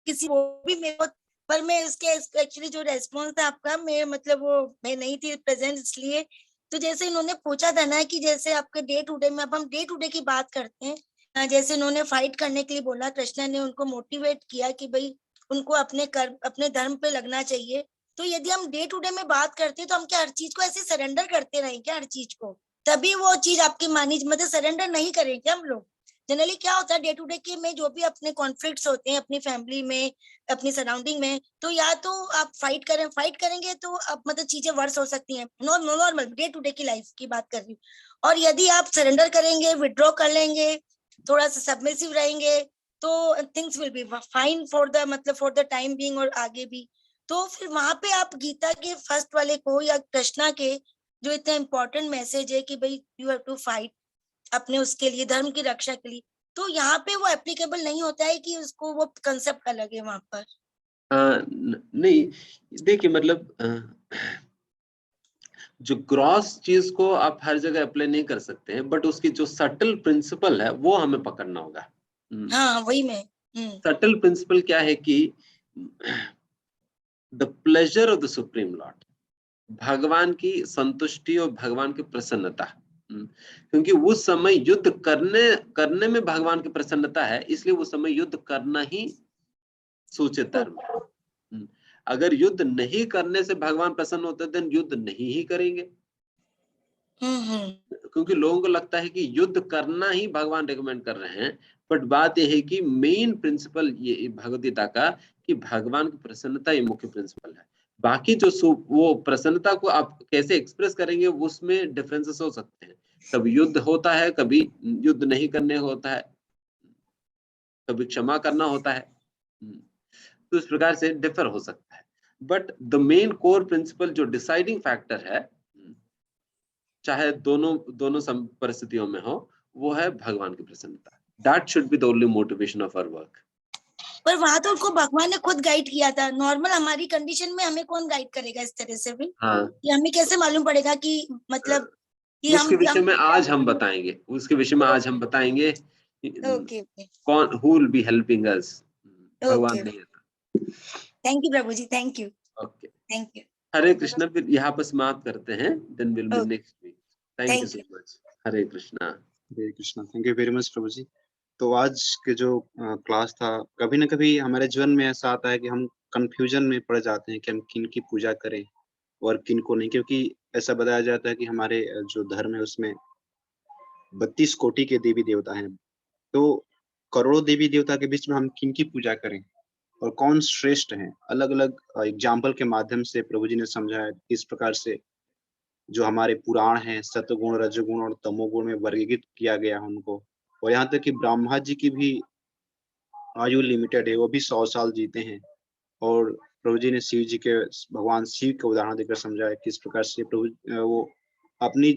किसी वो भी मेरे को, पर मैं उसके एक्चुअली जो रेस्पॉन्स था आपका, मैं नहीं थी प्रेजेंट इसलिए। तो जैसे इन्होंने पूछा था ना कि जैसे आपके डे टू डे में, अब हम डे टू डे की बात करते हैं, जैसे इन्होंने फाइट करने के लिए बोला, कृष्णा ने उनको मोटिवेट किया कि भाई उनको अपने धर्म पे लगना चाहिए। तो यदि हम डे टू डे में बात करते हैं तो हम क्या हर चीज को ऐसे सरेंडर करते रहें क्या? हर चीज को तभी वो चीज आपकी सरेंडर नहीं करेंगे हम लोग। जनरली क्या होता है डे टू डे के में जो भी अपने कॉन्फ्लिक्ट्स होते हैं अपनी फैमिली में, अपनी सराउंडिंग में, तो या तो आप फाइट करेंगे तो अब चीजें वर्स हो सकती हैं। नॉर्मल डे टू डे की लाइफ की बात कर रही हूँ। और यदि आप सरेंडर करेंगे, विड्रॉ कर लेंगे, थोड़ा सा सबमिसिव रहेंगे, तो things will be fine for the time being और आगे भी। तो फिर वहां पे आप गीता के फर्स्ट वाले को या कृष्णा के जो इतना इंपॉर्टेंट मैसेज है कि भाई यू हैव टू फाइट अपने उसके लिए, धर्म की रक्षा के लिए, तो यहाँ पे वो एप्लीकेबल नहीं होता है कि उसको वो कंसेप्ट अलग है वहां पर। नहीं, देखिए जो ग्रॉस चीज को आप हर जगह अप्लाई नहीं कर सकते हैं, बट उसकी जो सटल प्रिंसिपल है वो हमें पकड़ना होगा। हाँ वही मैं सटल प्रिंसिपल क्या है कि the pleasure of the supreme Lord, भगवान की संतुष्टि और भगवान की प्रसन्नता। क्योंकि उस समय युद्ध करने में भगवान की प्रसन्नता है, इसलिए उस समय युद्ध करना ही सूचित धर्म है। अगर युद्ध नहीं करने से भगवान प्रसन्न होते देन युद्ध नहीं ही करेंगे। क्योंकि लोगों को लगता है कि युद्ध करना ही भगवान रेकमेंड कर रहे हैं, बट बात यह है कि मेन प्रिंसिपल ये भगवद गीता का कि भगवान की प्रसन्नता ये मुख्य प्रिंसिपल है। बाकी जो वो प्रसन्नता को आप कैसे एक्सप्रेस करेंगे उसमें डिफरेंसेस हो सकते हैं। कभी युद्ध होता है, कभी युद्ध नहीं करने होता है, कभी क्षमा करना होता है, तो इस प्रकार से डिफर हो सकता है। But the main core principle जो डिसाइडिंग फैक्टर है, चाहे दोनों परिस्थितियों में हो, वो है भगवान की प्रसन्नता। That should be the only motivation of our work. पर वहां तो उनको भगवान ने खुद गाइड किया था। नॉर्मल हमारी कंडीशन में हमें कौन गाइड करेगा इस तरह से भी? हाँ, कि हमें कैसे मालूम पड़ेगा कि कि उसके विषय में आज हम बताएंगे, ओके कौन who will be helping us. भगवान ओके, नहीं है। Thank you Prabhu ji, thank you okay, thank you. Hare Krishna. फिर यहाँ पर समाप्त करते हैं, then will meet next week. Thank you Thank so much. Hare Krishna. Hare Krishna. Thank you very much Prabhu ji. तो आज के जो क्लास था, कभी ना कभी हमारे जीवन में ऐसा आता है कि हम कंफ्यूजन में पड़ जाते हैं कि हम किन की पूजा करें और किन को नहीं, क्योंकि ऐसा बताया जाता है कि हमारे जो धर्म है उसमें 32 कोटि के देवी देवता हैं। तो करोड़ों देवी देवता के बीच में हम किन की पूजा करें और कौन श्रेष्ठ है, अलग अलग एग्जाम्पल के माध्यम से प्रभु जी ने समझाया किस प्रकार से जो हमारे पुराण हैं सतगुण, रजगुण और तमोगुण में वर्गीकृत किया गया है उनको। और यहाँ तक कि ब्रह्मा जी की भी आयु लिमिटेड है, वो भी 100 साल जीते हैं। और प्रभु जी ने शिव जी के, भगवान शिव का उदाहरण देकर समझाया किस प्रकार से प्रभु वो अपनी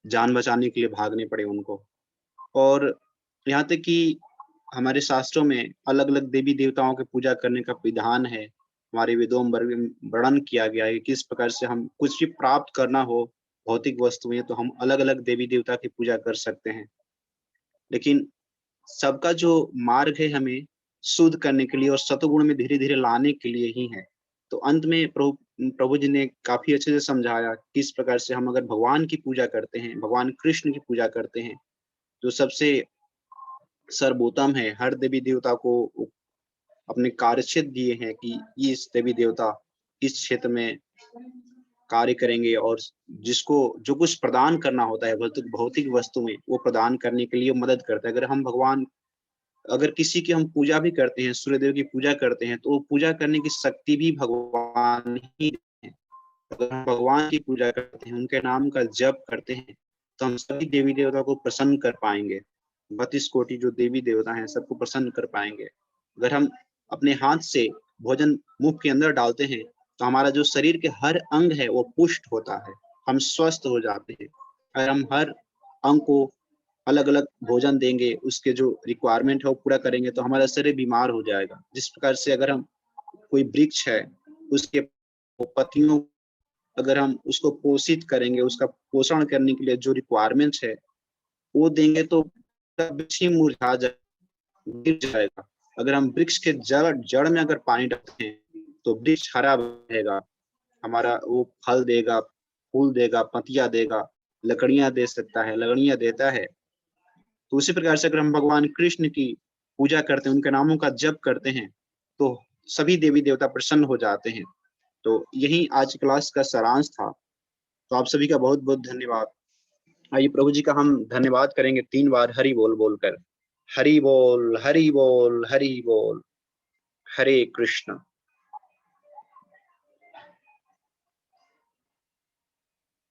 जान बचाने के लिए भागने पड़े उनको। और यहाँ तक कि हमारे शास्त्रों में अलग अलग देवी देवताओं की पूजा करने का विधान है। हमारे वेदों में वर्णन किया गया है कि किस प्रकार से हम कुछ भी प्राप्त करना हो भौतिक वस्तुएं, तो हम अलग अलग देवी देवता की पूजा कर सकते हैं। लेकिन सबका जो मार्ग है हमें शुद्ध करने के लिए और सतगुण में धीरे धीरे लाने के लिए ही है। तो अंत में प्रभु जी ने काफी अच्छे से समझाया किस प्रकार से हम अगर भगवान की पूजा करते हैं, भगवान कृष्ण की पूजा करते हैं, जो सबसे सर्वोत्तम है, हर देवी देवता को अपने कार्यक्षेत्र दिए हैं कि ये इस देवी देवता इस क्षेत्र में कार्य करेंगे और जिसको जो कुछ प्रदान करना होता है भौतिक वस्तु में, वो प्रदान करने के लिए मदद करता है। अगर किसी की हम पूजा भी करते हैं, सूर्यदेव की पूजा करते हैं, तो वो पूजा करने की शक्ति भी भगवान ही है। अगर हम भगवान की पूजा करते हैं, उनके नाम का जप करते हैं, तो हम सभी देवी देवता को प्रसन्न कर पाएंगे। 32 कोटि जो देवी देवता हैं सबको प्रसन्न कर पाएंगे। अगर हम अपने हाथ से भोजन मुख के अंदर डालते हैं, तो हमारा जो शरीर के हर अंग है वो पुष्ट होता है, हम स्वस्थ हो जाते हैं। अगर हम हर अंग को अलग अलग भोजन देंगे, उसके जो रिक्वायरमेंट है वो पूरा करेंगे, तो हमारा शरीर बीमार हो जाएगा। जिस प्रकार से अगर हम कोई वृक्ष है, उसके पत्तियों, अगर हम उसको पोषित करेंगे, उसका पोषण करने के लिए जो रिक्वायरमेंट्स है वो देंगे तो वृक्ष ही मुरझा गिर जाएगा। अगर हम वृक्ष के जड़ में अगर पानी डालते हैं तो वृक्ष हरा रहेगा, हमारा वो फल देगा, फूल देगा, पत्तियां देगा, लकड़ियां दे सकता है, लकड़ियां देता है। तो उसी प्रकार से अगर हम भगवान कृष्ण की पूजा करते हैं, उनके नामों का जप करते हैं, तो सभी देवी देवता प्रसन्न हो जाते हैं। तो यही आज क्लास का सारांश था। तो आप सभी का बहुत बहुत धन्यवाद। आइए प्रभु जी का हम धन्यवाद करेंगे 3 बार हरि बोल बोलकर। हरि बोल, हरि बोल, हरि बोल। हरे कृष्ण।